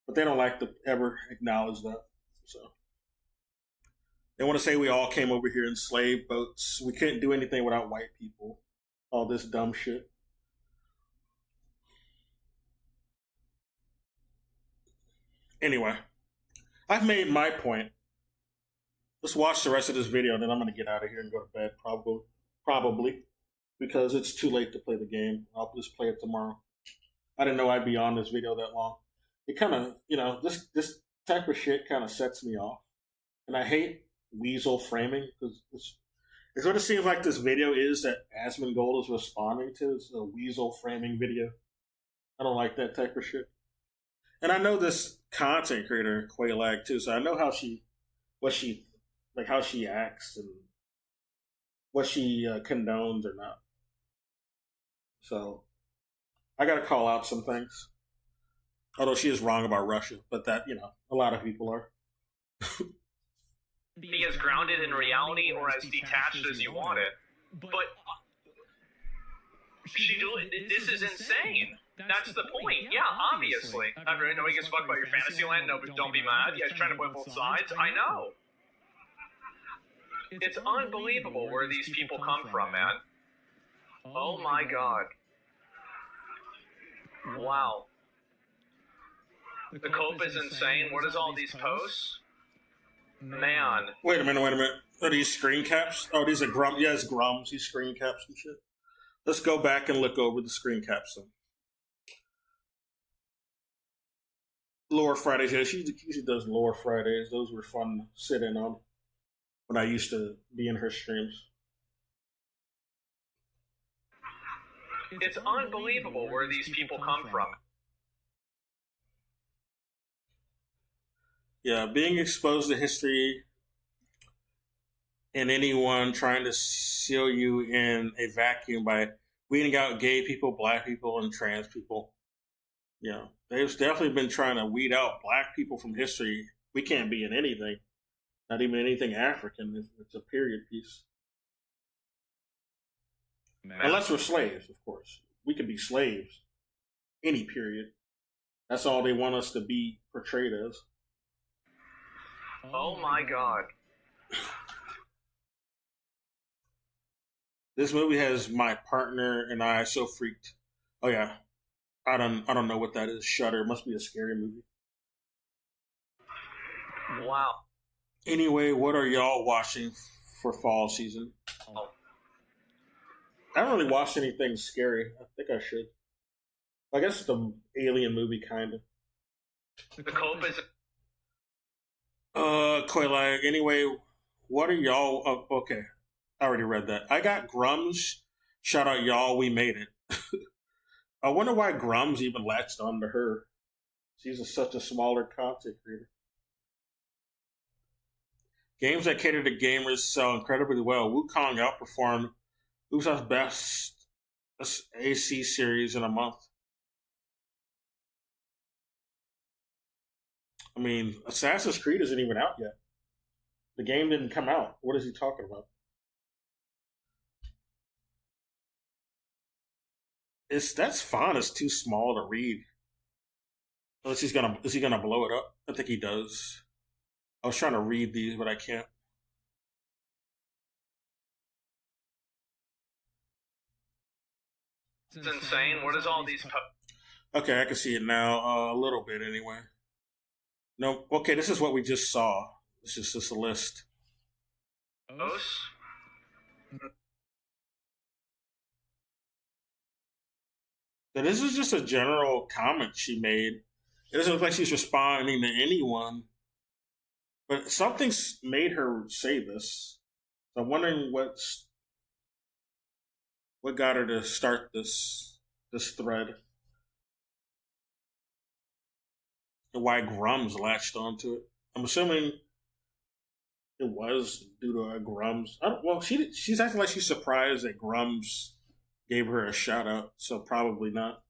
But they don't like to ever acknowledge that. So they want to say we all came over here in slave boats. We couldn't do anything without white people. All this dumb shit. Anyway, I've made my point. Let's watch the rest of this video, and then I'm going to get out of here and go to bed, probably, because it's too late to play the game. I'll just play it tomorrow. I didn't know I'd be on this video that long. It kind of, this type of shit kind of sets me off. And I hate weasel framing, because it's what it seems like this video is that Asmongold is responding to. It's a weasel framing video. I don't like that type of shit. And I know this content creator, Quaylag, too, so I know how she acts and what she condones or not. So I got to call out some things. Although she is wrong about Russia, but that, a lot of people are. Be as grounded in reality or as detached as you want it. But this is insane. That's the point. Yeah, obviously. Nobody gives a fuck about your fantasy land. No, but don't be mad. You guys trying to play both sides. I know. It's unbelievable where these people come from, man. Oh my god. Wow. The cope is insane. What is all these posts? Man. Wait a minute. Are these screen caps? Oh, these are Grums. Yeah, it's Grums. These screen caps and shit. Let's go back and look over the screen caps then. Lore Fridays. Yeah, she does Lore Fridays. Those were fun to sit in on when I used to be in her streams. It's unbelievable where these people come from. Yeah, being exposed to history and anyone trying to seal you in a vacuum by weeding out gay people, black people, and trans people. They've definitely been trying to weed out black people from history. We can't be in anything, not even anything African if it's a period piece. Man. Unless we're slaves, of course. We could be slaves, any period. That's all they want us to be portrayed as. Oh my god. This movie has my partner and I so freaked. Oh yeah. I don't know what that is. Shudder. It must be a scary movie. Wow. Anyway, what are y'all watching for fall season? Oh. I haven't really watched anything scary. I think I should. I guess the Alien movie, kind of. The cope is... Quaylag, anyway, what are y'all... Oh, okay, I already read that. I got Grums. Shout out, y'all, we made it. I wonder why Grums even latched onto her. She's such a smaller content creator. Games that cater to gamers sell incredibly well. Wukong outperformed Ubisoft's best AC series in a month. I mean, Assassin's Creed isn't even out yet. The game didn't come out. What is he talking about? That's font is too small to read. Unless is he gonna blow it up? I think he does. I was trying to read these, but I can't. insane. What is all these? Okay, I can see it now, a little bit anyway. No, okay, this is what we just saw. This is just a list. Posts? So this is just a general comment she made. It doesn't look like she's responding to anyone, but something's made her say this. So I'm wondering what got her to start this thread, and why Grums latched onto it. I'm assuming it was due to Grums. She's acting like she's surprised that Grums gave her a shout out, so probably not.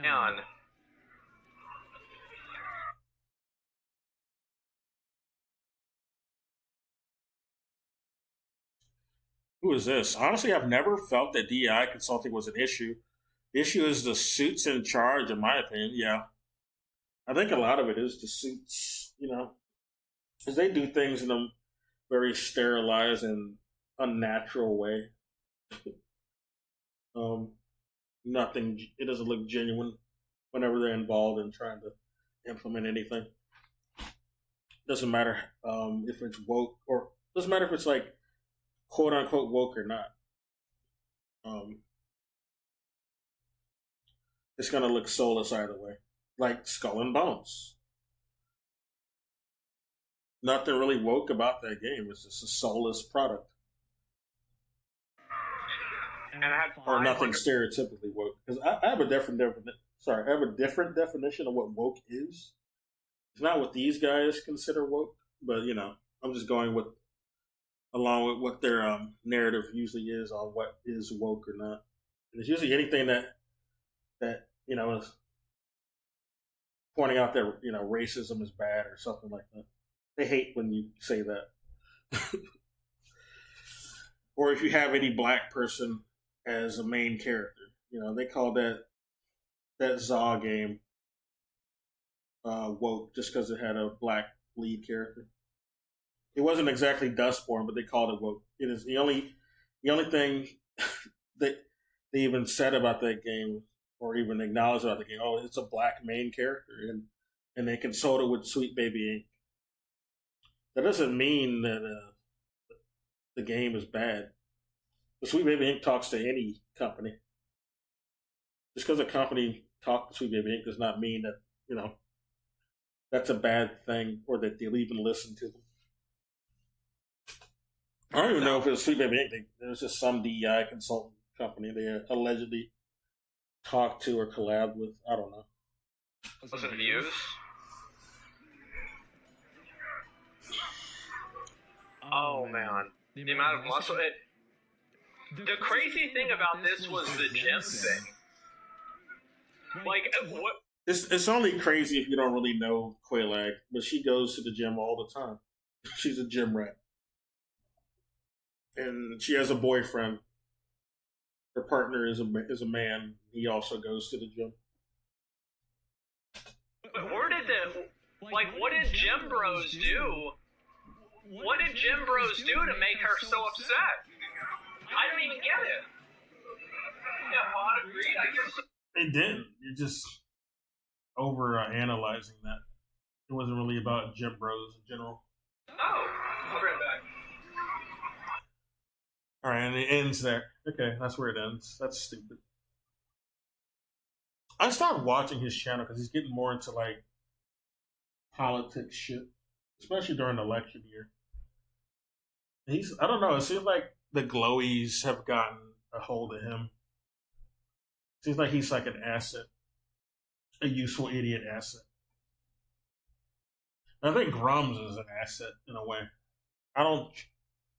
On. Who is this? Honestly, I've never felt that DEI consulting was an issue. The issue is the suits in charge, in my opinion. Yeah. I think a lot of it is the suits, because they do things in a very sterilized and unnatural way. It doesn't look genuine whenever they're involved in trying to implement anything. Doesn't matter if it's woke, or doesn't matter if it's like quote unquote woke or not. It's gonna look soulless either way, like Skull and Bones. Nothing really woke about that game. It's just a soulless product. Or nothing stereotypically woke. Because I have a different definition of what woke is. It's not what these guys consider woke, but I'm just going along with what their narrative usually is on what is woke or not. And it's usually anything that is pointing out that racism is bad or something like that. They hate when you say that. Or if you have any black person as a main character. They call that Zaw game woke just because it had a black lead character. It wasn't exactly Dustborn, but they called it woke. It is the only thing that they even said about that game, or even acknowledged about the game. Oh, it's a black main character, and they consulted with Sweet Baby Inc. That doesn't mean that the game is bad. The Sweet Baby Inc. talks to any company. Just because a company talks to Sweet Baby Inc. does not mean that, that's a bad thing or that they'll even listen to them. I don't even know if it was Sweet Baby Inc. It was just some DEI consultant company they allegedly talked to or collabed with. I don't know. Was it Views? Oh man, the amount of muscle. The crazy thing about this was the gym thing. Like, what? It's only crazy if you don't really know Quelaag, but she goes to the gym all the time. She's a gym rat. And she has a boyfriend. Her partner is a man. He also goes to the gym. But what did Gym Bros do? What did Gym Bros do to make her so upset? I don't even get it. Yeah, Pod agreed. I guess they didn't. You're just over analyzing that. It wasn't really about Gym Bros in general. Oh, I'll bring it back. All right, and it ends there. Okay, that's where it ends. That's stupid. I stopped watching his channel because he's getting more into like politics shit, especially during election year. I don't know, it seems like the glowies have gotten a hold of him. Seems like he's like an asset, a useful idiot asset. And I think Grums is an asset in a way. I don't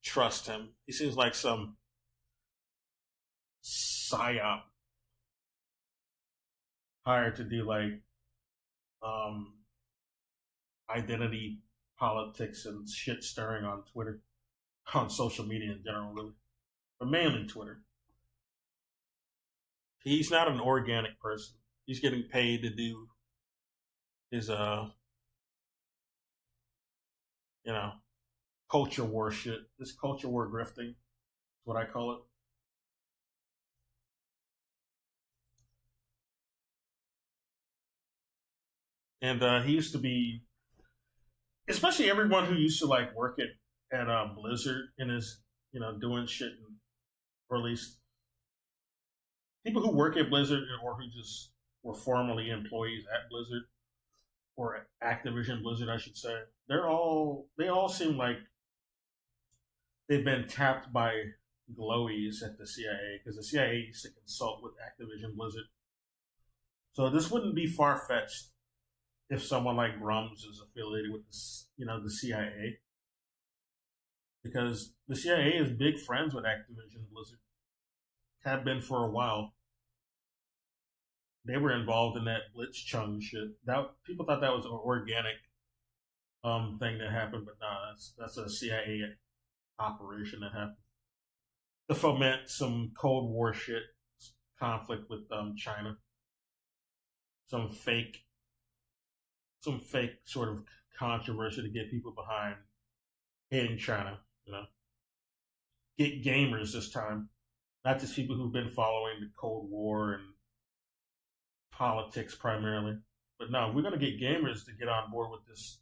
trust him. He seems like some psyop hired to do like identity politics and shit stirring on Twitter, on social media in general, really, but mainly Twitter. He's not an organic person. He's getting paid to do his you know, culture war shit. This culture war grifting is what I call it. And he used to be, especially everyone who used to like work at Blizzard and is, you know, doing shit, or at least people who work at Blizzard or who just were formerly employees at Blizzard or Activision Blizzard, I should say. They all seem like they've been tapped by glowies at the CIA, because the CIA used to consult with Activision Blizzard. So this wouldn't be far fetched if someone like Grums is affiliated with the CIA, because the CIA is big friends with Activision Blizzard, have been for a while. They were involved in that Blitzchung shit. That people thought that was an organic thing that happened, but nah, that's a CIA operation that happened to foment some Cold War shit, conflict with China, some fake sort of controversy to get people behind in China, you know. Get gamers this time, not just people who've been following the Cold War and politics primarily. But no, we're going to get gamers to get on board with this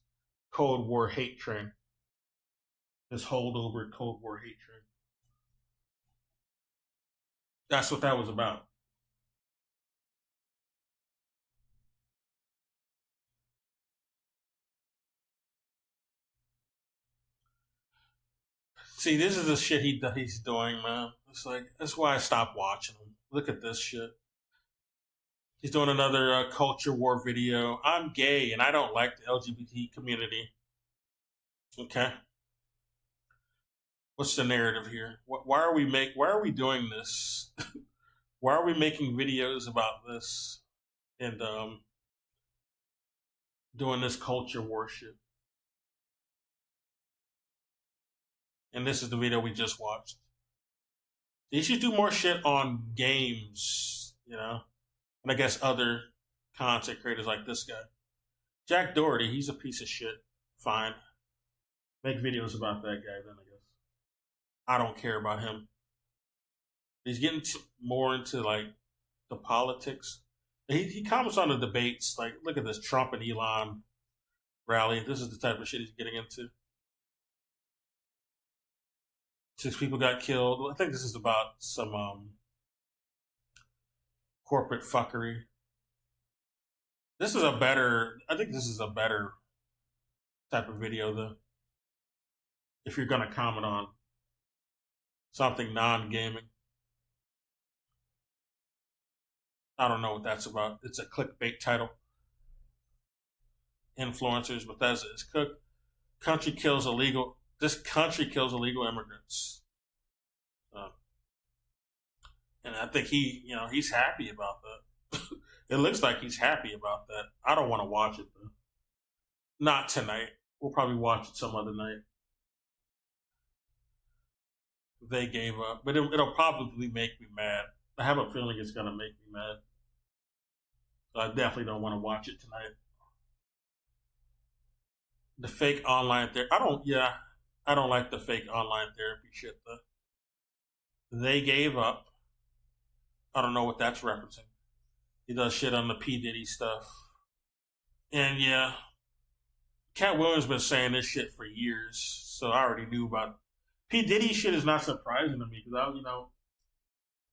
Cold War hate train, this holdover Cold War hate train. That's what that was about. See, this is the shit he's doing, man. It's like, that's why I stopped watching him. Look at this shit. He's doing another culture war video. I'm gay and I don't like the LGBT community. Okay. What's the narrative here? Why are we doing this? Why are we making videos about this and doing this culture war shit? And this is the video we just watched. They should do more shit on games, you know? And I guess other content creators like this guy. Jack Doherty, he's a piece of shit. Fine. Make videos about that guy then, I guess. I don't care about him. He's getting more into, like, the politics. He comments on the debates. Like, look at this Trump and Elon rally. This is the type of shit he's getting into. 6 people got killed. I think this is about some corporate fuckery. I think this is a better type of video, though. If you're going to comment on something non-gaming. I don't know what that's about. It's a clickbait title. Influencers, Bethesda is cooked. This country kills illegal immigrants. And I think he's happy about that. It looks like he's happy about that. I don't want to watch it, though. Not tonight. We'll probably watch it some other night. They gave up. But it'll probably make me mad. I have a feeling it's going to make me mad. So I definitely don't want to watch it tonight. The fake online therapy. I don't like the fake online therapy shit, though. They gave up. I don't know what that's referencing. He does shit on the P. Diddy stuff. And yeah, Cat Williams been saying this shit for years, so I already knew about it. P. Diddy shit is not surprising to me, because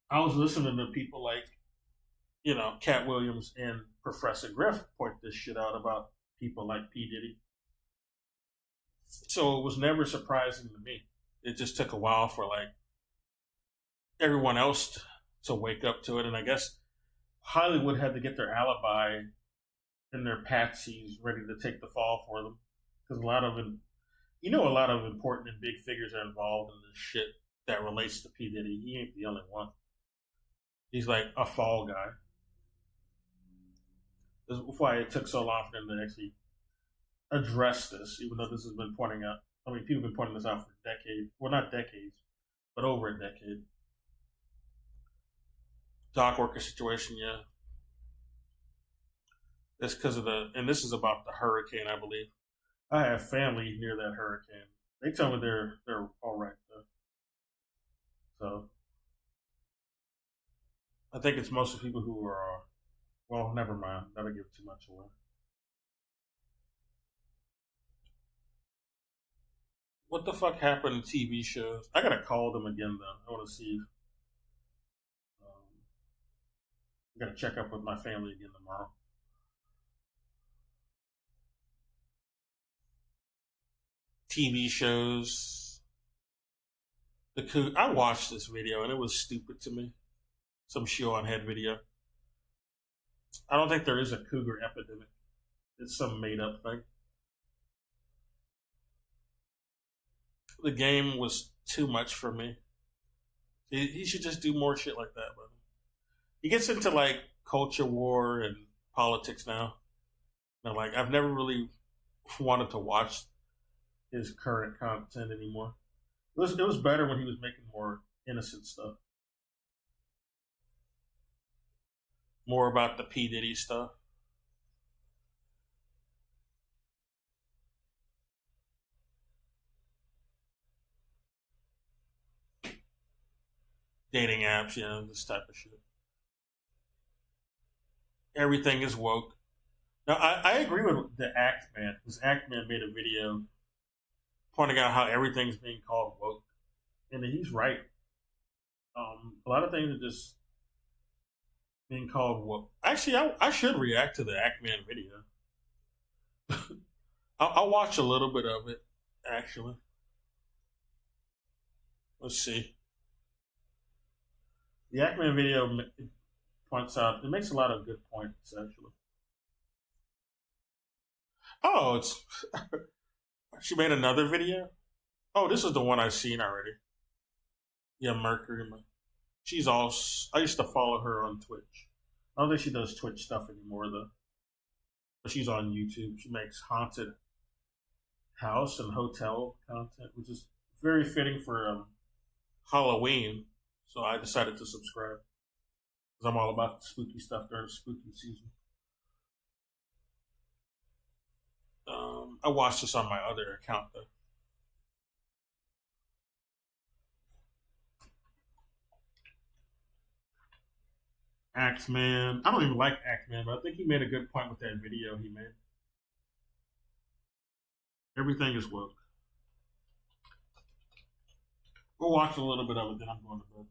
I was listening to people like, Cat Williams and Professor Griff point this shit out about people like P. Diddy. So it was never surprising to me. It just took a while for everyone else to wake up to it, and I guess Hollywood had to get their alibi and their patsies ready to take the fall for them, because a lot of important and big figures are involved in this shit that relates to P. Diddy. He ain't the only one. He's like a fall guy. That's why it took so long for them to actually address this, even though this has been people have been pointing this out for decades. Well, not decades, but over a decade. Dock worker situation, yeah. That's because of and this is about the hurricane, I believe. I have family near that hurricane. They tell me they're all right though. So I think it's mostly people who are. Well, never mind. That'll give too much away. What the fuck happened to TV shows? I gotta call them again though. I want to see. I gotta check up with my family again tomorrow. TV shows. I watched this video and it was stupid to me. Some show on head video. I don't think there is a cougar epidemic. It's some made up thing. The game was too much for me. He should just do more shit like that, but he gets into like culture war and politics now. And like I've never really wanted to watch his current content anymore. It was better when he was making more innocent stuff. More about the P. Diddy stuff. Dating apps, this type of shit. Everything is woke. Now, I agree with the Act Man, because Act Man made a video pointing out how everything's being called woke. And he's right. A lot of things are just being called woke. Actually, I should react to the Act Man video. I'll watch a little bit of it, actually. Let's see. The Act Man video points out, it makes a lot of good points, actually. Oh, it's... She made another video? Oh, this is the one I've seen already. Yeah, Mercury. She's all... I used to follow her on Twitch. I don't think she does Twitch stuff anymore, though. But she's on YouTube. She makes haunted house and hotel content, which is very fitting for Halloween. So I decided to subscribe. Because I'm all about spooky stuff during spooky season. I watched this on my other account, though. Axeman. I don't even like Axeman, but I think he made a good point with that video he made. Everything is woke. We'll watch a little bit of it, then I'm going to bed.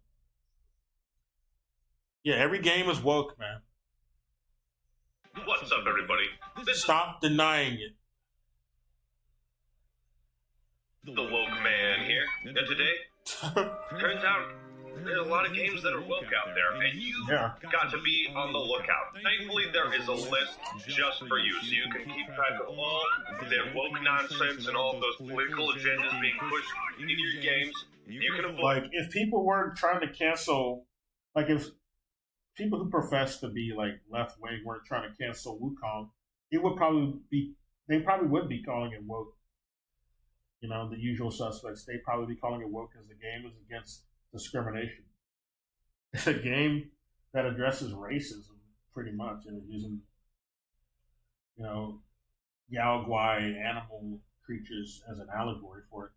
Yeah, every game is woke, man. What's up, everybody? Stop denying it. The woke man here. And today, turns out there's a lot of games that are woke out there, and you got to be on the lookout. Thankfully, there is a list just for you, so you can keep track of all their woke nonsense and all of those political agendas being pushed into your games. You can avoid. Like, if people weren't trying to cancel, like if people who profess to be like left wing weren't trying to cancel Wukong, it would probably be. They probably would be calling it woke. You know, the usual suspects. They'd probably be calling it woke because the game is against discrimination. It's a game that addresses racism pretty much, and using, Yao Guai animal creatures as an allegory for it.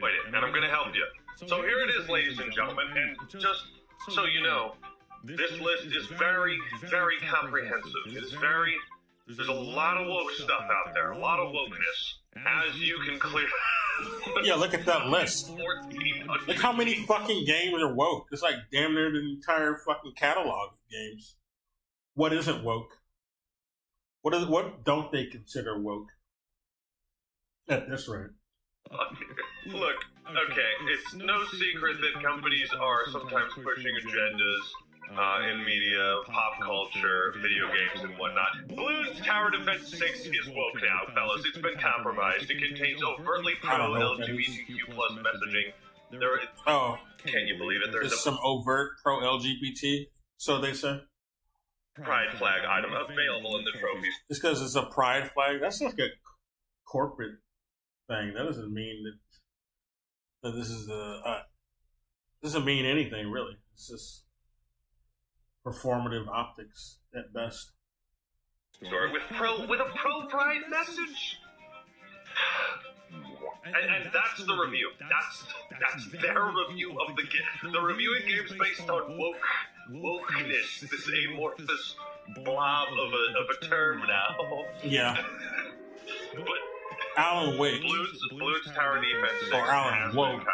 Wait, and I'm going to help you. So here it is, ladies and gentlemen, and just so you know, this list is very, very comprehensive. There's a lot of woke stuff out there, a lot of wokeness, as you can clearly... Yeah, look at that list. Look how many fucking games are woke. It's like damn near the entire fucking catalog of games. What isn't woke? What don't they consider woke? At this rate. Look, okay, it's no secret that companies are sometimes pushing agendas in media, pop culture, video games, and whatnot. Bloons Tower Defense 6 is woke now, fellas. It's been compromised. It contains overtly pro-LGBTQ plus messaging. Can you believe it? There's some overt pro-LGBT, so they say. Pride flag item available in the trophies. Just because it's a pride flag, that's like a corporate thing. That doesn't mean that this is doesn't mean anything really. It's just performative optics at best. story with a pro-bride message. And that's the review. That's their review of the game. They're reviewing games based on wokeness, this amorphous blob of a term now. Yeah. But Alan Wake. Blues Tower Defense 6 Or Alan has Woke. been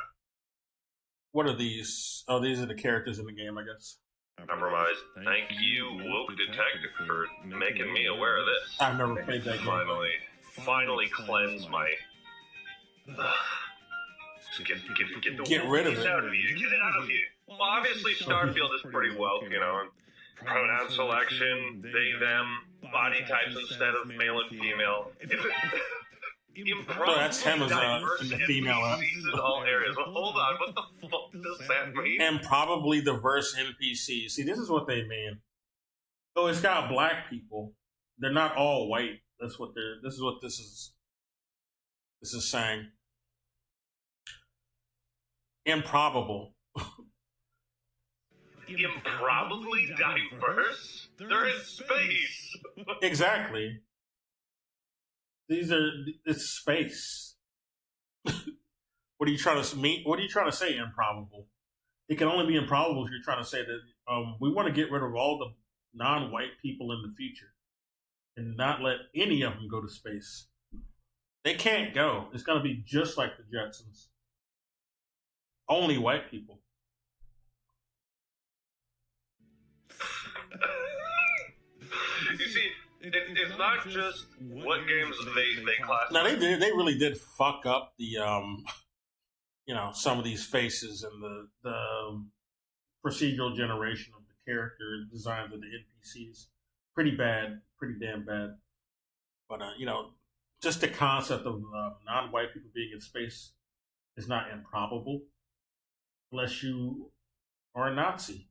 What are these? Oh, these are the characters in the game, I guess. compromised. Thank you, Woke Detective, for making me aware of this. I've never played that game. Finally cleanse my... Get rid of it. Get it out of you. Well, obviously Starfield is pretty woke, you know. Pronoun selection, they, them, body types instead of male and female. So that's him as in the female app. In all areas. Well, hold on, what the fuck does that mean? And probably diverse NPCs. See, this is what they mean. So it's got black people. They're not all white. This is what this is. This is saying. Improbable. Improbably diverse? They're in space. Exactly. It's space. What are you trying to mean? What are you trying to say? Improbable. It can only be improbable if you're trying to say that we want to get rid of all the non-white people in the future and not let any of them go to space. They can't go. It's going to be just like the Jetsons. Only white people. You see, it's not just what games they classify. Now they really did fuck up the some of these faces and the procedural generation of the character designs of the NPCs. Pretty bad, pretty damn bad. But just the concept of non-white people being in space is not improbable, unless you are a Nazi.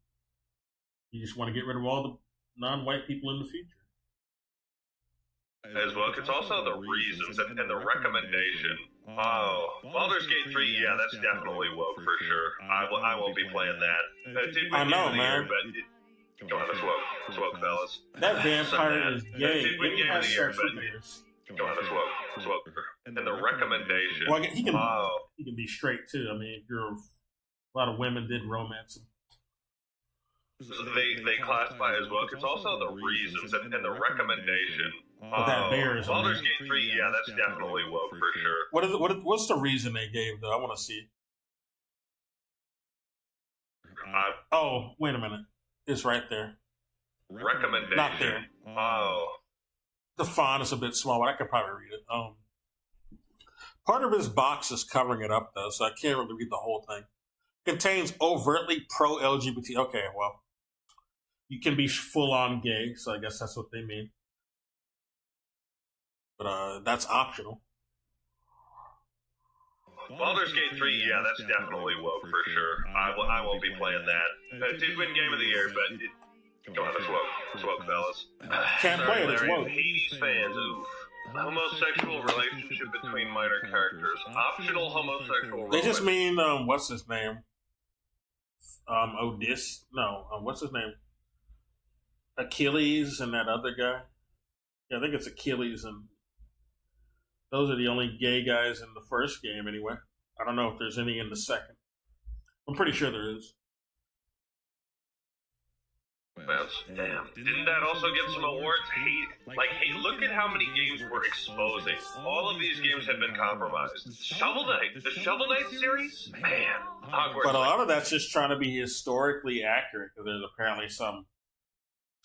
You just want to get rid of all the non-white people in the future. As well, it's also the reasons and the recommendation. Oh, Baldur's Gate 3, yeah, that's definitely woke for sure. I won't be playing that. I know, man. Come on, it's woke. It's woke, fellas. That vampire is gay. It He has year, sex but with bears. come on, it's woke. It's woke. And the recommendation. Well, he can be straight too. I mean, a lot of women did romance him. They classify as woke. It's also the reasons and the recommendation. That bear is Baldur's Gate 3, yeah, that's definitely woke for sure. What's the reason they gave, though? I want to see. Oh, wait a minute. It's right there. Recommendation. Not there. Oh. The font is a bit small, but I could probably read it. Part of his box is covering it up, though, so I can't really read the whole thing. Contains overtly pro-LGBT. Okay, well, you can be full-on gay, so I guess that's what they mean. But that's optional. Baldur's Gate 3, yeah, that's definitely woke for sure. I won't be playing that. It did win Game of the Year, but come on, it's woke. It's woke, fellas. Can't play it, it's woke. Hades fans, oof. Homosexual relationship between minor characters. Optional homosexual romance. They just mean, what's his name? Odysseus? No, what's his name? Achilles and that other guy? Yeah, I think it's Achilles, and those are the only gay guys in the first game, anyway. I don't know if there's any in the second. I'm pretty sure there is. Damn. Didn't that also get some awards? Hey, look at how many games we're exposing. All of these games have been compromised. Shovel Knight, the Shovel Knight series? Man. Hogwarts. But a lot of that's just trying to be historically accurate, because there's apparently some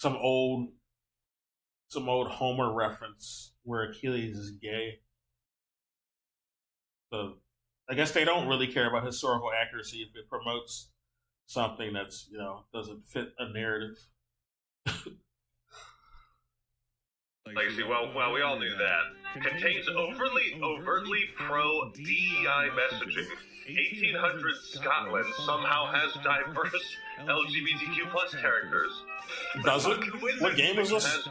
old Homer reference where Achilles is gay. So I guess they don't really care about historical accuracy if it promotes something that's, doesn't fit a narrative. Legacy, well, we all knew that. Contains overtly pro-DEI messaging. 1800s Scotland somehow has diverse LGBTQ plus characters. Does it? What game is this?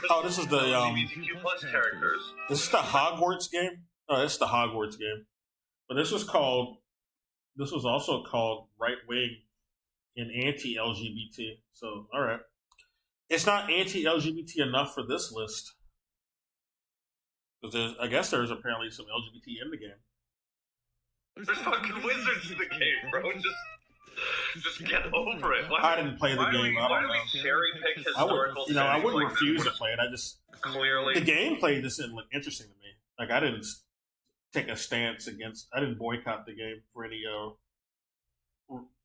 Oh, this is the LGBTQ plus characters. This is the Hogwarts game? Oh, this is the Hogwarts game. But this was also called Right Wing and Anti-LGBT. So, all right. it's not anti-LGBT enough for this list. Because I guess there's apparently some LGBT in the game. There's fucking wizards in the game, bro. Just get over it. I didn't play the game. I Why don't do know. we cherry pick I historical would, I settings wouldn't like refuse this? to play it. I just Clearly. the gameplay just didn't look interesting to me. Like I didn't take a stance against. I didn't boycott the game for any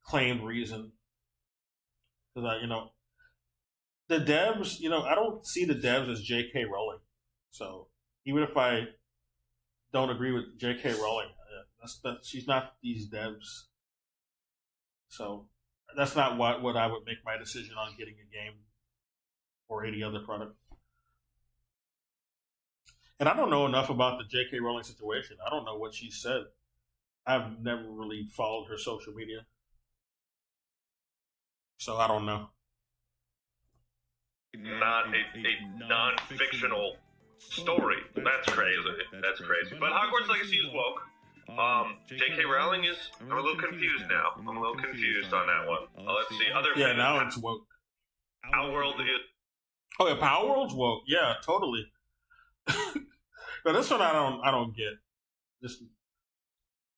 claimed reason. Because the devs, I don't see the devs as J.K. Rowling. So even if I don't agree with J.K. Rowling, she's not these devs. So that's not what I would make my decision on getting a game or any other product. And I don't know enough about the J.K. Rowling situation. I don't know what she said. I've never really followed her social media. So I don't know. Not a non-fictional story. That's crazy. That's crazy. But Hogwarts Legacy is woke. J.K. Rowling is. I'm a little confused now. I'm a little confused on that one. Let's see. Other Yeah, things. now it's woke. Our world is. Oh yeah, Power World's woke. Yeah, totally. But this one I don't get. Just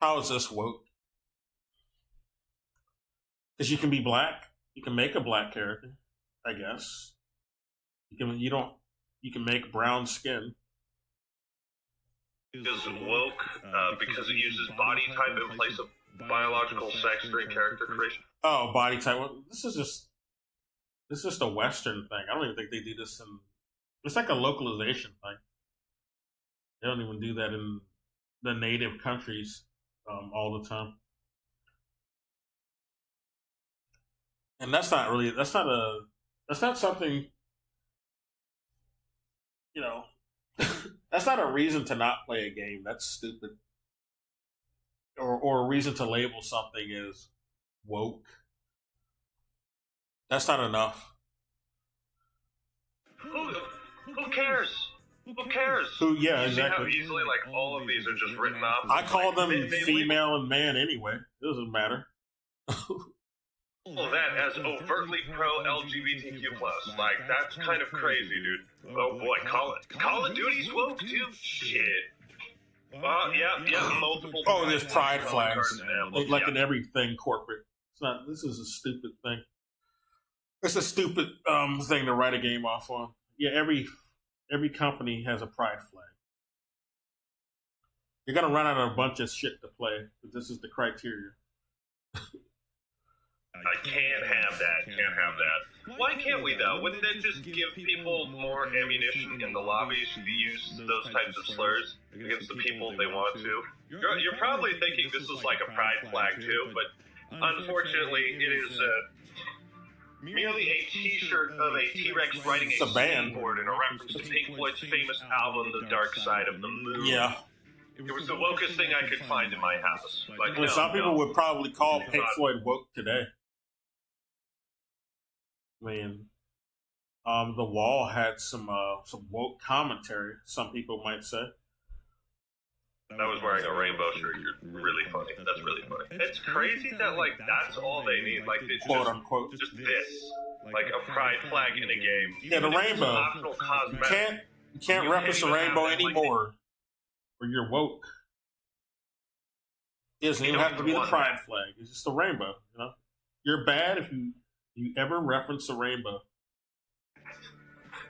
how is this woke? Because you can be black. You can make a black character, I guess. You can make brown skin. Is woke because it uses body type in place of biological sex during character creation. Oh, body type. Well, this is just a Western thing. I don't even think they do this in. It's like a localization thing. They don't even do that in the native countries all the time. And that's not something. That's not a reason to not play a game. That's stupid. Or a reason to label something as woke. That's not enough. Who cares? Who cares? Yeah, You see how exactly. easily all of these are just written off? I call them They female and man anyway. It doesn't matter. label that as overtly pro-LGBTQ+. That's kind of crazy, dude. Oh boy, Call of Duty's woke too? Shit. Yeah, multiple... Oh, there's pride flags. Like Yeah. in everything corporate. It's not. This is a stupid thing. It's a stupid thing to write a game off on. Yeah, every company has a pride flag. You're gonna run out of a bunch of shit to play, but this is the criteria. I can't have that. Why can't we, though? Wouldn't that just give people more ammunition in the lobbies to use those types of slurs against the people they want to? You're probably thinking this is like a pride flag, too, but unfortunately, it is merely a t-shirt of a T-Rex riding It's a band. skateboard in a reference to Pink Floyd's famous album, The Dark Side of the Moon. Yeah. It was the wokest thing I could find in my house. Like, Well, some people would probably call Pink Floyd woke today. I mean, The Wall had some woke commentary. Some people might say. I was wearing a rainbow shirt. You're really funny. That's really funny. It's crazy that, that's all they need. It's Quote unquote. just this. A pride flag in a game. Yeah, the Even if it's rainbow. optional cosmetic. You can't reference the rainbow anymore, or you're woke. It doesn't You even don't have to even be the want pride that. flag. It's just a rainbow. You're bad if you ever reference a rainbow.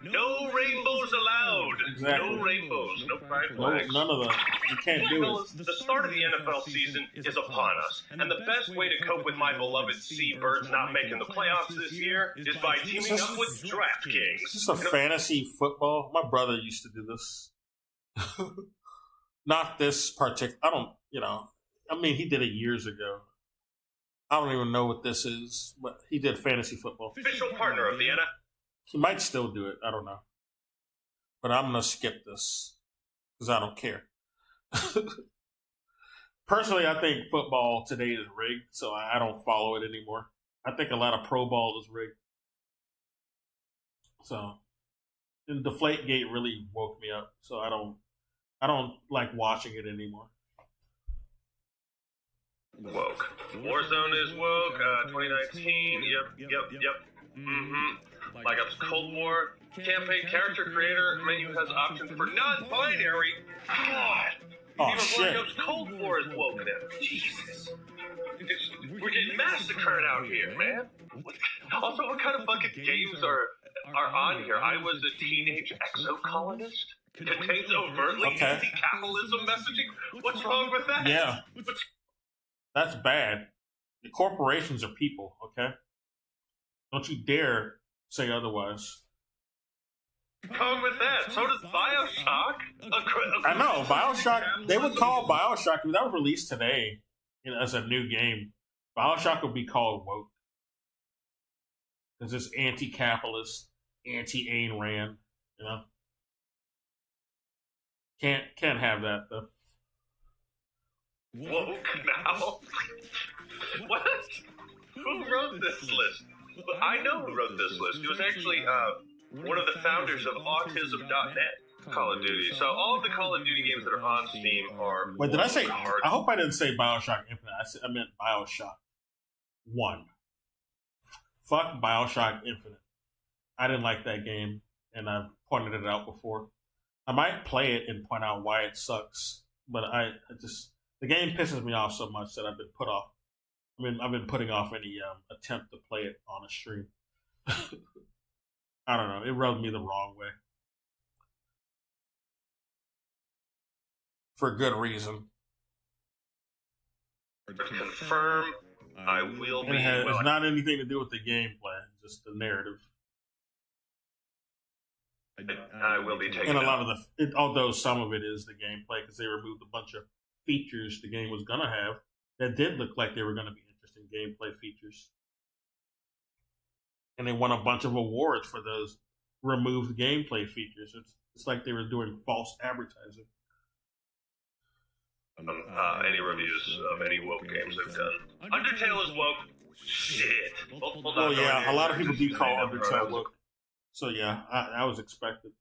No rainbows allowed. Exactly. No rainbows. No pride No, flags. none of that. You can't do Fellas, it. the start of the NFL season is upon us, and the best way to cope with my beloved Seabirds not making the playoffs this year is by teaming up with DraftKings. It's just a fantasy football. My brother used to do this. Not this particular. I don't. He did it years ago. I don't even know what this is, but he did fantasy football. Official partner of the NFL. He might still do it. I don't know. But I'm going to skip this because I don't care. Personally, I think football today is rigged, so I don't follow it anymore. I think a lot of pro ball is rigged. So, and Deflategate really woke me up, so I don't like watching it anymore. Woke. Warzone is woke. 2019. Yep. Like a Cold War campaign character creator menu has options for non-binary. God. Oh, Even shit. Black Ops Cold War is woke now. Jesus. We're getting massacred out here, man. Also, what kind of fucking games are on here? I was a teenage exocolonist? Contains overtly Okay. anti-capitalism messaging? What's wrong with that? Yeah. That's bad. The corporations are people, okay? Don't you dare say otherwise. What's wrong with that? So does Bioshock. I know, Bioshock, they would call Bioshock, that was released today as a new game. Bioshock would be called woke. Because it's anti-capitalist, anti-Ayn Rand, you know? Can't have that, though. Woke now? What? Who wrote this list? I know who wrote this list. It was actually one of the founders of Autism.net, Call of Duty. So all of the Call of Duty games that are on Steam are... Wait, did I say... hard. I hope I didn't say Bioshock Infinite. I meant Bioshock 1. Fuck Bioshock Infinite. I didn't like that game, and I've pointed it out before. I might play it and point out why it sucks, but I just... The game pisses me off so much that I've been put off. I mean, I've been putting off any attempt to play it on a stream. I don't know. It rubbed me the wrong way. For good reason. Confirm, I will be... It's not anything to do with the gameplay, just the narrative. I will be taking And a lot of although some of it is the gameplay, because they removed a bunch of features the game was going to have that did look like they were going to be interesting gameplay features. And they won a bunch of awards for those removed gameplay features. It's like they were doing false advertising. Any reviews of any woke games they've done. Undertale is woke. Shit. Oh yeah, a lot of people do call Undertale woke. So yeah, I was expected.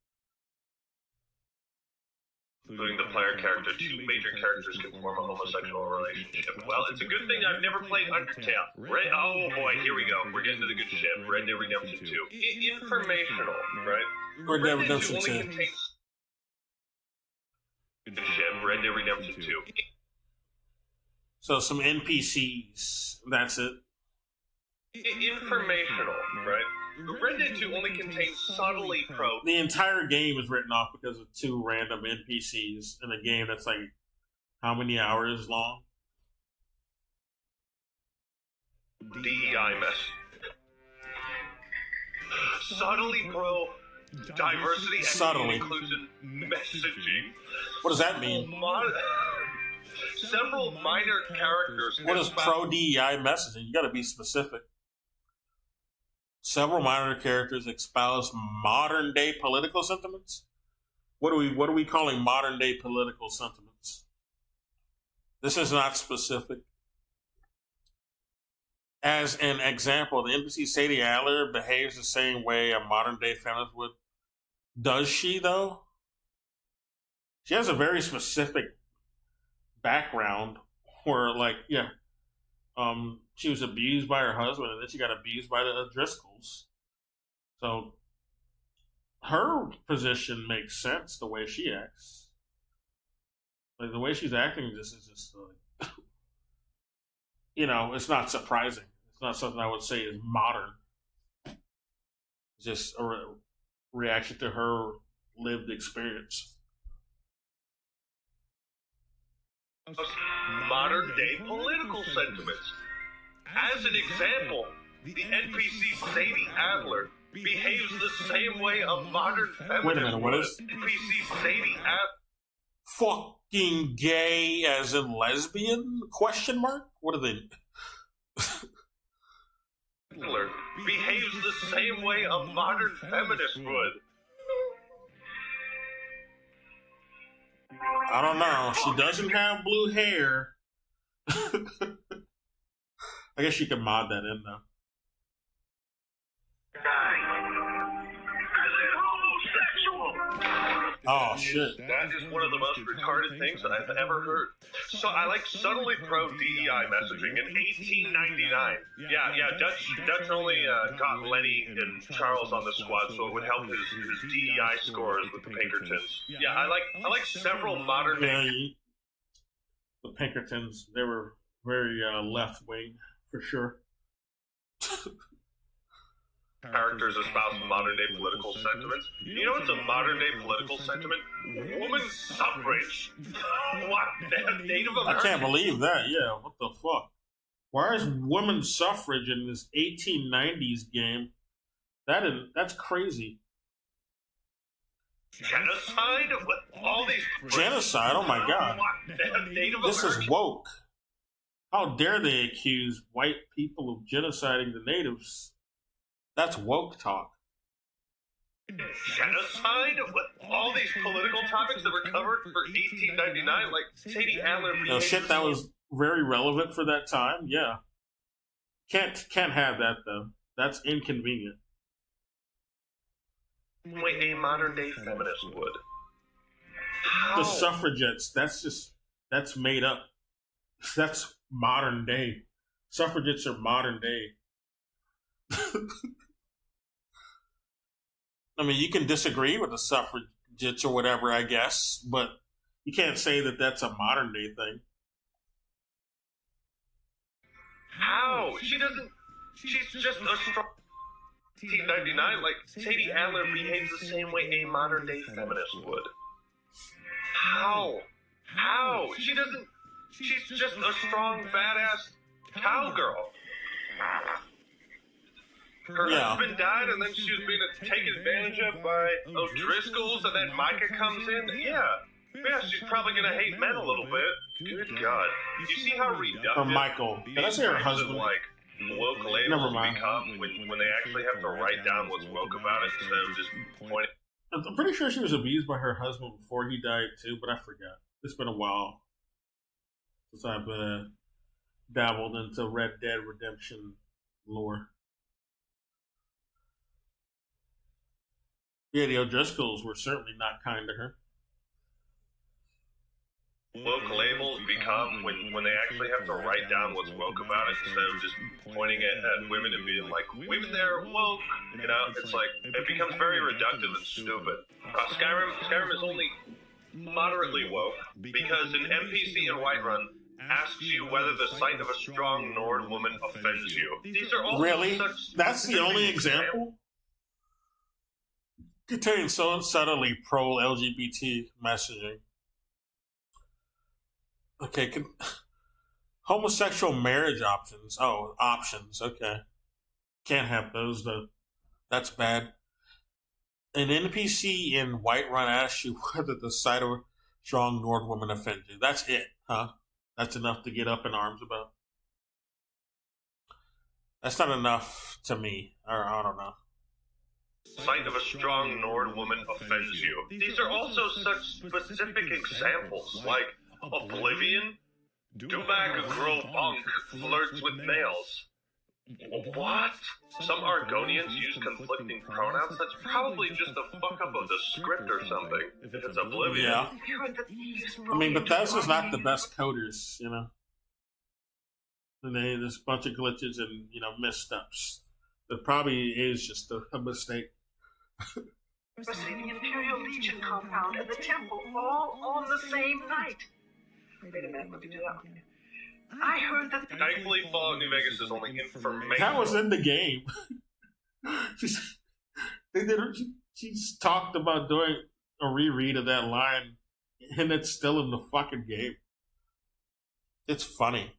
Including the player character, two major characters can form a homosexual relationship. Well, it's a good thing I've never played Undertale. Oh boy, here we go. We're getting to the good shit. Red Dead Redemption 2. Informational, right? Red Dead Redemption 2. Red Dead Redemption 2. So some NPCs. That's it. Informational, right? Red Dead 2 only contains subtly pro. The entire game is written off because of two random NPCs in a game that's like how many hours long? DEI mess. Subtly pro diversity, equity, and inclusion messaging. What does that mean? Several minor characters. What is pro DEI messaging? You got to be specific. Several minor characters espouse modern day political sentiments. What are we calling modern day political sentiments? This is not specific. As an example, the NPC Sadie Adler behaves the same way a modern day feminist would. Does she though? She has a very specific background where, like, yeah. She was abused by her husband, and then she got abused by the Driscolls. So her position makes sense the way she acts. Like the way she's acting, this is just like, it's not surprising. It's not something I would say is modern. It's just a reaction to her lived experience. Modern day political sentiments. As an example, the NPC Sadie Adler behaves the same way a modern feminist. Wait a minute, what is NPC Sadie Adler? Fucking gay as in lesbian? Question mark? What are they? Behaves the same way a modern feminist would. I don't know. She doesn't have blue hair. I guess you can mod that in though. Oh shit! That is one of the most retarded things that I've ever heard. So I like subtly pro DEI messaging in 1899. Yeah. Dutch only got Lenny and Charles on the squad, so it would help his DEI scores with the Pinkertons. Yeah, I like several modern day. The Pinkertons, they were very left wing for sure. Characters espouse modern day political sentiments. You know what's a modern day political sentiment? Women's suffrage. What? Native American? I can't believe that. Yeah, what the fuck? Why is women's suffrage in this 1890s game? That's crazy. Genocide? What? All these genocide? Oh my god! Native this American? is woke. How dare they accuse white people of genociding the natives? That's woke talk. Genocide? What? All these political topics that were covered for 1899, like Sadie Adler. No shit, that was very relevant for that time. Yeah, can't have that though. That's inconvenient. Wait, a modern day feminist would. The suffragettes. That's made up. That's modern day. Suffragettes are modern day. I mean, you can disagree with the suffragettes or whatever, I guess, but you can't say that that's a modern day thing. How? She's just a strong 1899, like Sadie Adler behaves the same way a modern day feminist would. How? She's just a strong, badass cowgirl. Her husband died, and then she was being taken advantage of by O'Driscolls, and then Micah comes in. Yeah, she's probably gonna hate men a little bit. Good God. You see how reductive... Or Michael. Did I say her husband? Like, woke labels become when they actually have to write down what's woke about it instead of just pointing. I'm pretty sure she was abused by her husband before he died too, but I forgot. It's been a while since I've dabbled into Red Dead Redemption lore. Yeah, the O'Driscolls were certainly not kind to her. Woke labels become when they actually have to write down what's woke about it instead of just pointing at women and being like, women, they're woke. You know, it's like, it becomes very reductive and stupid. Skyrim is only moderately woke because an NPC in Whiterun asks you whether the sight of a strong Nord woman offends you. These are all really? That's the only example? Contains so subtly pro-LGBT messaging. Okay, homosexual marriage options. Oh, options. Okay. Can't have those, though. That's bad. An NPC in Whiterun asks you whether the sight of a strong Nord woman offends you. That's it, huh? That's enough to get up in arms about? That's not enough to me. Or I don't know. Sight of a strong Nord woman offends you. These are also such specific examples, like Oblivion, Dubag Grobunk flirts with males. What? Some Argonians use conflicting pronouns? That's probably just a fuck up of the script or something, if it's Oblivion. Yeah. I mean, Bethesda's not the best coders, you know. And there's a bunch of glitches and, you know, missteps. It probably is just a mistake. The Imperial Legion compound and the temple all on the same night. Wait a minute, let me do that one. I heard that... Thankfully, Fallout New Vegas is only information. That was in the game. She talked about doing a reread of that line, and it's still in the fucking game. It's funny.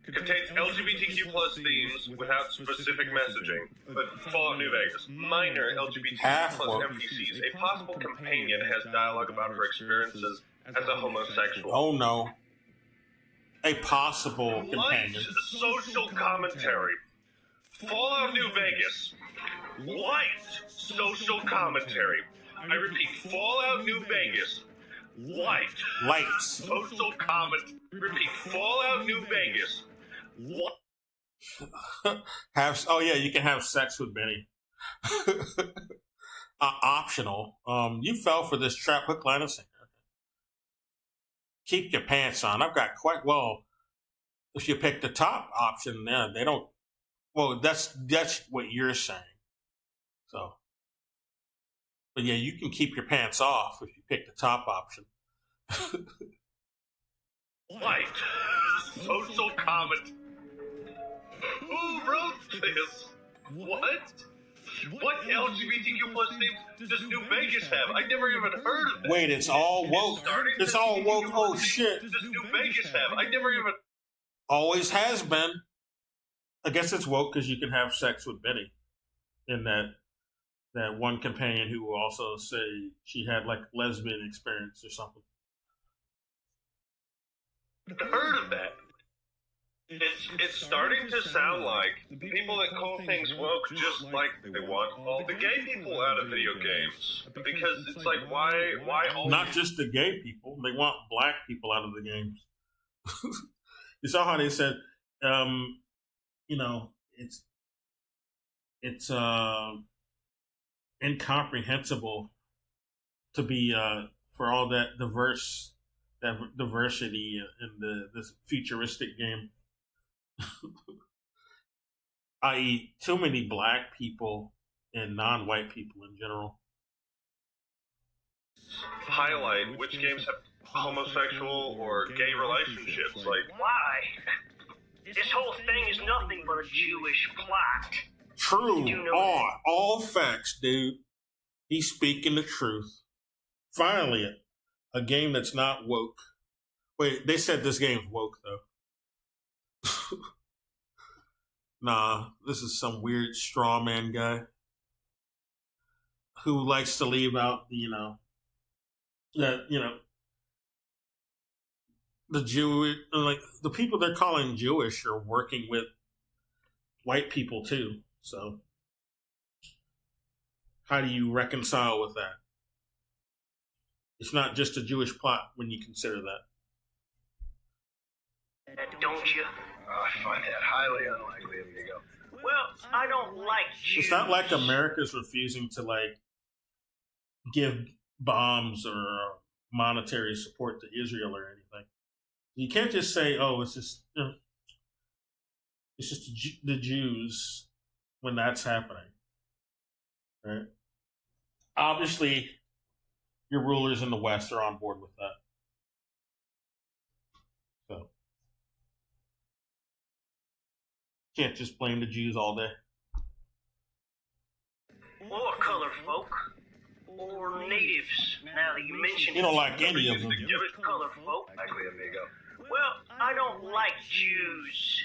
Contains LGBTQ plus themes without specific messaging. But Fallout New Vegas, minor LGBTQ plus NPCs. A possible companion has dialogue about her experiences as a homosexual. Oh no. A possible Light companion. social commentary. Fallout New Vegas. Light social commentary. I repeat, Fallout New Vegas. Light. Social comment. Repeat, Fallout New Vegas. Oh yeah, you can have sex with Benny. optional. You fell for this trap, hook, line, and sinker. Keep your pants on. I've got quite well. If you pick the top option, they don't. Well, that's what you're saying. So, but yeah, you can keep your pants off if you pick the top option. White. Social comment. Who wrote this? What? What LGBTQ plus themes does New Vegas have? I never even heard of that. Wait, it's all woke. It's all woke. Oh shit! Does New Vegas have? I never even. Always has been. I guess it's woke because you can have sex with Benny, and that one companion who will also say she had like lesbian experience or something. Heard of that? It's starting to sound like people that call things woke just like they want all the gay people out of video games. Because it's like, why all... Not just the gay people. They want black people out of the games. You saw how they said, it's incomprehensible to be for all that diversity in this futuristic game. I.e., too many black people and non-white people in general. Highlight which games have homosexual or gay relationships. Like, Why? This whole thing is nothing but a Jewish plot. True. You know All facts, dude. He's speaking the truth. Finally, a game that's not woke. Wait, they said this game's woke, though. Nah, this is some weird straw man guy who likes to leave out, the Jew, like the people they're calling Jewish are working with white people too. So, how do you reconcile with that? It's not just a Jewish plot when you consider that. Don't you? I find that highly unlikely, amigo. Well, I don't like Jews. It's not like America's refusing to give bombs or monetary support to Israel or anything. You can't just say, "Oh, it's just the Jews," when that's happening, right? Obviously, your rulers in the West are on board with that. So, can't just blame the Jews all day. Or color folk. Or natives. Now that you mention You don't like any of them. color folk. Likely, amigo. Well, I don't like Jews.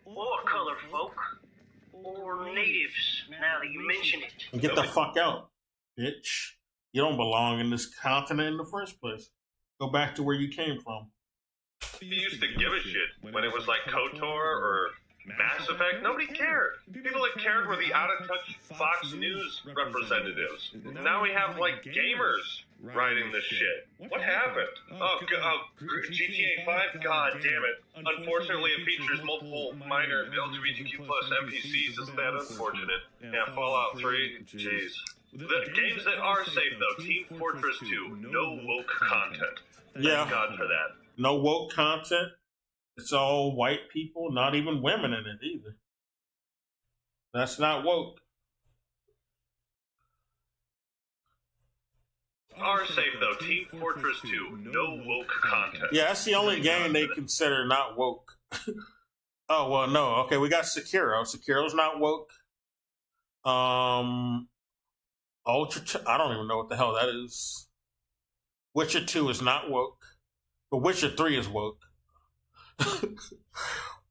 Or color folk. Or natives. Now that you mention it. And get the fuck out, bitch. You don't belong in this continent in the first place. Go back to where you came from. They used to give a shit when it was like KOTOR or Mass Effect. Nobody cared. People that cared were the out-of-touch Fox News representatives. Now we have, gamers writing this shit. What happened? GTA 5? God damn it. Unfortunately, it features multiple minor LGBTQ plus NPCs. Isn't that unfortunate? Yeah, Fallout 3? Jeez. The games that are safe, though. Team Fortress 2. No woke content. Yeah. Thank God for that. No woke content. It's all white people, not even women in it either. That's not woke. Are safe though. Team Fortress 2. No woke content. Yeah, that's the only game they consider not woke. Oh, well, no. Okay, we got Sekiro. Sekiro's not woke. Ultra, I don't even know what the hell that is. Witcher 2 is not woke. But Witcher 3 is woke.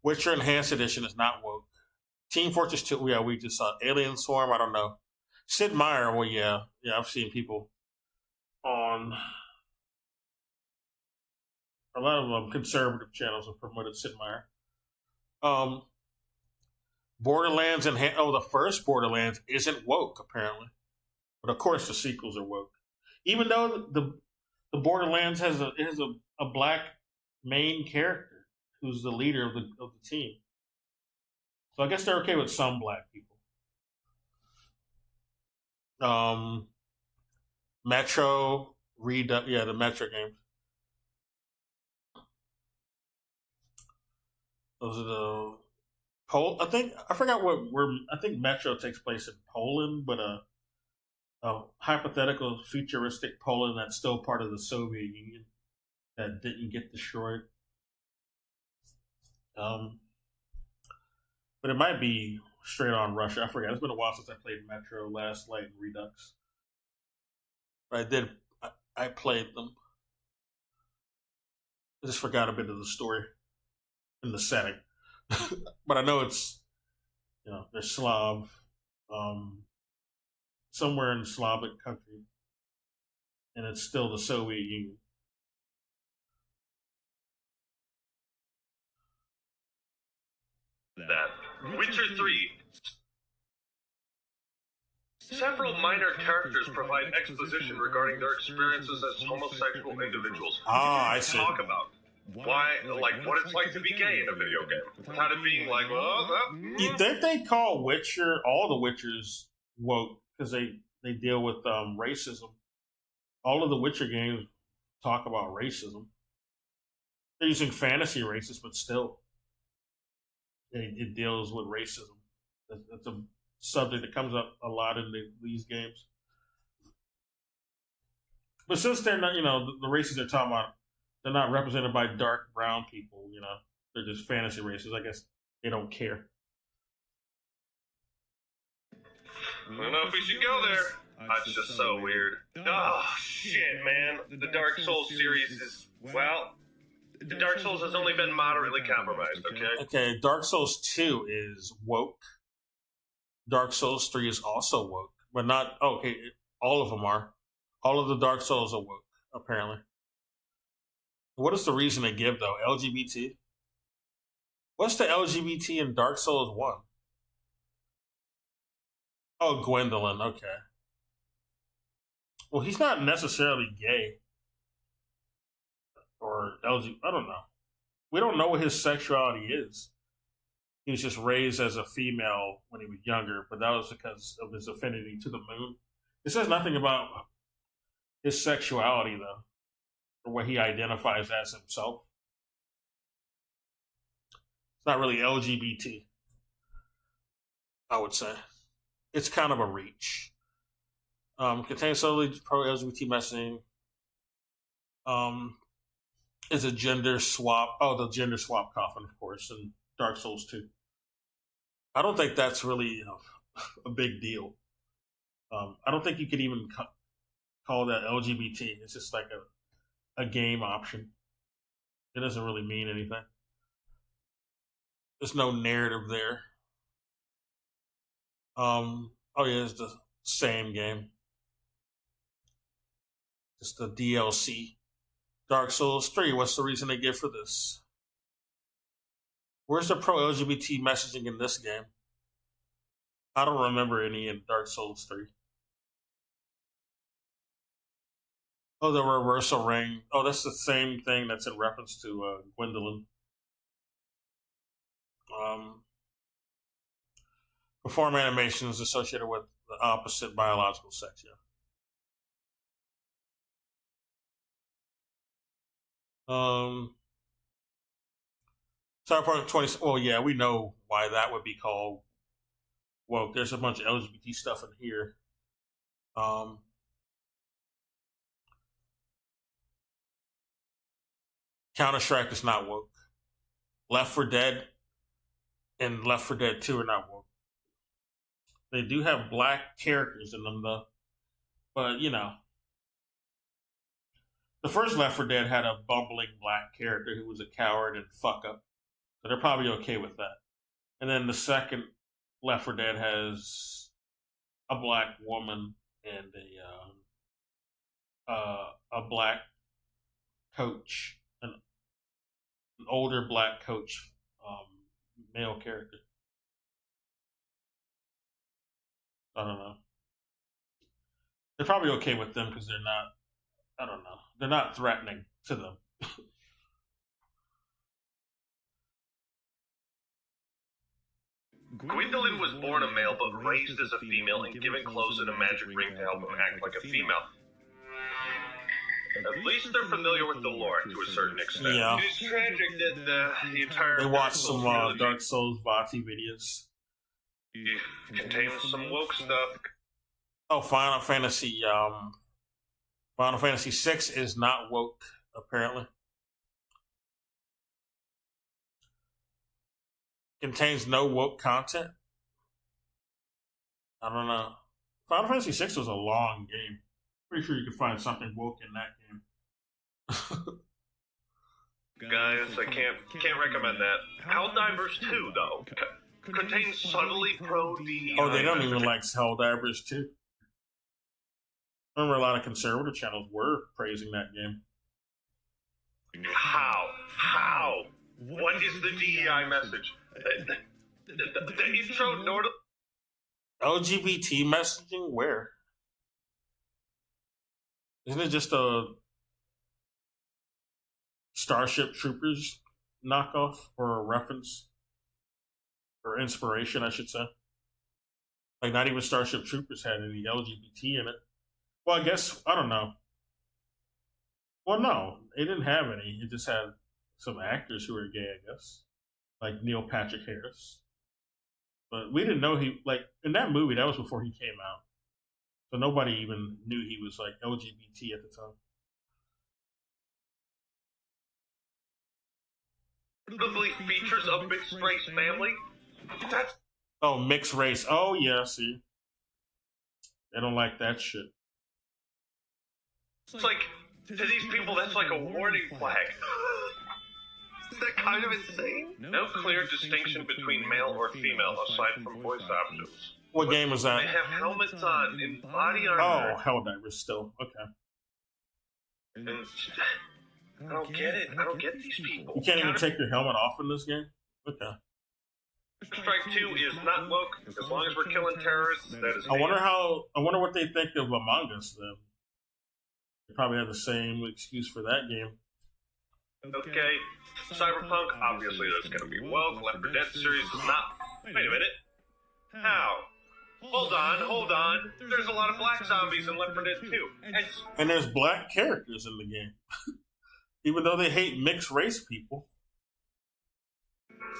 Witcher Enhanced Edition is not woke. Team Fortress 2, yeah, we just saw Alien Swarm, I don't know. Sid Meier, well, yeah, I've seen people on a lot of conservative channels have promoted Sid Meier. Borderlands and the first Borderlands isn't woke apparently, but of course the sequels are woke. Even though the Borderlands has a black main character who's the leader of the team, so I guess they're okay with some black people. Metro Redux. Yeah, the Metro games. Those are the I forgot where. I think Metro takes place in Poland, but a hypothetical futuristic Poland that's still part of the Soviet Union that didn't get destroyed. But it might be straight on Russia. I forgot. It's been a while since I played Metro, Last Light, and Redux. But I played them. I just forgot a bit of the story and the setting. But I know it's, they're Slav, somewhere in the Slavic country, and it's still the Soviet Union. That Witcher 3. Several minor characters provide exposition regarding their experiences as homosexual individuals. I see. Talk about why, like, what it's like to be gay in a video game. Without it being like, You think they call Witcher, all the Witchers, woke because they deal with racism? All of the Witcher games talk about racism. They're using fantasy races, but still, it deals with racism. That's a subject that comes up a lot in these games. But since they're not, the races they're talking about, they're not represented by dark brown people, they're just fantasy races. I guess they don't care. I don't know if we should go there. That's just so weird. Oh, shit, man. The Dark Souls series is, well, the Dark Souls has only been moderately compromised, okay? Okay, Dark Souls 2 is woke. Dark Souls 3 is also woke. But not, okay, all of them are. All of the Dark Souls are woke, apparently. What is the reason they give, though? LGBT? What's the LGBT in Dark Souls 1? Oh, Gwendolyn, okay. Well, he's not necessarily gay. Or LGBT, I don't know. We don't know what his sexuality is. He was just raised as a female when he was younger, but that was because of his affinity to the moon. It says nothing about his sexuality, though, or what he identifies as himself. It's not really LGBT, I would say. It's kind of a reach. Contains solely pro-LGBT messaging. Is a gender swap. Oh, the gender swap coffin, of course, in Dark Souls 2. I don't think that's really a big deal. I don't think you could even call that LGBT. It's just like a game option. It doesn't really mean anything. There's no narrative there. Oh yeah, it's the same game. Just the DLC. Dark Souls 3, what's the reason they give for this? Where's the pro-LGBT messaging in this game? I don't remember any in Dark Souls 3. Oh, the reversal ring. Oh, that's the same thing that's in reference to Gwendolyn. Perform animations associated with the opposite biological sex, yeah. Cyberpunk 20. Well, yeah, we know why that would be called woke. There's a bunch of LGBT stuff in here. Counter-Strike is not woke. Left 4 Dead and Left 4 Dead 2 are not woke. They do have black characters in them, though. But, the first Left 4 Dead had a bumbling black character who was a coward and fuck up. So they're probably okay with that. And then the second Left 4 Dead has a black woman and a black coach, an older black coach, male character. I don't know. They're probably okay with them because they're not, I don't know. They're not threatening to them. Gwendolyn was born a male but raised as a female and given clothes and a magic ring to help him act like a female. At least they're familiar with the lore to a certain extent. Yeah. It's tragic that the entire... They watched some trilogy Dark Souls Vati videos. contains some woke stuff. Oh, Final Fantasy VI is not woke, apparently. Contains no woke content. I don't know. Final Fantasy VI was a long game. Pretty sure you could find something woke in that game. Guys, I can't recommend that. Helldivers 2, though, contains subtly pro-DEI. Oh, they don't even like Helldivers 2. I remember a lot of conservative channels were praising that game. How? What is the DEI message? The intro nor LGBT messaging? Where? Isn't it just a Starship Troopers knockoff or a reference? Or inspiration, I should say. Like, not even Starship Troopers had any LGBT in it. Well, I guess, I don't know. Well, no, it didn't have any. It just had some actors who were gay, I guess. Like Neil Patrick Harris. But we didn't know he, like, in that movie, that was before he came out. So nobody even knew he was, like, LGBT at the time. notably features a mixed-race family. That's... Oh, mixed race. Oh, yeah, see. They don't like that shit. It's like, to these people, that's like a warning flag. Is that kind of insane? No clear distinction between male or female aside from voice options. What game was that? They have helmets on in body armor. Oh, Helldivers still. Okay. And I don't get it. I don't get these people. You can't even take your helmet off in this game? Okay. Strike 2 is not woke. As long as we're killing terrorists, that is... I wonder what they think of Among Us, then. They probably have the same excuse for that game. Okay. Cyberpunk, obviously that's going to be woke. Left 4 Dead series is not... Wait a minute. How? Hold on. There's a lot of black zombies in Left 4 Dead 2. And there's black characters in the game. Even though they hate mixed race people.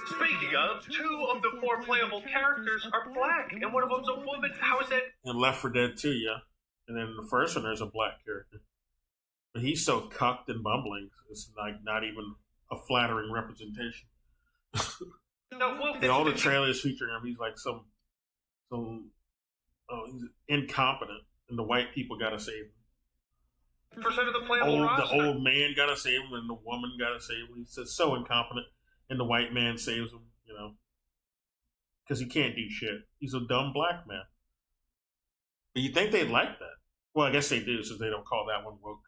Speaking of, 2 of the 4 playable characters are black, and one of them's a woman. How is that? In Left 4 Dead 2, yeah. And then in the first one, there's a black character. But he's so cucked and bumbling, it's like not even a flattering representation. In all the trailers featuring him, he's like he's incompetent, and the white people gotta save him. Percent of the playable roster. The old man gotta save him, and the woman gotta save him. He's just so incompetent, and the white man saves him, because he can't do shit. He's a dumb black man. But you think they'd like that? Well, I guess they do, since they don't call that one woke.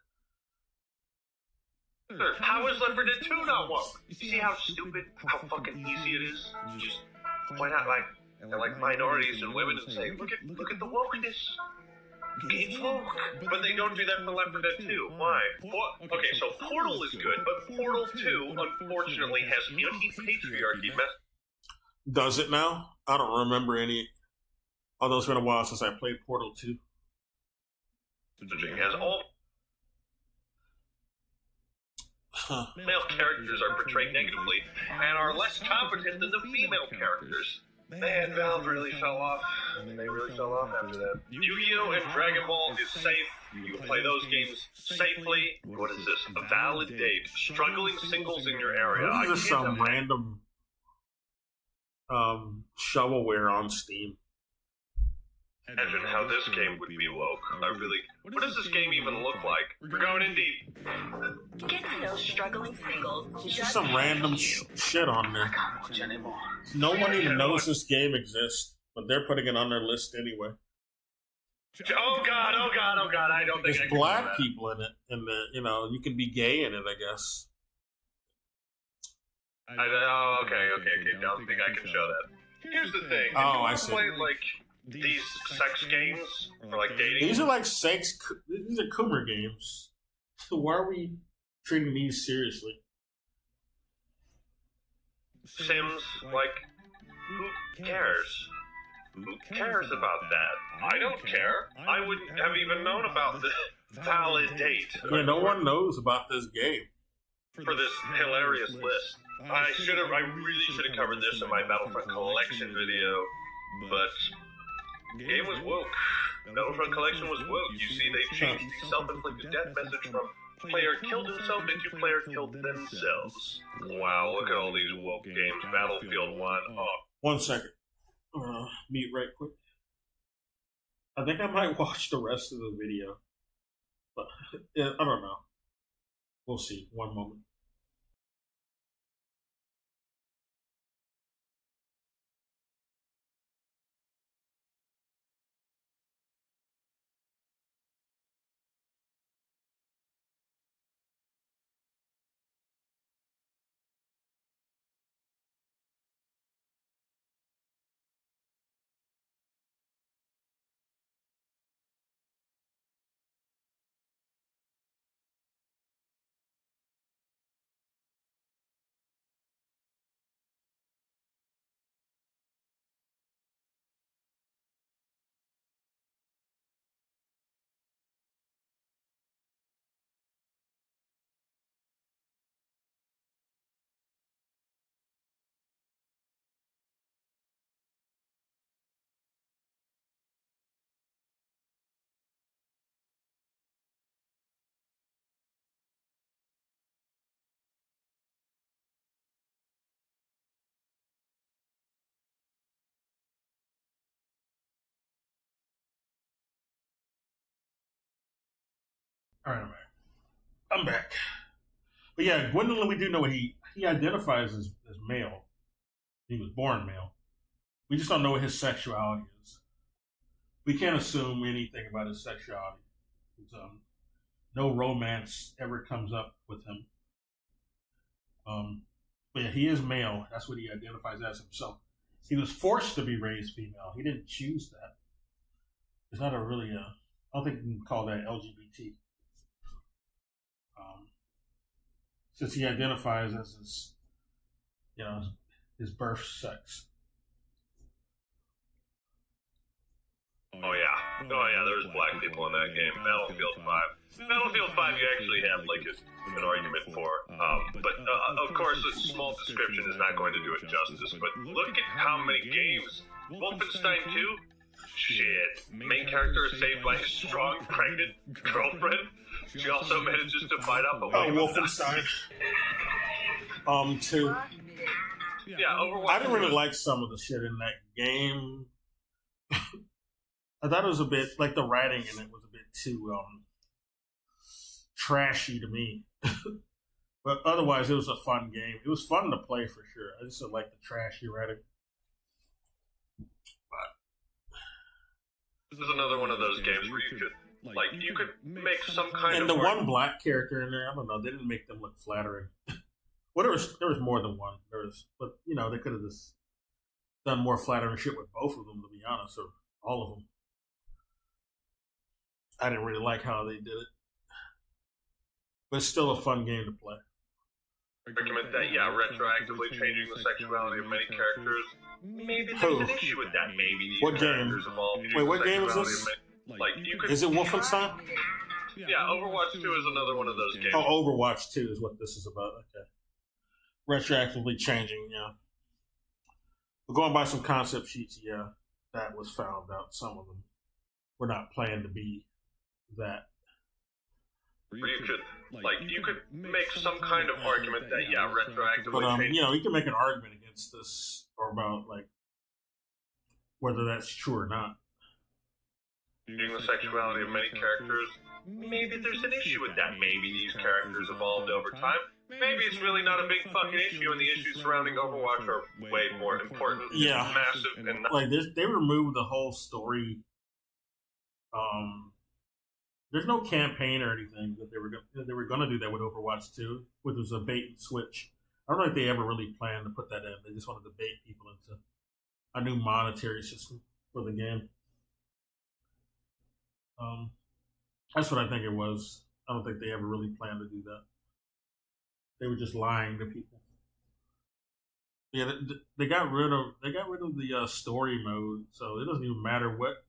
How is Left 4 Dead 2 not woke? You see how stupid, how fucking easy it is? Just point out like minorities and women and say, look at the wokeness. It's woke. But they don't do that for Left 4 Dead 2. Why? Okay, so Portal is good, but Portal 2 unfortunately has anti-patriarchy Does it now? I don't remember any. Although it's been a while since I played Portal 2. Messaging has all male characters are portrayed negatively and are less competent than the female characters. Man, Valve really fell off. They really fell off after that. Yu-Gi-Oh! And Dragon Ball is safe. You can play those games safely. What is this? Validate struggling singles in your area. This is some random shovelware on Steam. Imagine how this game would be woke. What does this game even look like? We're going in deep. Get to know struggling singles. It's just some random shit on there. No one even knows this game exists, but they're putting it on their list anyway. Oh god, I don't think There's black people in it, and you can be gay in it, I guess. Okay. Don't think I can show that. Here's the thing. Oh, I see. Play, these sex games or dating. These are these are Coomer games. So why are we treating these seriously? Sims, who cares? Who cares about that? I don't care. I wouldn't have even known about this. validate Yeah, no one knows about this game. for this hilarious list. I really should have covered this in my Battlefront Collection video, but game was woke. Battlefront Collection was woke. You see, they changed the self-inflicted death message from player killed himself into player killed themselves. Wow, look at all these woke games. Battlefield 1. Oh, 1 second. Mute right quick. I think I might watch the rest of the video. But yeah, I don't know. We'll see. One moment. All right, I'm back. But yeah, Gwendolyn, we do know what he identifies as male. He was born male. We just don't know what his sexuality is. We can't assume anything about his sexuality. No romance ever comes up with him. But yeah, he is male. That's what he identifies as himself. He was forced to be raised female. He didn't choose that. It's not a really, I don't think you can call that LGBT. Since he identifies as his birth sex. oh yeah. There's black people in that game. Battlefield 5. Battlefield 5 you actually have like an argument for. But of course a small description is not going to do it justice. But look at how many games. Wolfenstein 2? Shit. Main character is saved by a strong, pregnant girlfriend. She also manages to fight off a Wolfenstein. 2. Yeah, Overwatch. I didn't really like some of the shit in that game. I thought it was a bit, like the writing in it was a bit too trashy to me. But otherwise, it was a fun game. It was fun to play for sure. I just didn't like the trashy writing. This is another one of those games where you could make some kind of. And the one black character in there, I don't know, they didn't make them look flattering. Well, there was more than one. But they could have just done more flattering shit with both of them, to be honest, or all of them. I didn't really like how they did it, but it's still a fun game to play. Argument that retroactively changing the sexuality of many characters. Maybe there's an issue with that. Maybe these What characters game? evolve. Wait, what game is this? Is it Wolfenstein? Yeah, Overwatch 2 is another one of those games. Oh, Overwatch 2 is what this is about. Okay. Retroactively changing, yeah. But going by some concept sheets, yeah, that was found out. Some of them were not planned to be that. You could make some kind of argument that retroactively. But you can make an argument against this or about whether that's true or not. Changing the sexuality of many characters. Maybe there's an issue with that. Maybe these characters evolved over time. Maybe it's really not a big fucking issue, and the issues surrounding Overwatch are way more important, massive, and they removed the whole story. There's no campaign or anything that they were going to do that with Overwatch 2, which was a bait and switch. I don't think they ever really planned to put that in. They just wanted to bait people into a new monetary system for the game. That's what I think it was. I don't think they ever really planned to do that. They were just lying to people. Yeah, they got rid of the story mode, so it doesn't even matter what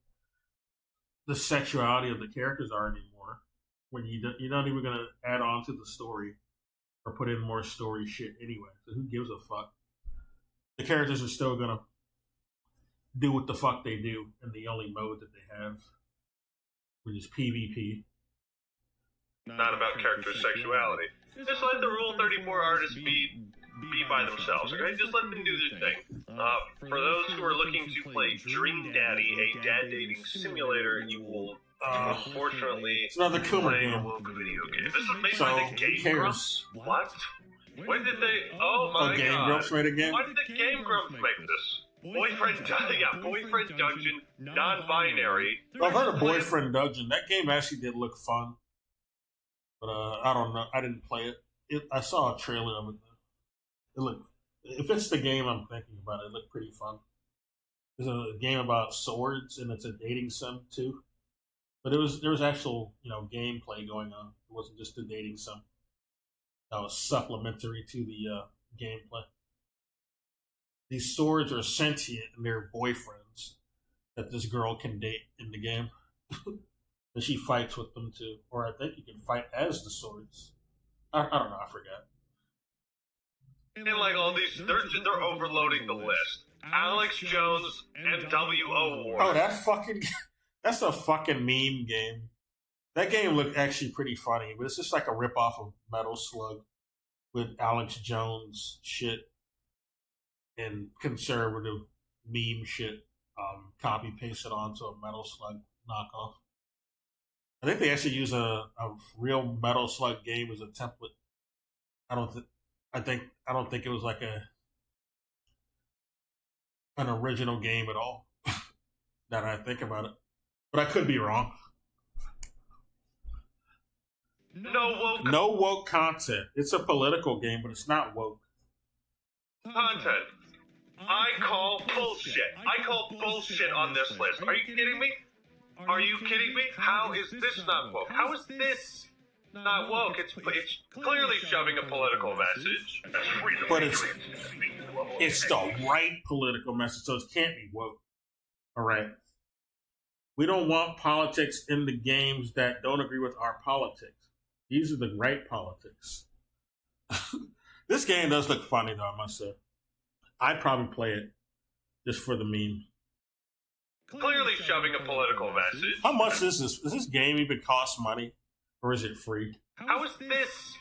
the sexuality of the characters are anymore. when you're not even gonna add on to the story or put in more story shit anyway. So who gives a fuck? The characters are still gonna do what the fuck they do in the only mode that they have, which is PvP. Not about character sexuality. Just let the Rule 34 artists be by themselves, okay? Just let them do their thing. For those who are looking to play Dream Daddy, a dad dating simulator, you will unfortunately It's another Kuma play a game. woke video game. This is made So, by the who Game cares? Grumps. What? When did they? Oh my Game god! Grumps made a game? Why did the Game Grumps make this? Boyfriend Dungeon, non-binary. I've heard of Boyfriend Dungeon. That game actually did look fun, but I don't know. I didn't play it. I saw a trailer of it. It looked. If it's the game I'm thinking about, it looked pretty fun. It's a game about swords, and it's a dating sim too. But there was actual gameplay going on. It wasn't just a dating sim. That was supplementary to the gameplay. These swords are sentient and they're boyfriends that this girl can date in the game. And she fights with them too. Or I think you can fight as the swords. I don't know, I forgot. And like all these, they're overloading the list. Alex Jones and W.O. Ward. Oh, that's a fucking meme game. That game looked actually pretty funny, but it's just like a ripoff of Metal Slug with Alex Jones shit and conservative meme shit copy pasted onto a Metal Slug knockoff. I think they actually use a real Metal Slug game as a template. I don't think it was like an original game at all. Now that I think about it, but I could be wrong. No woke content. It's a political game, but it's not woke Content. I call bullshit. I call bullshit on this list. Are you kidding me? Are you kidding me? How is this not woke? How is this not woke? It's clearly shoving a political message. That's freedom. But it's the right political message, so it can't be woke. All right. We don't want politics in the games that don't agree with our politics. These are the right politics. This game does look funny, though, I must say. I'd probably play it just for the meme. Clearly shoving a political message. How much is this? Does this game even cost money? Or is it free? How is this?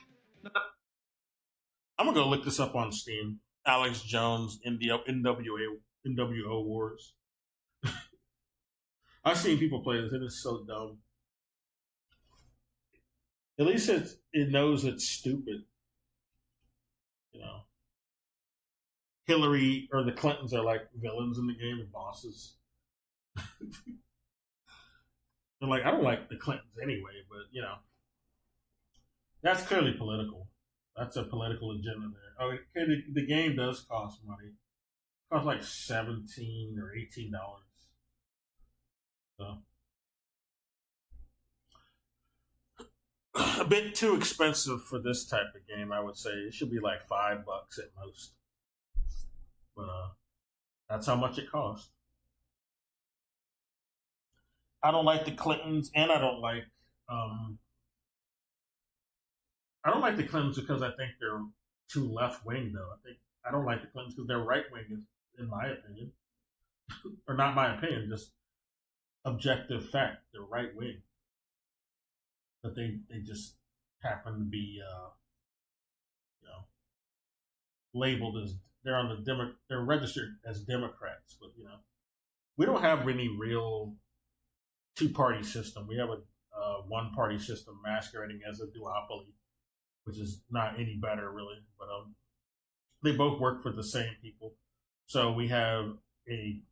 I'm going to go look this up on Steam. Alex Jones, NWO Wars. I've seen people play this. It is so dumb. At least it knows it's stupid. Hillary or the Clintons are like villains in the game and bosses. They're like, I don't like the Clintons anyway, but that's clearly political. That's a political agenda there. Oh, okay, the game does cost money. It costs like $17 or $18. So a bit too expensive for this type of game, I would say. It should be like $5 at most. But that's how much it costs. I don't like the Clintons, and I don't like the Clintons because I think they're too left wing. Though I don't like the Clintons because they're right wing, in my opinion, or not my opinion, just objective fact. They're right wing, but they just happen to be labeled as they're registered as Democrats, but we don't have any real two-party system. We have a one-party system masquerading as a duopoly, which is not any better really. But they both work for the same people, so we have a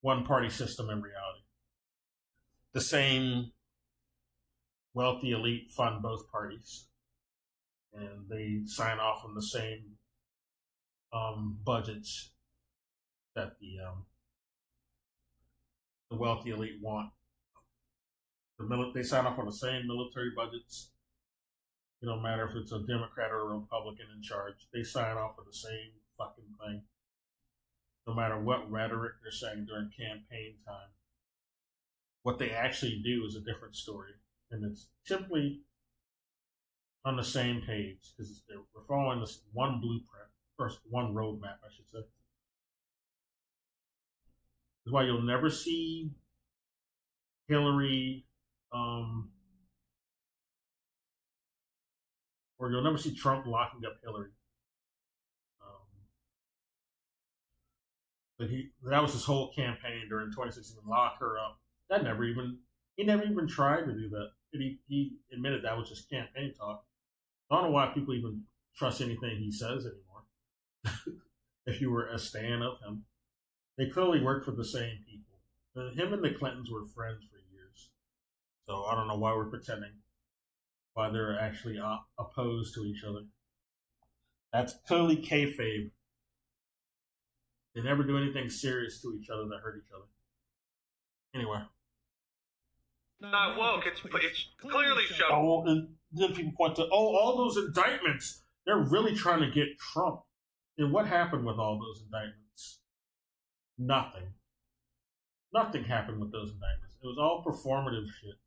one-party system in reality. The same wealthy elite fund both parties, and they sign off on the same budgets that the wealthy elite want. They sign off on the same military budgets. It don't matter if it's a Democrat or a Republican in charge. They sign off on the same fucking thing. No matter what rhetoric they're saying during campaign time. What they actually do is a different story. and it's simply on the same page because we're following this one blueprint, or one roadmap, I should say. That's why you'll never see Hillary, or you'll never see Trump locking up Hillary. But that was his whole campaign during 2016, lock her up. He never even tried to do that. He admitted that was just campaign talk. I don't know why people even trust anything he says anymore. If you were a stan of him, they clearly work for the same people. Him and the Clintons were friends for years, so I don't know why we're pretending, why they're actually opposed to each other. That's clearly kayfabe. They never do anything serious to each other that hurt each other. Anyway. Not woke. It's clearly shown. Oh, and then people point to, all those indictments. They're really trying to get Trump. And what happened with all those indictments? Nothing. Nothing happened with those indictments. It was all performative shit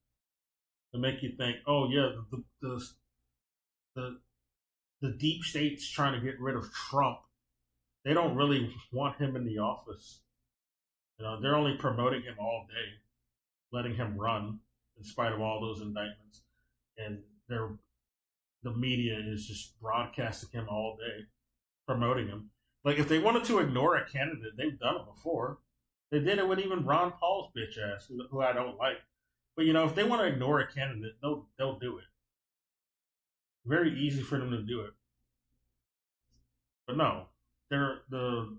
to make you think, oh yeah, the deep state's trying to get rid of Trump. They don't really want him in the office. They're only promoting him all day, letting him run in spite of all those indictments. And the media is just broadcasting him all day, promoting him. Like, if they wanted to ignore a candidate, they've done it before. They did it with even Ron Paul's bitch ass, who I don't like. But, if they want to ignore a candidate, they'll do it. Very easy for them to do it. But no. The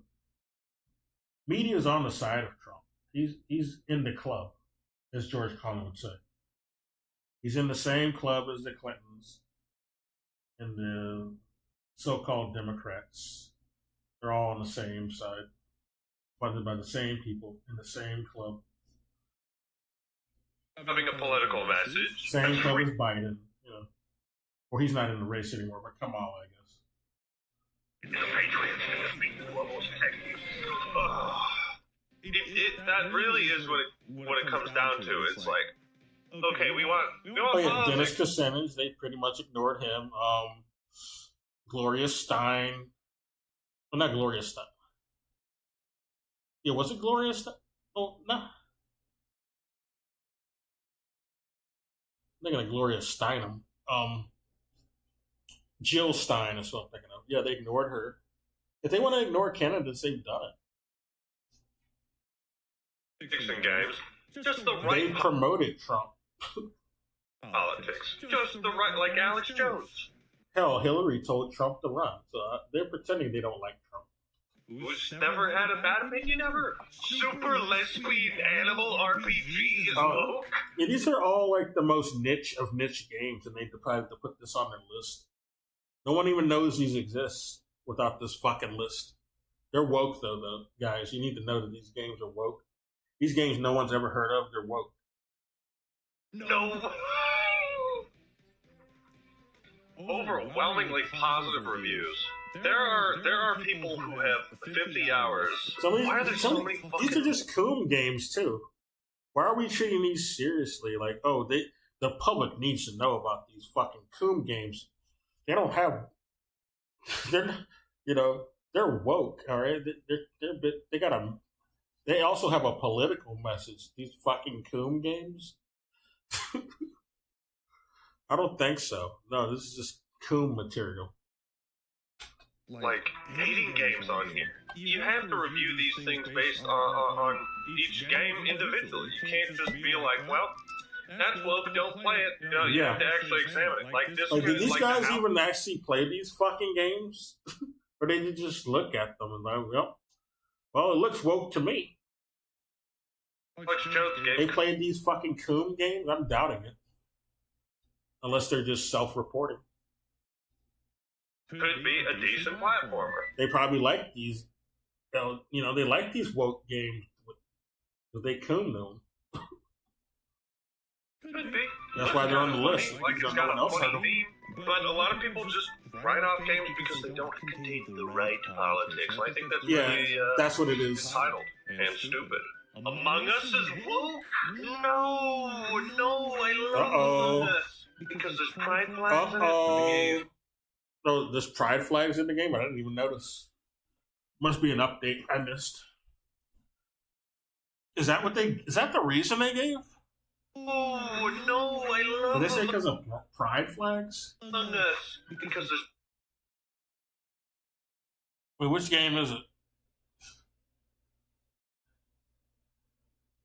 media is on the side of Trump. He's in the club, as George Carlin would say. He's in the same club as the Clintons and the so-called Democrats. They're all on the same side, funded by the same people in the same club. Having a political message. Same club as Biden, Well, he's not in the race anymore, but Kamala, I guess. The Patriots speak global techniques. That really is what it comes down to. It's like, okay, we want Dennis Kucinich, they pretty much ignored him. Gloria Stein. Well, not Gloria Stein. Yeah, was it Gloria Stein? Oh, no. I'm thinking of Gloria Steinem. Jill Stein is what I'm thinking of. Yeah, they ignored her. If they want to ignore candidates, they've done it. Dixon games. Just the right. They promoted Trump. Politics. Just the right, like Alex Jones. Hell, Hillary told Trump to run, so they're pretending they don't like Trump. Who's never had a bad opinion ever? Super lesbian animal RPG is woke. Yeah, these are all like the most niche of niche games, and they decided to put this on their list. No one even knows these exist without this fucking list. They're woke, though, guys. You need to know that these games are woke. These games no one's ever heard of, they're woke. No. Overwhelmingly positive reviews. There are people who have 50 hours. Why are there so many fucking... These are just coom games, too. Why are we treating these seriously? Like, the public needs to know about these fucking coom games. They don't have... They're woke, all right? They also have a political message. These fucking coom games? I don't think so. No, this is just coom material. Like, dating games on here. You have to review these things based on each game individually. You can't just be like, well, that's woke, don't play it. You have to actually examine it. Like, this do these guys even actually play these fucking games? Or they just look at them and like, well, it looks woke to me. They played these fucking coom games? I'm doubting it. Unless they're just self-reporting. Could be a decent platformer. They probably like these, they like these woke games, but they coom them. Could be. That's why they're on the list. Like, it's got a funny theme, but a lot of people just write off games because they don't contain the right politics. And I think that's really that's what it is. entitled and stupid. Among Us is woke? No, I love Uh-oh. Among Us. Because there's pride flags in it. Oh, there's pride flags in the game? I didn't even notice. Must be an update I missed. Is that the reason they gave? Oh, no, I love Did they say because of pride flags? Among Us. Because there's... Wait, which game is it?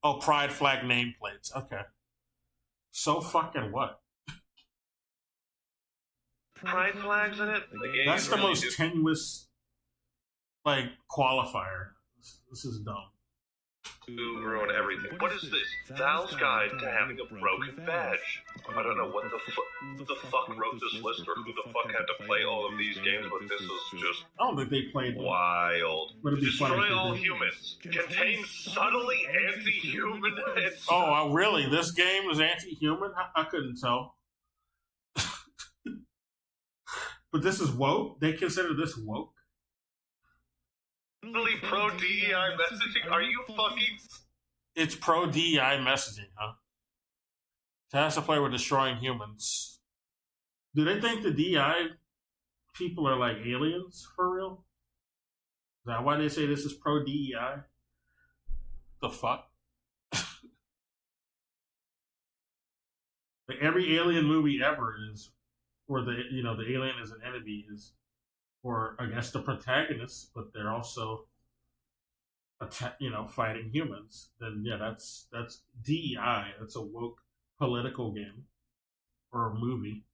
Oh, pride flag nameplates. Okay. So fucking what? pride flags in it? That's the most tenuous, qualifier. This is dumb. To ruin everything. What is this? Val's Guide to Having a Broken Badge. I don't know what the fuck wrote this list or who the fuck had to play all of these games, but this is just I don't think they played wild. Would it be funny if Destroy they all did? humans. Contains subtly anti-human. Oh, really? This game is anti-human? I couldn't tell. But this is woke? They consider this woke? Really pro DEI messaging? Are you fucking... It's pro DEI messaging, huh? Task to play with destroying humans. Do they think the DEI people are like aliens for real? Is that why they say this is pro DEI? The fuck? Every alien movie ever is, where the alien is an enemy, is, or I guess the protagonist, but they're also fighting humans. Then yeah, that's DEI. That's a woke political game or a movie.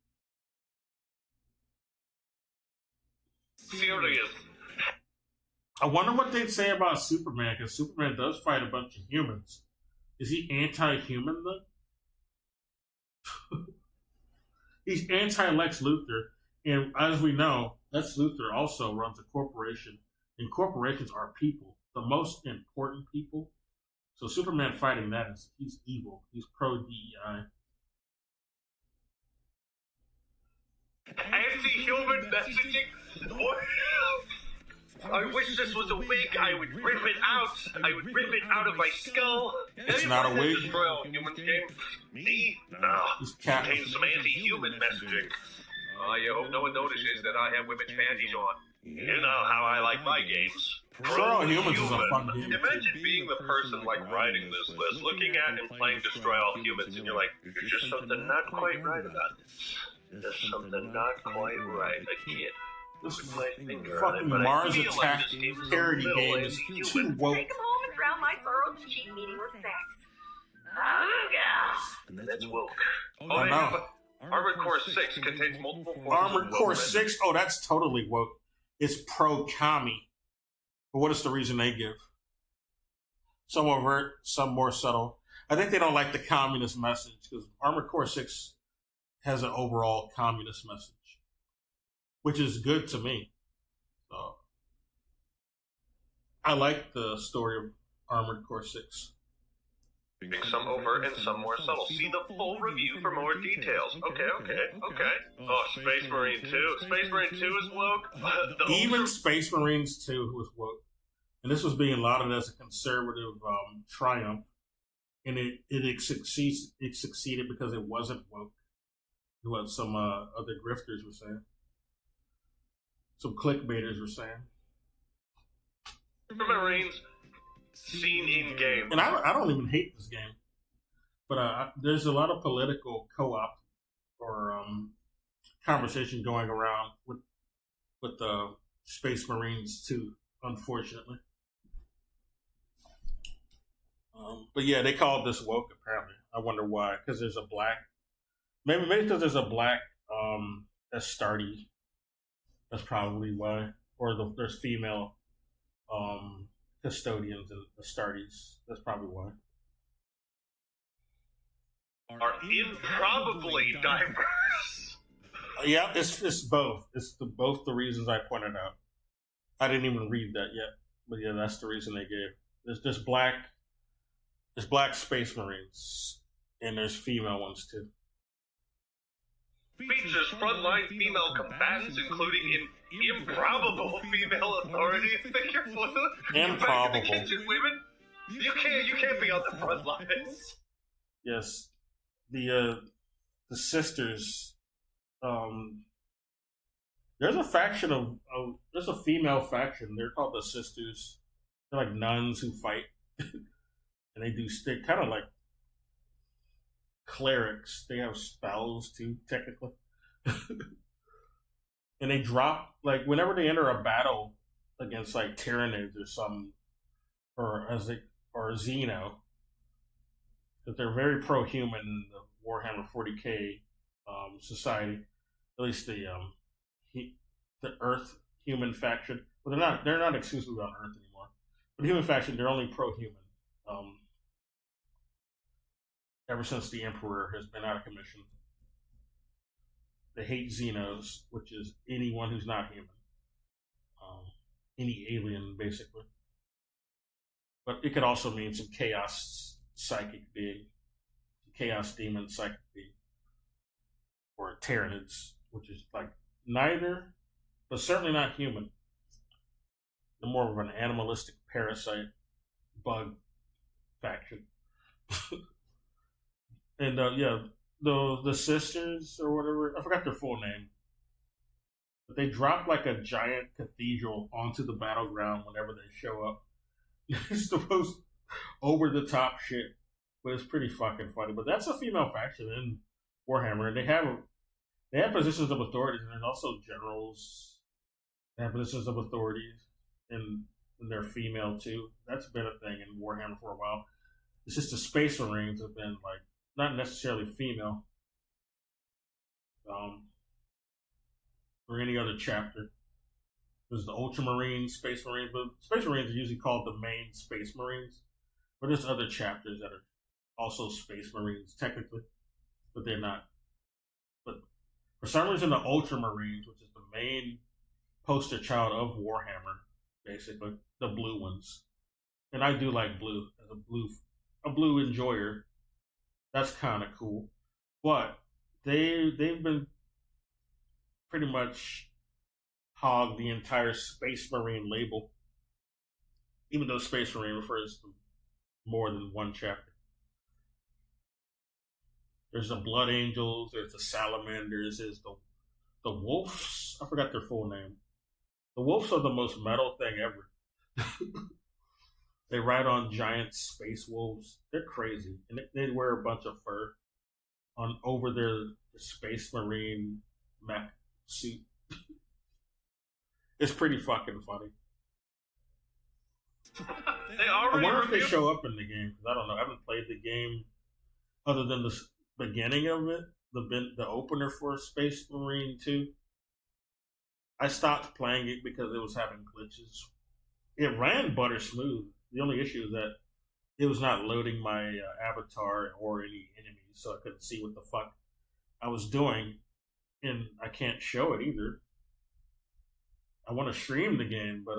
Serious. I wonder what they'd say about Superman, because Superman does fight a bunch of humans. Is he anti-human then? He's anti-Lex Luthor, and as we know, Lex Luthor also runs a corporation, and corporations are people, the most important people. So Superman fighting that he's evil. He's pro-DEI. Anti-human messaging? I wish this was a wig. I would rip it out. I would rip it out of my skull. It's not a wig. Destroy all humans game. Me? No. He's cat. Contains some anti-human messaging. I hope no one notices that I have women's panties on. You know how I like my games. Destroy All Humans is a fun game. Imagine being the person writing this list, looking at and playing Destroy All Humans, and you're like, there's just something not quite right about this. There's something not quite right. I can't. This fucking fucking Mars Attack parody game is too woke. Take a moment, drown my sorrows, cheat meeting with sex. And that's woke. I know. Armored Core 6 contains multiple forms Armored of Core woke 6? Oh, that's totally woke. It's pro-commie. But what is the reason they give? Some overt, some more subtle. I think they don't like the communist message, because Armored Core 6 has an overall communist message, which is good to me. So, I like the story of Armored Core 6. Some overt and some more subtle. See the full review for more details. Okay. Oh, Space Marine 2. Space Marine 2 is woke. Even Space Marines 2 was woke. And this was being lauded as a conservative triumph. And it succeeded because it wasn't woke. What some other grifters were saying. Some clickbaiters were saying. Marines seen in game. And I don't even hate this game. But there's a lot of political co-op or conversation going around with the Space Marines too, unfortunately. But yeah, they called this woke apparently. I wonder why. Because there's a black. Maybe because there's a black Astartes. That's probably why. Or there's female custodians and Astartes. That's probably why. Are improbably diverse. Yeah, it's both. It's both the reasons I pointed out. I didn't even read that yet, but yeah, that's the reason they gave. There's black Space Marines, and there's female ones too. Features frontline female combatants, including an improbable female authority figure. Improbable. Women. You can't be on the front lines. Yes, the sisters. There's a faction there's a female faction. They're called the sisters. They're like nuns who fight, and they're kind of like clerics. They have spells too, technically. And they drop, like, whenever they enter a battle against like Tyranids or some, or Xeno, that they're very pro-human in the Warhammer 40k society. At least the Earth human faction. But they're not exclusively on Earth anymore. But the human faction, they're only pro-human. Ever since the Emperor has been out of commission. They hate Xenos, which is anyone who's not human. Any alien, basically. But it could also mean some chaos psychic being. Chaos demon psychic being. Or Tyranids, which is like neither, but certainly not human. They're more of an animalistic parasite bug faction. And yeah, the sisters or whatever, I forgot their full name. But they drop like a giant cathedral onto the battleground whenever they show up. It's the most over the top shit, but it's pretty fucking funny. But that's a female faction in Warhammer, and they have positions of authority, and there's also generals. They have positions of authority, and they're female too. That's been a thing in Warhammer for a while. It's just the Space Marines have been like not necessarily female, or any other chapter. There's the Ultramarines, Space Marines, but Space Marines are usually called the main Space Marines. But there's other chapters that are also Space Marines technically, but they're not. But for some reason, the Ultramarines, which is the main poster child of Warhammer, basically the blue ones, and I do like blue as a blue enjoyer. That's kind of cool, but they've been pretty much hog the entire Space Marine label, even though Space Marine refers to more than one chapter. There's the Blood Angels, there's the Salamanders, there's the Wolves. I forgot their full name. The Wolves are the most metal thing ever. They ride on giant space wolves. They're crazy, and they wear a bunch of fur over their Space Marine mech suit. It's pretty fucking funny. I wonder if they show up in the game, because I don't know. I haven't played the game other than the beginning of it, the opener for Space Marine 2. I stopped playing it because it was having glitches. It ran butter smooth. The only issue is that it was not loading my avatar or any enemies, so I couldn't see what the fuck I was doing, and I can't show it either. I want to stream the game, but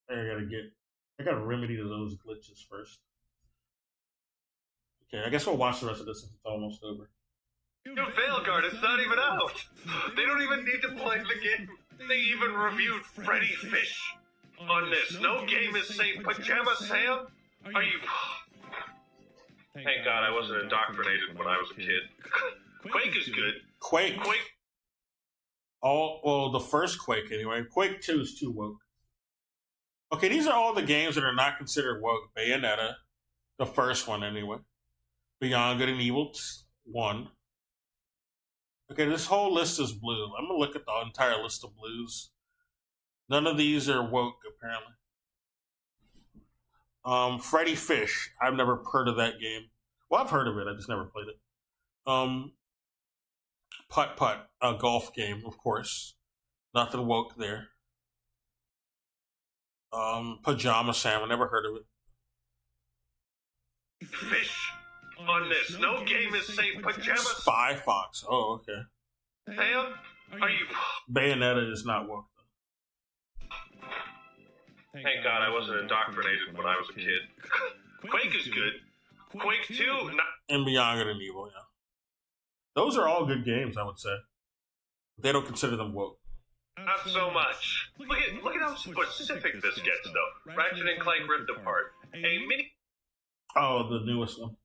I gotta remedy those glitches first. Okay, I guess we'll watch the rest of this since it's almost over. Dude, Veilguard, it's not even out. They don't even need to play the game. They even reviewed Freddy Fish on this. No game is safe. Pajama Sam? Are you... Thank God I wasn't indoctrinated when I was a kid. Quake is good. Quake. Well, the first Quake anyway. Quake 2 is too woke. Okay, these are all the games that are not considered woke. Bayonetta, the first one anyway. Beyond Good and Evil 1. Okay, this whole list is blue. I'm going to look at the entire list of blues. None of these are woke, apparently. Freddy Fish. I've never heard of that game. Well, I've heard of it. I just never played it. Putt Putt, a golf game, of course. Nothing woke there. Pajama Sam. I never heard of it. Fish on this. No game is safe. Pajama Spy Fox. Oh, okay. Sam, are you... Bayonetta is not woke. Thank God I wasn't indoctrinated when I was a kid. Quake is good. Quake 2, and Beyond Good and Evil, yeah. Those are all good games, I would say. They don't consider them woke. Not so much. Look at how specific this gets, though. Ratchet and Clank Rift Apart. A mini... Oh, the newest one.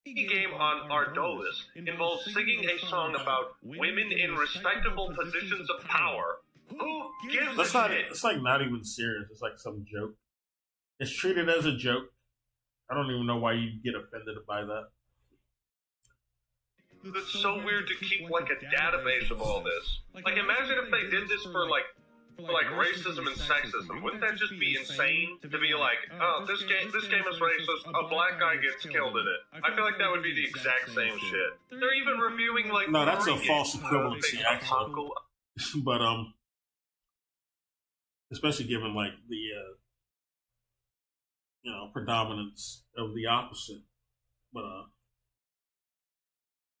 Game on Ardolis involves singing a song about women in respectable positions of power. Who gives That's a not. shit? It's like not even serious. It's like some joke. It's treated as a joke. I don't even know why you get offended by that. It's so weird to keep like a database of all this. Like, imagine if they did this for like racism and sexism. Wouldn't that just be insane to be like, oh, this game is racist. A black guy gets killed in it. I feel like that would be the exact same shit. They're even reviewing like No, that's a Korean false games. equivalency, actually. But especially given like the predominance of the opposite. But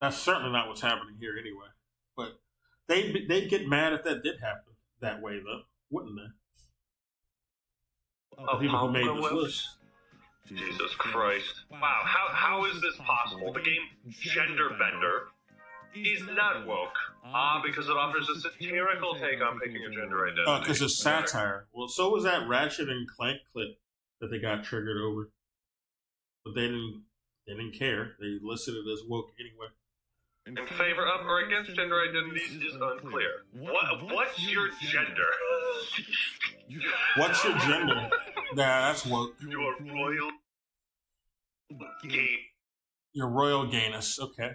that's certainly not what's happening here anyway. But they'd get mad if that did happen that way, though, wouldn't they? The people who made this list. Jesus Christ. Wow, how is this possible? The game Gender Bender is not woke. Because it offers a satirical take on picking a gender identity. Because it's satire. Well, so was that Ratchet and Clank clip that they got triggered over. But they didn't care. They listed it as woke anyway. In favor of or against gender identities is unclear. What's your gender? What's your gender? Nah, that's woke. Your royal gay. Your royal gayness. Okay.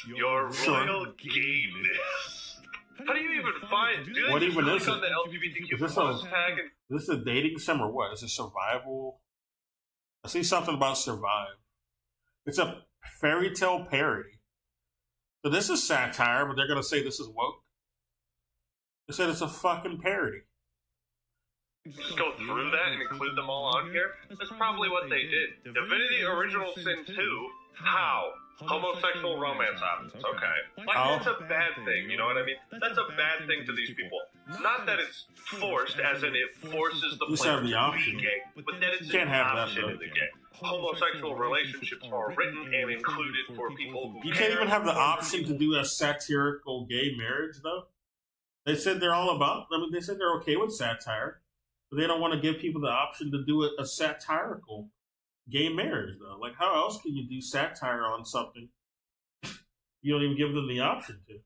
Your Sure. royal gayness. How do you even find? Do they What just even click is on it? the LGBTQ Is this plus a- tag and Is this a dating sim or what? Is it survival? I see something about survive. It's a fairy tale parody. So this is satire, but they're going to say this is woke. They said it's a fucking parody. just go through that and include them all on here? That's probably what they did. Divinity Original Sin 2. How? Homosexual romance options. Okay. Like, Oh. that's a bad thing, you know what I mean? That's a bad thing to these people. Not that it's forced, as in it forces the You just player have the to option. be gay, but that it's You can't an have that, option though. in the game. Homosexual relationships are written and included for people who You care. can't even have the option to do a satirical gay marriage, though. They said they're all about. I mean, they said they're okay with satire, but they don't want to give people the option to do a satirical gay marriage, though. Like, how else can you do satire on something you don't even give them the option to?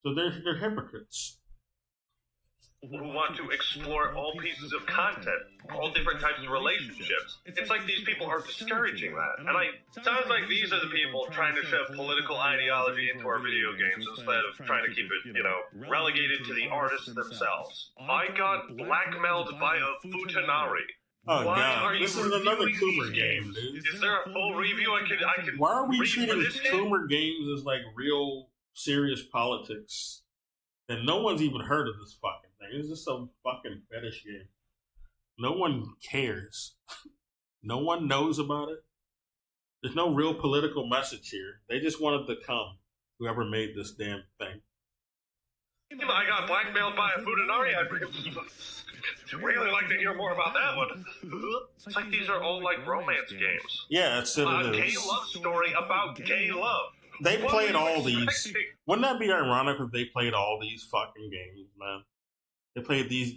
So they're hypocrites. who want to explore all pieces of content, all different types of relationships. It's like these people are discouraging that. And sounds like these are the people trying to shove political ideology into our video games instead of trying to keep it, relegated to the artists themselves. I got blackmailed by a Futanari. Oh Why god, are you this is another reviewing Coomer these game, games? dude. Is there a full review I could Why are we read for treating this game? Coomer games as like real serious politics? And no one's even heard of this fucking thing. It's just some fucking fetish game. No one cares. No one knows about it. There's no real political message here. They just wanted to come, whoever made this damn thing. I got blackmailed by a Futanari. I'd really like to hear more about that one. It's like these are all like romance games. Yeah, that's it. A It gay is. love story about gay love. They What played were you all these. expecting? Wouldn't that be ironic if they played all these fucking games, man? They played these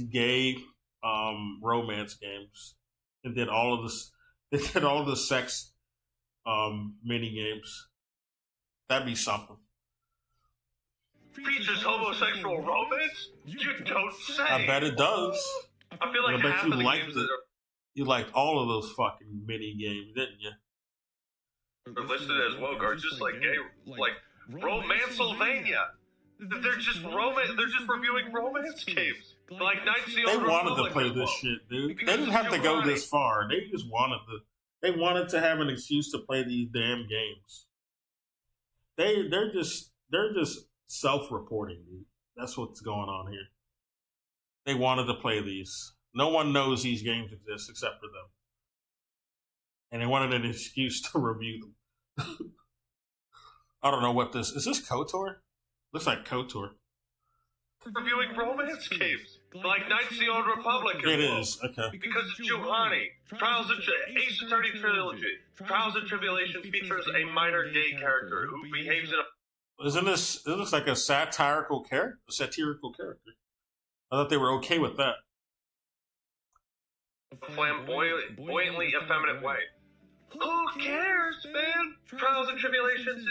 gay romance games and did all of this. They did all the sex mini games. That'd be something. Features homosexual romance? You don't say. I bet it does. I feel like I bet half you of the liked games it. that You liked all of those fucking mini games, didn't you? are listed as woke are just like gay, like Romancylvania. They're just reviewing romance games. Like Knights of the They Old wanted to Republic play as this well. shit, dude. Because They didn't have to go Giovanni- this far. They just wanted to. They wanted to have an excuse to play these damn games. They're just self-reporting, dude. That's what's going on here. They wanted to play these. No one knows these games exist except for them, and they wanted an excuse to review them. I don't know what this is. This KOTOR? Looks like KOTOR. Reviewing romance games. Like Knights of the Old Republic as It well. is okay. Because it's Giovanni. Ace Attorney Trilogy. Trials and Tribulation features a minor gay character who behaves in a Isn't this? It looks like a satirical character. A satirical character. I thought they were okay with that. flamboyantly effeminate way. Who cares, man? Trials and Tribulations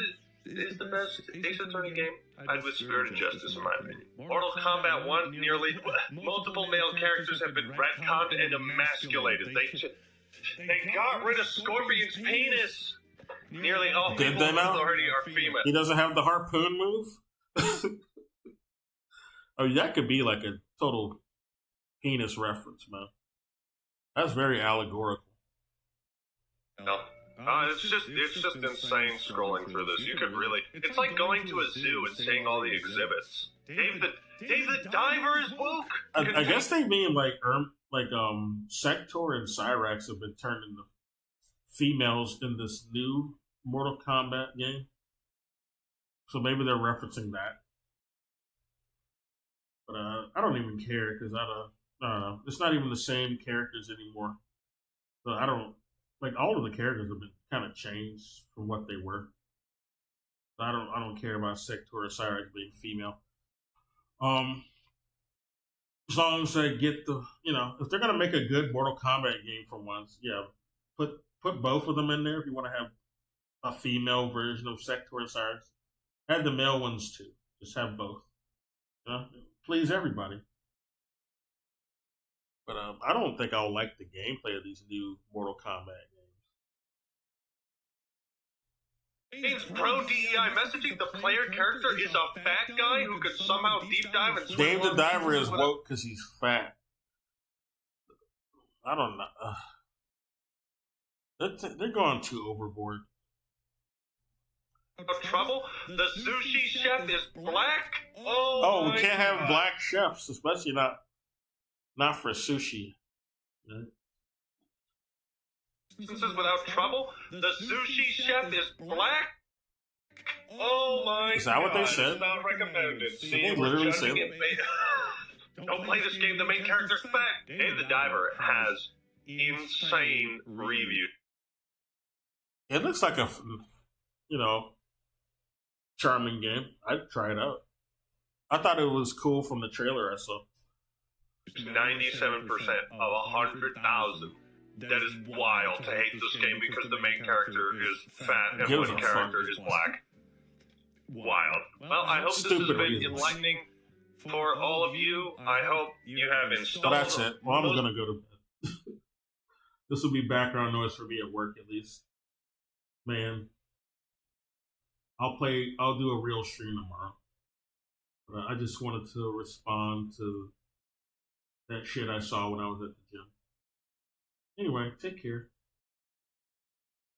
is the best Ace Attorney game. I'd with Spirit of Justice, in my opinion. Mortal Kombat 1, nearly multiple male characters have been retconned and emasculated. They got rid of Scorpion's penis. Nearly all Did people they with now? authority are female. He doesn't have the harpoon move? Oh, that could be like a total penis reference, man. That's very allegorical. No. It's just insane scrolling through this. You could really... It's like going to a zoo and seeing all the exhibits. Dave the Diver is woke! I guess they mean Sector and Cyrax have been turned into females in this new Mortal Kombat game. So maybe they're referencing that. But I don't even care because I don't know. It's not even the same characters anymore. So I don't... Like, all of the characters have been kind of changed from what they were. So I don't care about Sector or Cyrax being female. As long as they get the, if they're gonna make a good Mortal Kombat game for once, yeah, put both of them in there. If you want to have a female version of Sector and Cyrax, have the male ones too. Just have both. Please everybody. But I don't think I'll like the gameplay of these new Mortal Kombat Games pro DEI messaging, the player character is a fat guy who could somehow deep dive and games. Dave the Diver is woke because he's fat. I don't know. They're going too overboard. Trouble? The sushi chef is black? Oh, we can't have black chefs, especially not for sushi. Instances without trouble? The sushi chef is black? Oh my god. Is that what they said? It's not recommended. See, They literally said Don't play this game, the main character's fat. Dave the Diver has insane reviews. It looks like a, charming game. I'd try it out. I thought it was cool from the trailer I saw. 97% of 100,000. That is wild to hate this game because the main character is fat and Gives one a character fuck. is black. Wild. Well, I hope this has Stupid been reasons. enlightening for all of you. I hope you have installed... Well, that's it. Well, I'm going to go to bed. This will be background noise for me at work, at least. Man. I'll do a real stream tomorrow. But I just wanted to respond to that shit I saw when I was at the gym. Anyway, take care.